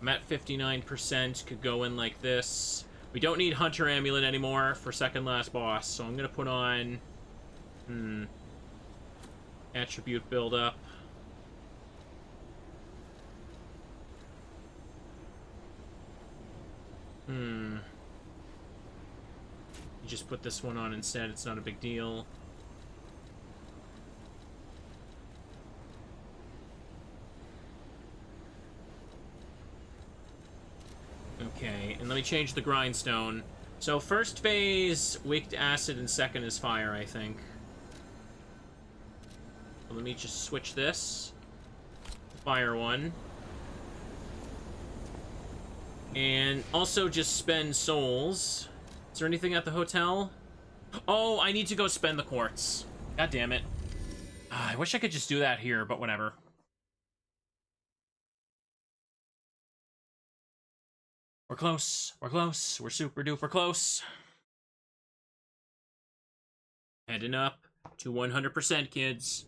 I'm at 59%, could go in like this. We don't need Hunter Amulet anymore for second last boss, so I'm gonna put on... attribute build-up. You just put this one on instead, it's not a big deal. Okay, and let me change the grindstone. So first phase, weak to acid, and second is fire, I think. So let me just switch this. Fire one. And also just spend souls. Is there anything at the hotel? Oh, I need to go spend the quartz. God damn it. I wish I could just do that here, but whatever. We're close. We're close. We're super duper close. Heading up to 100%, kids.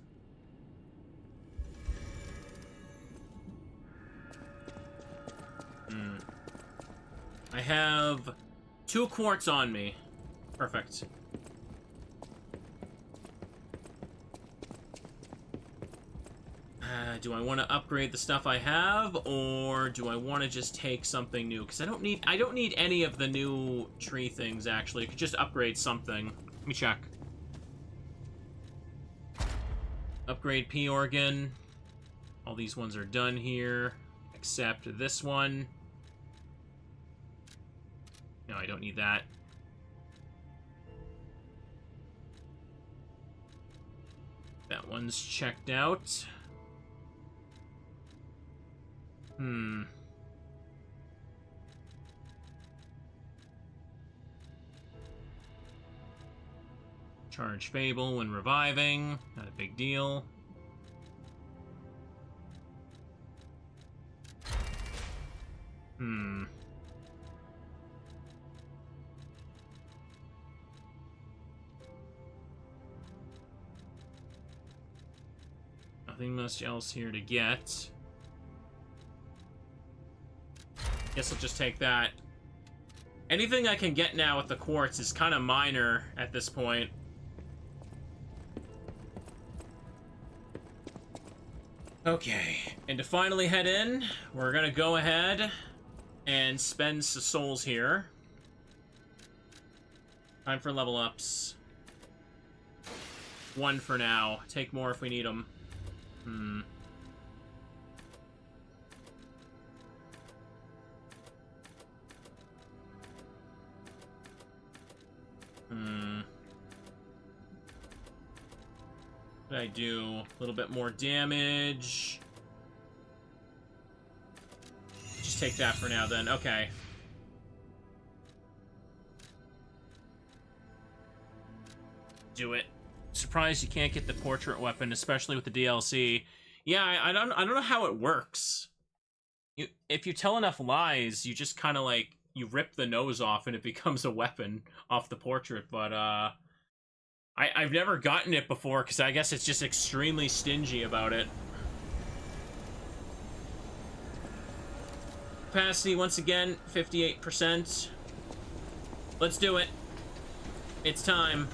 I have 2 quartz on me. Perfect. Do I want to upgrade the stuff I have, or do I want to just take something new? Because I don't need any of the new tree things, actually. I could just upgrade something. Let me check. Upgrade P organ. All these ones are done here, except this one. No, I don't need that. That one's checked out. Charge Fable when reviving. Not a big deal. Nothing much else here to get. Guess I'll just take that. Anything I can get now with the quartz is kind of minor at this point. Okay, and to finally head in, we're gonna go ahead and spend some souls here. Time for level ups. 1 for now. Take more if we need them. What did I do? A little bit more damage. Just take that for now, then. Okay. Do it. Surprised you can't get the portrait weapon, especially with the DLC. Yeah, I don't know how it works. If you tell enough lies, you just kind of like you rip the nose off and it becomes a weapon off the portrait. But I've never gotten it before because I guess it's just extremely stingy about it. Capacity once again 58%. Let's do it. It's time.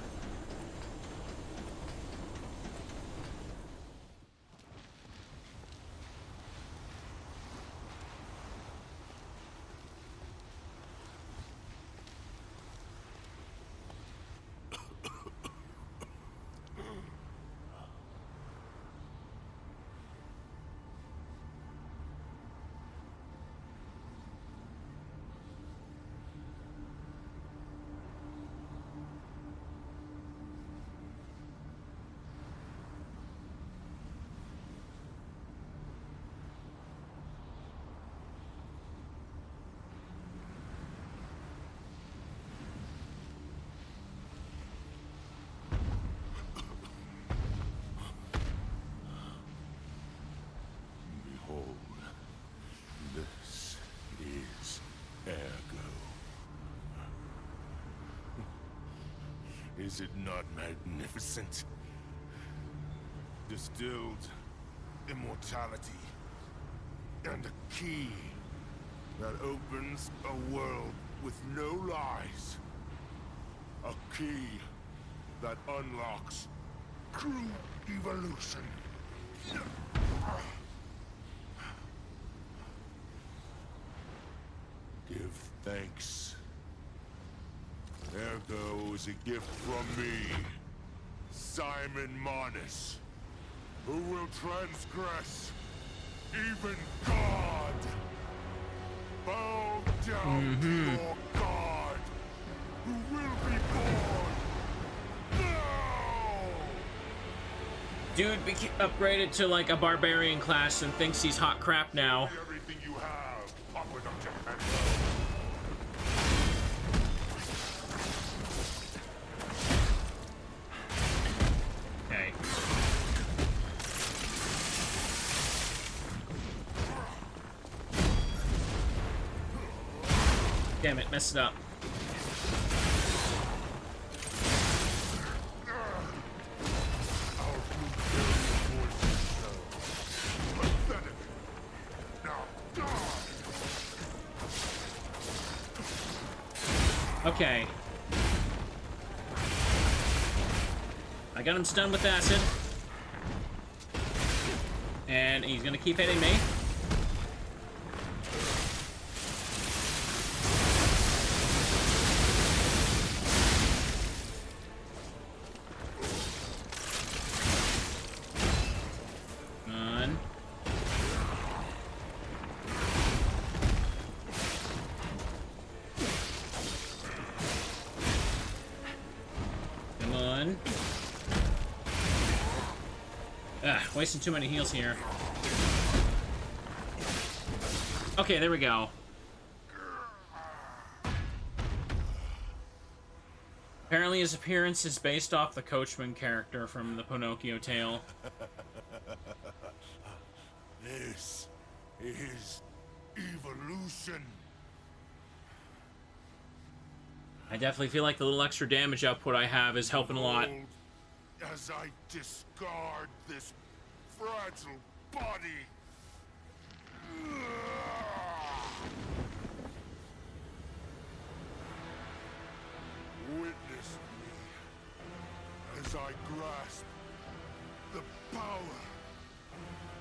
Is it not magnificent? Distilled immortality and a key that opens a world with no lies. A key that unlocks true evolution. Give thanks. Ergo is a gift from me, Simon Manus, who will transgress even God. Bow down to your God, who will be born now! Dude upgraded to like a barbarian class and thinks he's hot crap now. Everything you have, offer them to Geppetto. Damn it, messed it up. Okay. I got him stunned with acid. And he's gonna keep hitting me. Wasting too many heals here. Okay, there we go. Apparently his appearance is based off the Coachman character from the Pinocchio tale. This is evolution. I definitely feel like the little extra damage output I have is helping a lot. As I discard this fragile body. Witness me as I grasp the power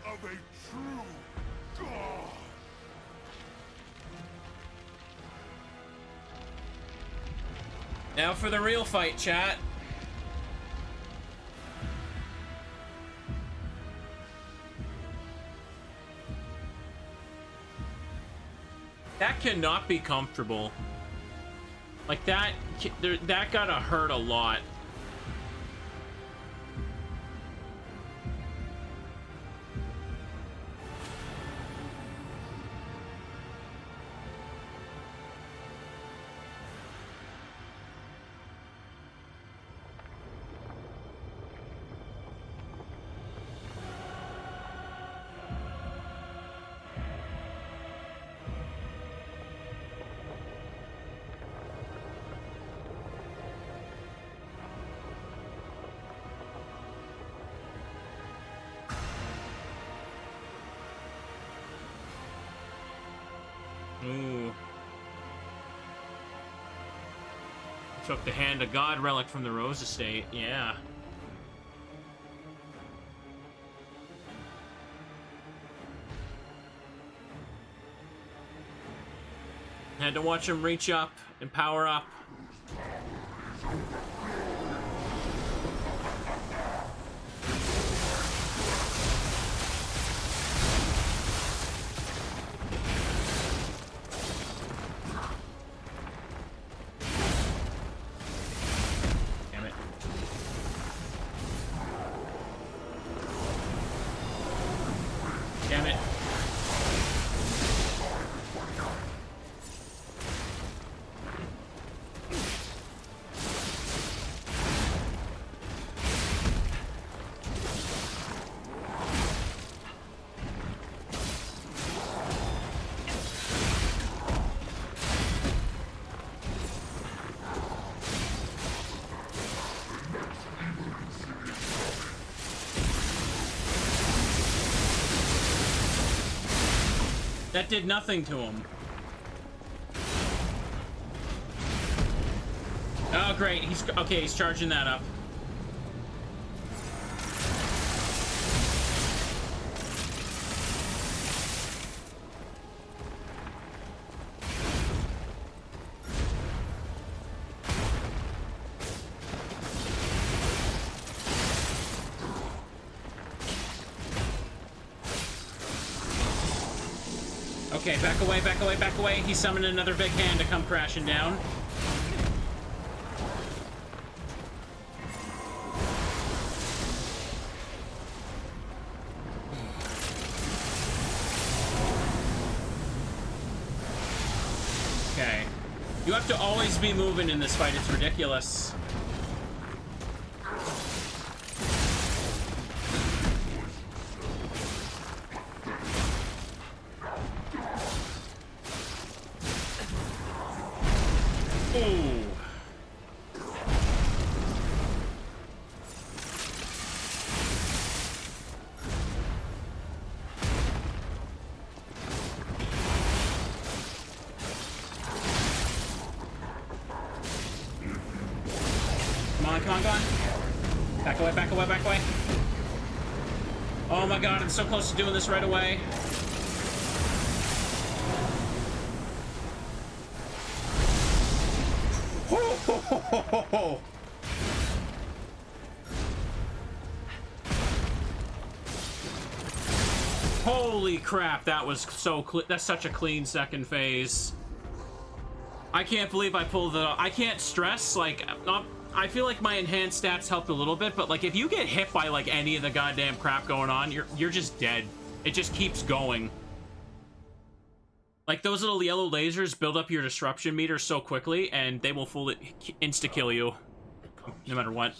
of a true God. Now for the real fight, chat. That cannot be comfortable. Like that gotta hurt a lot. Ooh. Took the Hand of God relic from the Rose Estate. Yeah. Had to watch him reach up and power up. Damn it. Damn it. That did nothing to him. Oh, great. He's okay. He's charging that up. Okay, back away, back away, back away. He summoned another big hand to come crashing down. Okay. You have to always be moving in this fight. It's ridiculous. Oh my god, I'm so close to doing this right away. Holy crap, that was so that's such a clean second phase. I can't believe I pulled it off. I can't stress, like, I feel like my enhanced stats helped a little bit, but like if you get hit by like any of the goddamn crap going on, you're just dead. It just keeps going. Like those little yellow lasers build up your disruption meter so quickly, and they will fully insta-kill you, no matter what.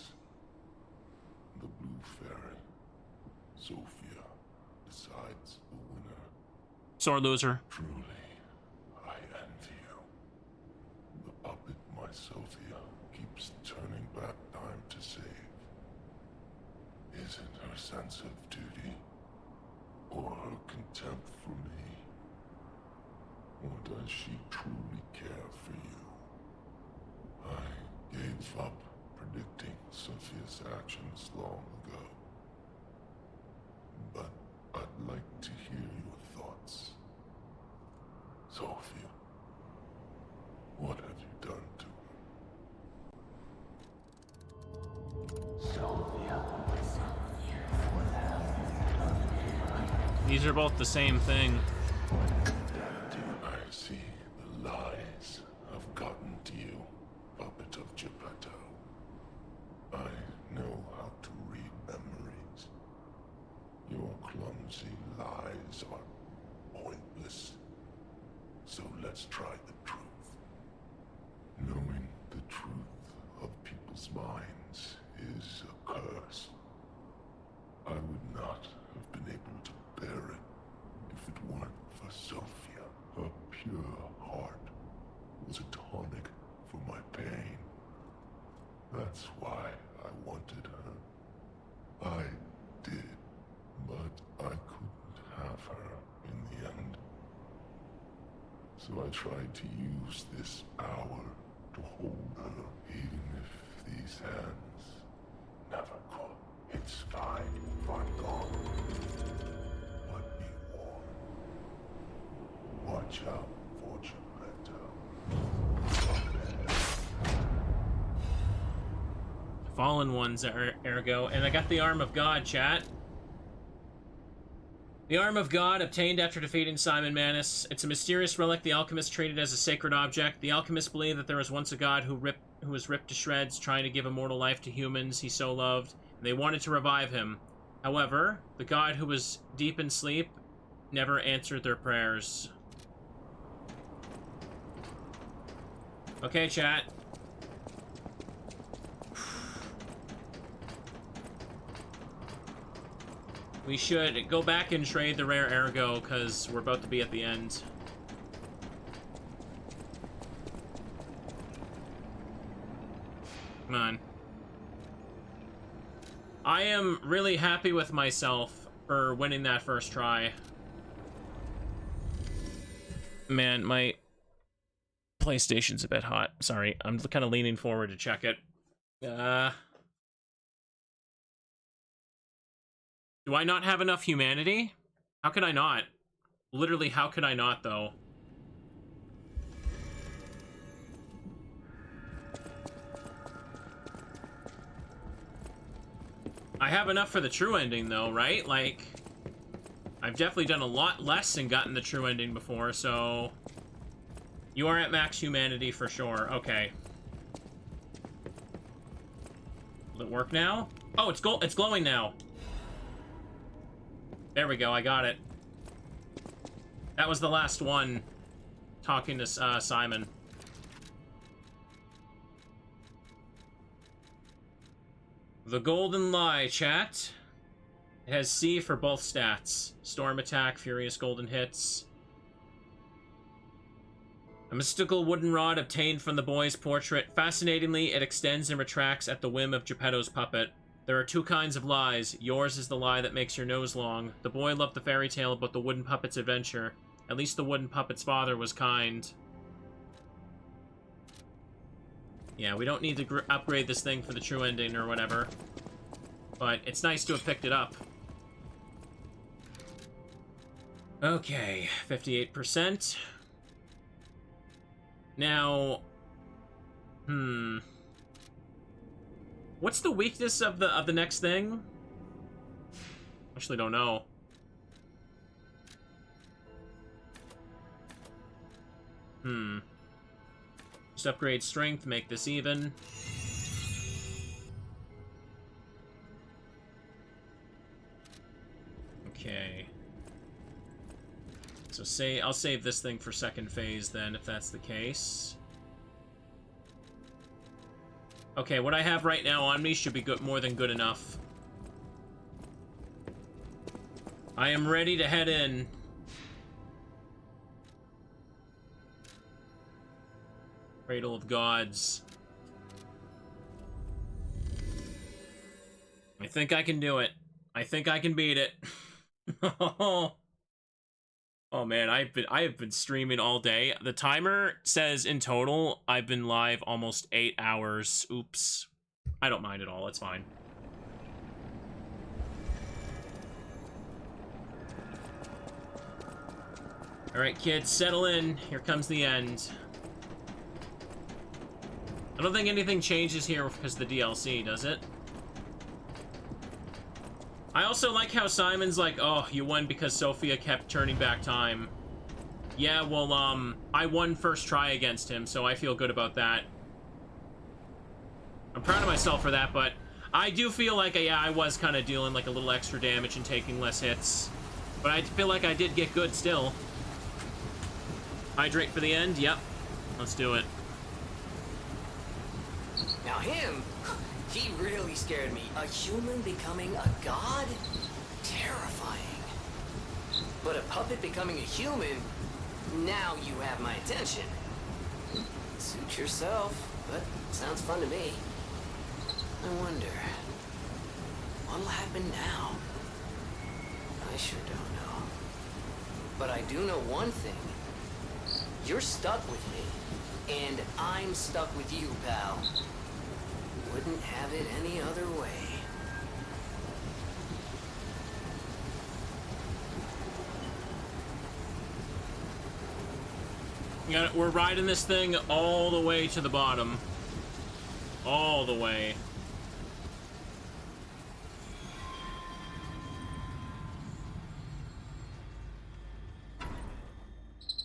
The blue fairy, Sophia, decides the winner. Sore loser. Truly, I envy you. The puppet, my Sophia, keeps turning back time to save. Is it her sense of duty, or her contempt for me? Or does she truly care for you? I gave up predicting Sophia's actions long ago. But I'd like to hear your thoughts. Sophia, what have you done to her? Sophia. These are both the same thing. I see the lies have gotten to you, puppet of Geppetto. I know how to read memories. Your clumsy lies are pointless. So let's try the truth. Knowing the truth of people's minds is a curse. I would not have been able to bear it if it weren't for Sophia. Her pure heart was a tonic for my pain. That's why I wanted her. I did, but I couldn't have her in the end. So I tried to use this power to hold her, even if these hands never could. It's fine if I'm gone. But be warned. Watch out for Geppetto. Fallen ones, ergo. And I got the Arm of God, chat. The Arm of God, obtained after defeating Simon Manus. It's a mysterious relic the alchemists treated as a sacred object. The alchemists believe that there was once a god who was ripped to shreds, trying to give immortal life to humans he so loved, and they wanted to revive him. However, the god who was deep in sleep never answered their prayers. Okay, chat. We should go back and trade the rare ergo, because we're about to be at the end. Come on. I am really happy with myself for winning that first try. Man, my PlayStation's a bit hot. Sorry, I'm kind of leaning forward to check it. Do I not have enough humanity? How could I not? Literally, how could I not, though? I have enough for the true ending, though, right? Like, I've definitely done a lot less and gotten the true ending before, so... You are at max humanity for sure. Okay. Will it work now? Oh, it's glowing now. There we go, I got it. That was the last one talking to Simon. The Golden Lie, chat. It has C for both stats. Storm attack, furious golden hits. A mystical wooden rod obtained from the boy's portrait. Fascinatingly, it extends and retracts at the whim of Geppetto's puppet. There are two kinds of lies. Yours is the lie that makes your nose long. The boy loved the fairy tale about the wooden puppet's adventure. At least the wooden puppet's father was kind. Yeah, we don't need to upgrade this thing for the true ending or whatever. But it's nice to have picked it up. Okay, 58%. Now... What's the weakness of the next thing? Actually don't know. Just upgrade strength, make this even. Okay. So I'll save this thing for second phase then, if that's the case. Okay, what I have right now on me should be more than good enough. I am ready to head in. Cradle of Gods. I think I can do it. I think I can beat it. Oh man, I have been streaming all day. The timer says in total I've been live almost 8 hours. Oops. I don't mind at all. It's fine. All right, kids, settle in. Here comes the end. I don't think anything changes here because of the DLC, does it? I also like how Simon's like, oh, you won because Sophia kept turning back time. Yeah, well, I won first try against him, so I feel good about that. I'm proud of myself for that, but I do feel like, yeah, I was kind of dealing like a little extra damage and taking less hits. But I feel like I did get good still. Hydrate for the end? Yep. Let's do it. Now him, he really scared me. A human becoming a god? Terrifying. But a puppet becoming a human? Now you have my attention. Suit yourself, but sounds fun to me. I wonder, what'll happen now? I sure don't know. But I do know one thing. You're stuck with me, and I'm stuck with you, pal. Wouldn't have it any other way. We're riding this thing all the way to the bottom. All the way.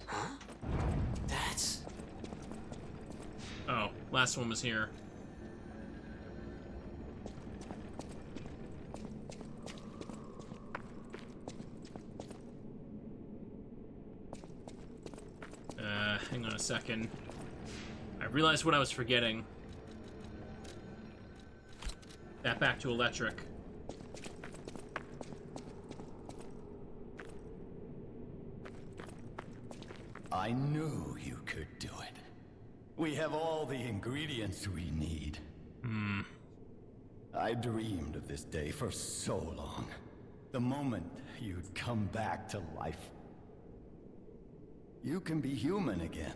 Huh? That's... Oh, last one was here. Hang on a second. I realized what I was forgetting. That back to electric. I knew you could do it. We have all the ingredients we need. I dreamed of this day for so long. The moment you'd come back to life. You can be human again.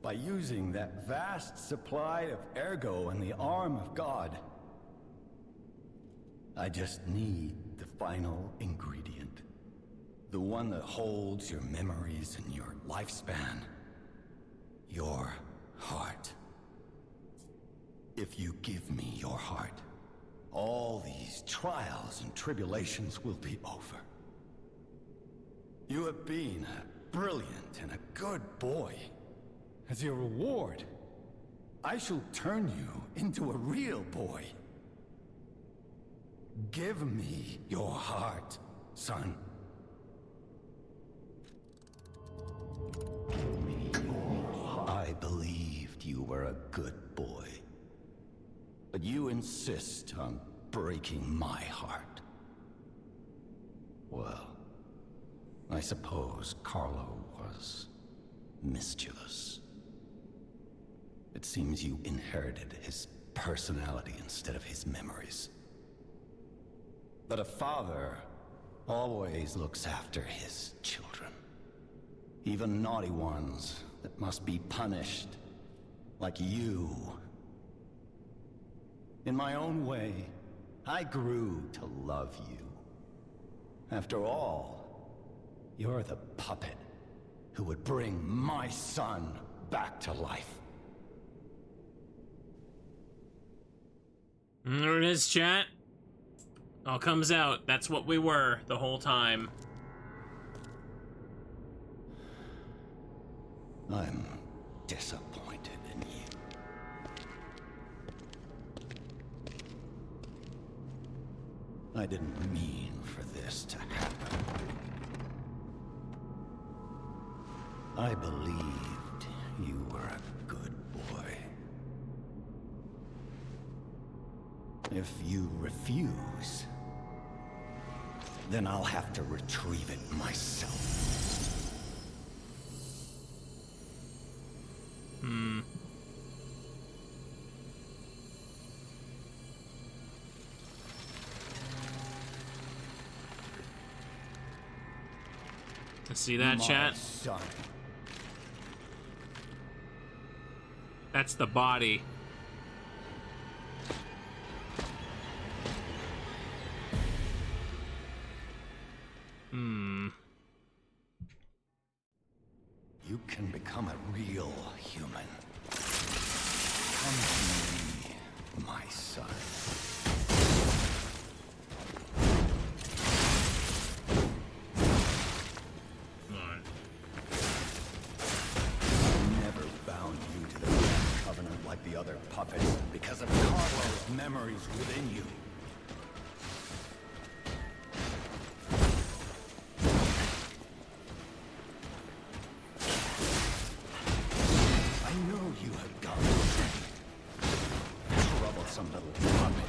By using that vast supply of ergo in the arm of God. I just need the final ingredient. The one that holds your memories and your lifespan. Your heart. If you give me your heart, all these trials and tribulations will be over. You have been a brilliant and a good boy. As your reward, I shall turn you into a real boy. Give me your heart, son. I believed you were a good boy. But you insist on breaking my heart. Well, I suppose Carlo was mischievous. It seems you inherited his personality instead of his memories. But a father always looks after his children. Even naughty ones that must be punished, like you. In my own way, I grew to love you. After all, you're the puppet who would bring my son back to life. There it is, chat. All comes out. That's what we were the whole time. I'm disappointed in you. I didn't mean for this to happen. I believed you were a good boy. If you refuse, then I'll have to retrieve it myself. See that, chat? Son. That's the body. You can become a real human. Come to me, my son. I never bound you to the Grand Covenant like the other puppets because of Carlo's memories within you. Some little puppet.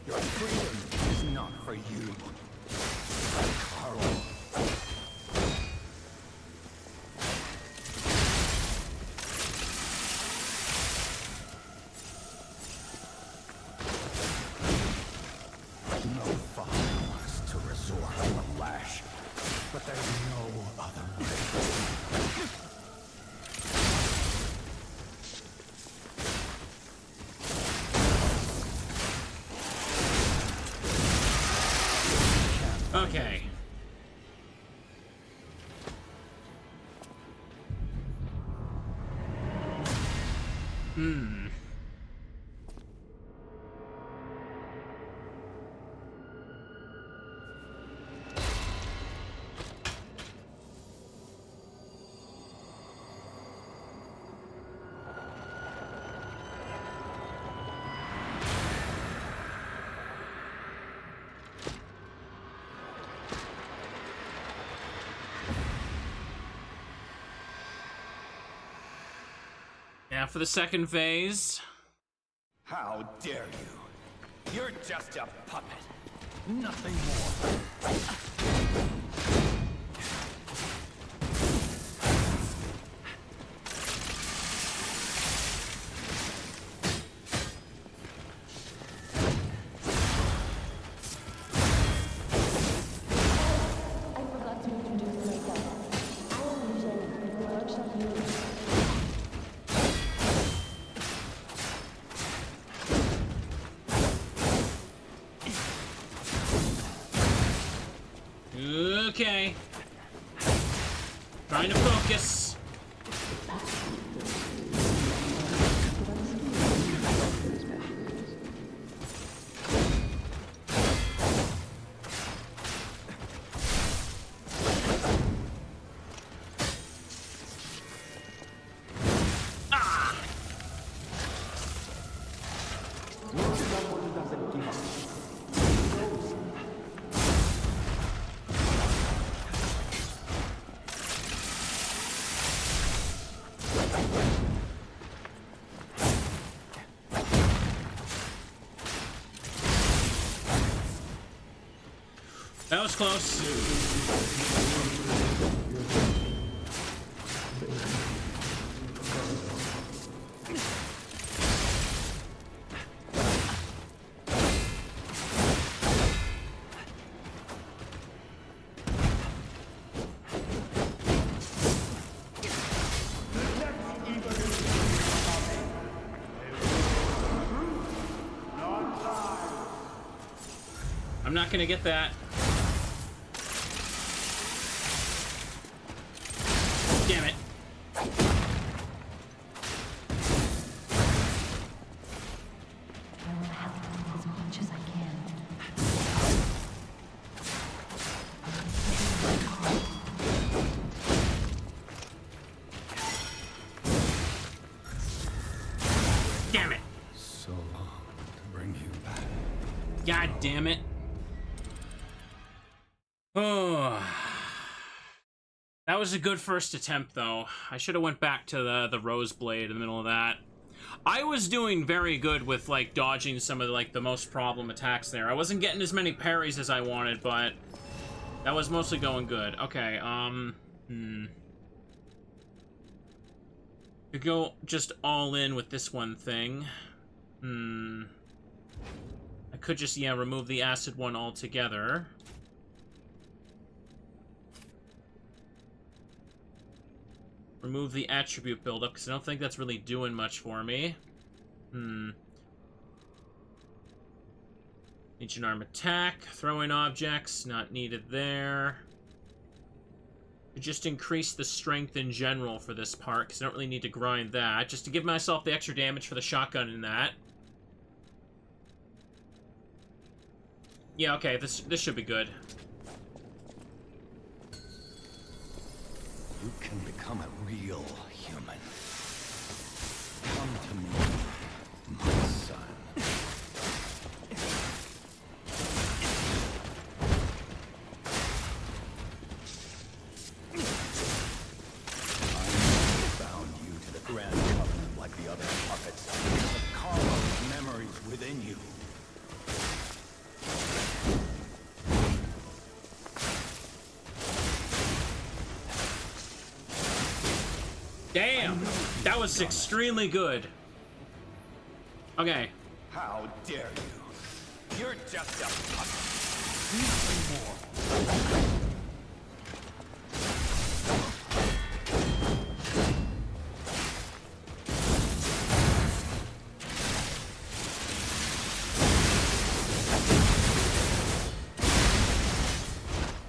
Your freedom is not for you, Carlo. Okay. Now for the second phase. How dare you? You're just a puppet. Nothing more. Okay. Trying to focus. That was close. I'm not gonna get that. Damn it. I will help as much as I can. Damn it. So long to bring you back. God damn it. Oh. That was a good first attempt, though. I should have went back to the Rose Blade in the middle of that. I was doing very good with, like, dodging some of, like, the most problem attacks there. I wasn't getting as many parries as I wanted, but that was mostly going good. Okay, to go just all in with this one thing. I could just, yeah, remove the acid one altogether. Remove the attribute buildup, because I don't think that's really doing much for me. Ancient arm attack. Throwing objects, not needed there. Just increase the strength in general for this part, because I don't really need to grind that. Just to give myself the extra damage for the shotgun in that. Yeah, okay, this should be good. You can become a real human. Come to me, my son. I bound you to the Grand Covenant like the other puppets. The carved memories within you. Damn! That was extremely good. Okay. How dare you? You're just a puppet. Nothing more.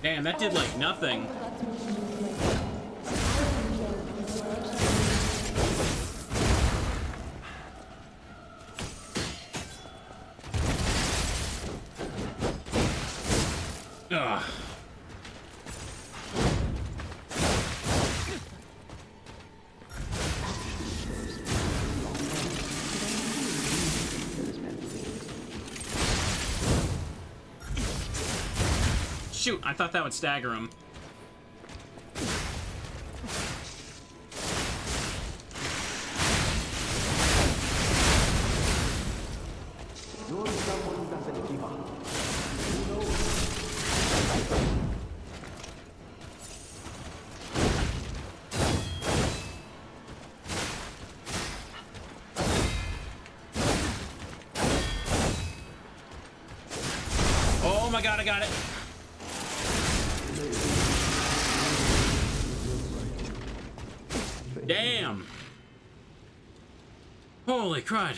Damn, that did like nothing. Ugh. Shoot, I thought that would stagger him. Oh my god, I got it. Damn. Holy crud.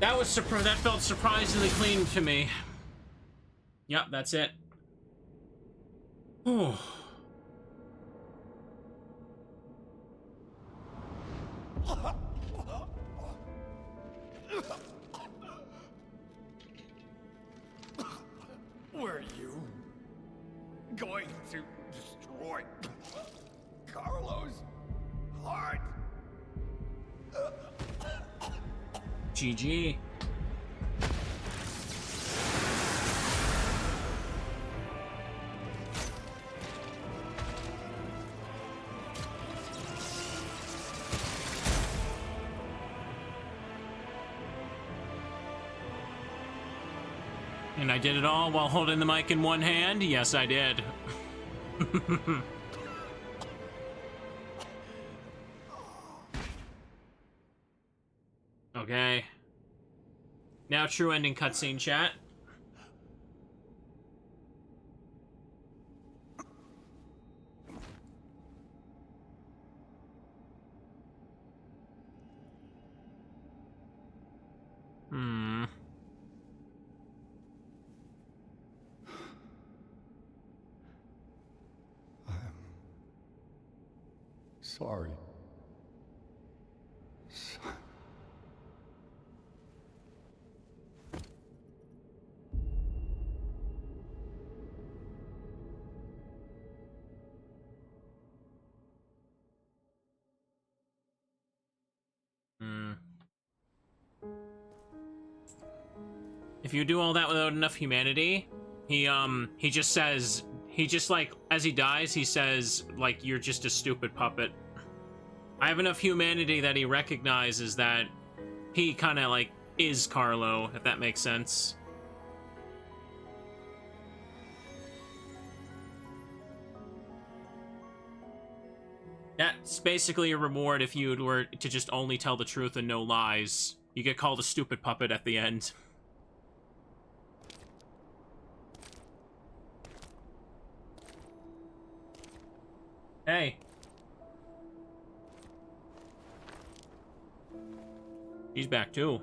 That felt surprisingly clean to me. Yep, that's it. Oh. Were you going to destroy Carlo's heart? GG. And I did it all while holding the mic in one hand? Yes, I did. Okay. Now true ending cutscene chat. Hmm. Sorry. If you do all that without enough humanity, he just says, like, as he dies, he says, like, you're just a stupid puppet. I have enough humanity that he recognizes that he kind of, like, is Carlo, if that makes sense. That's basically a reward if you were to just only tell the truth and no lies. You get called a stupid puppet at the end. Hey. She's back too.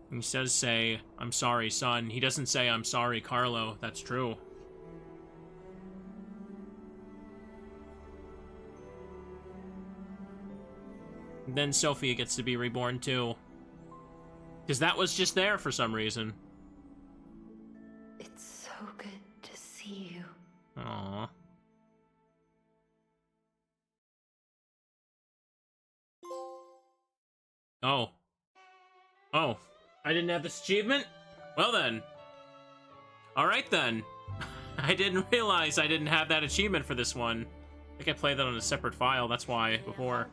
He does say, I'm sorry, son. He doesn't say, I'm sorry, Carlo. That's true. And then Sophia gets to be reborn, too. Because that was just there for some reason. It's so good to see you. Aww. Oh. Oh. I didn't have this achievement? Well then. Alright then. I didn't realize I didn't have that achievement for this one. I think I played that on a separate file, that's why, before.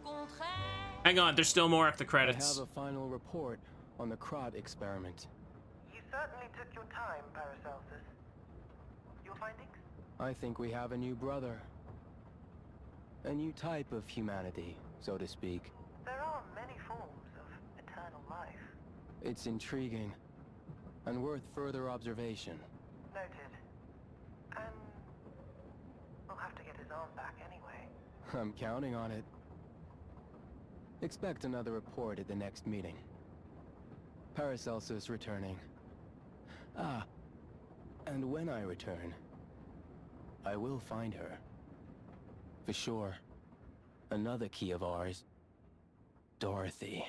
Hang on, there's still more after credits. I have a final report on the Krot experiment. You certainly took your time, Paracelsus. Your findings? I think we have a new brother. A new type of humanity, so to speak. There are many forms of eternal life. It's intriguing, and worth further observation. Noted. And we'll have to get his arm back anyway. I'm counting on it. Expect another report at the next meeting. Paracelsus returning. Ah, and when I return, I will find her. For sure. Another key of ours. Dorothy.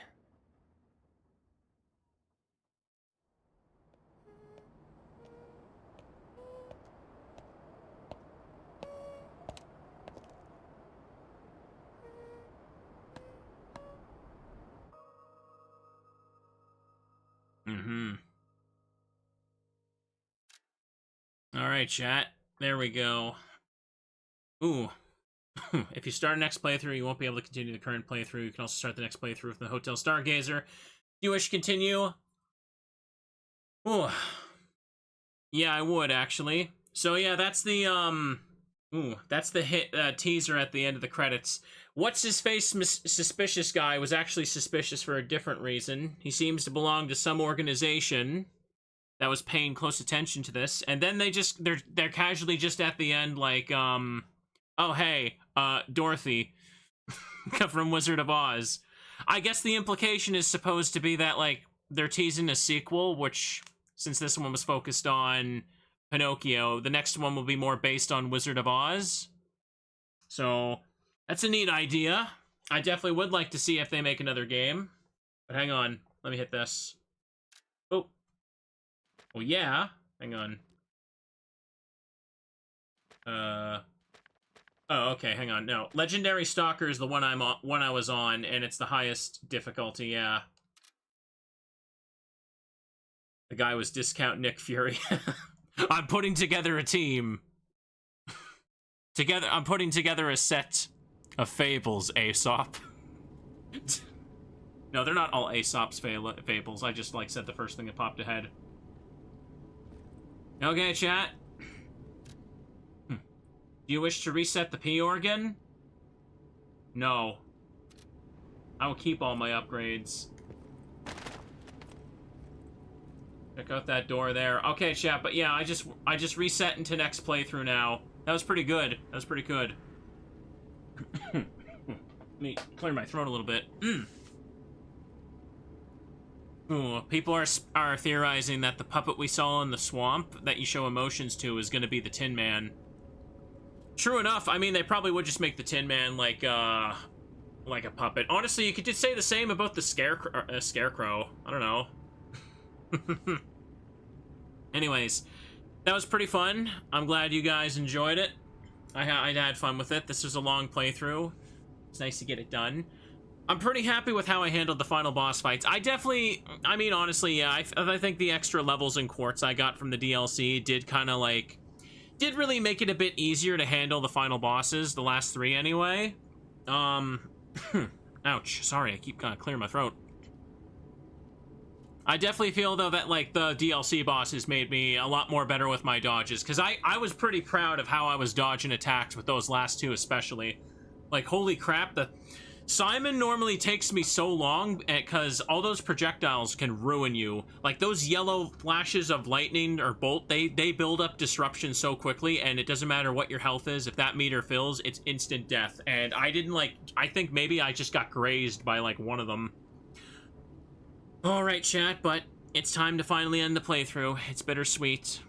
All right, chat. There we go. Ooh. If you start a next playthrough, you won't be able to continue the current playthrough. You can also start the next playthrough from the Hotel Stargazer. If you wish to continue. Ooh. Yeah, I would, actually. So, yeah, that's the, that's the teaser at the end of the credits. What's-his-face suspicious guy was actually suspicious for a different reason. He seems to belong to some organization that was paying close attention to this, and then they're casually just at the end like, oh hey, Dorothy from Wizard of Oz. I guess the implication is supposed to be that, like, they're teasing a sequel, which, since this one was focused on Pinocchio, the next one will be more based on Wizard of Oz. So, that's a neat idea. I definitely would like to see if they make another game. But hang on, let me hit this. Oh. Well, yeah. Hang on. Oh, okay, hang on. No, Legendary Stalker is the one I was on, and it's the highest difficulty, yeah. The guy was discount Nick Fury. I'm putting together a team. I'm putting together a set of fables, Aesop. No, they're not all Aesop's fables. I just, like, said the first thing that popped ahead. Okay, chat. Do you wish to reset the P organ? No. I will keep all my upgrades. Check out that door there. Okay, chat, but yeah, I just reset into next playthrough now. That was pretty good. That was pretty good. Let me clear my throat a little bit. Ooh, people are theorizing that the puppet we saw in the swamp that you show emotions to is going to be the Tin Man. True enough. I mean, they probably would just make the Tin Man like a puppet. Honestly, you could just say the same about the Scarecrow. I don't know. Anyways, that was pretty fun. I'm glad you guys enjoyed it. I had fun with it. This was a long playthrough. It's nice to get it done. I'm pretty happy with how I handled the final boss fights. I mean, honestly, yeah, I think the extra levels and quartz I got from the DLC did kind of, like, did really make it a bit easier to handle the final bosses, the last 3 anyway. Ouch, sorry, I keep kind of clearing my throat. I definitely feel, though, that, like, the DLC bosses made me a lot more better with my dodges, because I was pretty proud of how I was dodging attacks with those last 2 especially. Like, holy crap, Simon normally takes me so long because all those projectiles can ruin you. Like, those yellow flashes of lightning or bolt, they build up disruption so quickly, and it doesn't matter what your health is. If that meter fills, it's instant death. And I think maybe I just got grazed by, like, one of them. Alright, chat, but it's time to finally end the playthrough. It's bittersweet,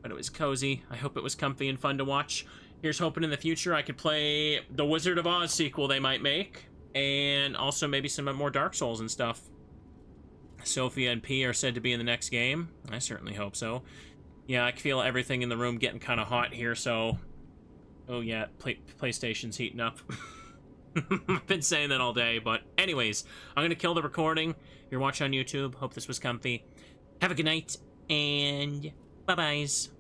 but it was cozy. I hope it was comfy and fun to watch. Here's hoping in the future I could play the Wizard of Oz sequel they might make. And also maybe some more Dark Souls and stuff. Sophia and P are said to be in the next game. I certainly hope so. Yeah, I can feel everything in the room getting kind of hot here, so... Oh yeah, PlayStation's heating up. I've been saying that all day, but anyways, I'm gonna kill the recording. You're watching on YouTube. Hope this was comfy. Have a good night, and bye-byes.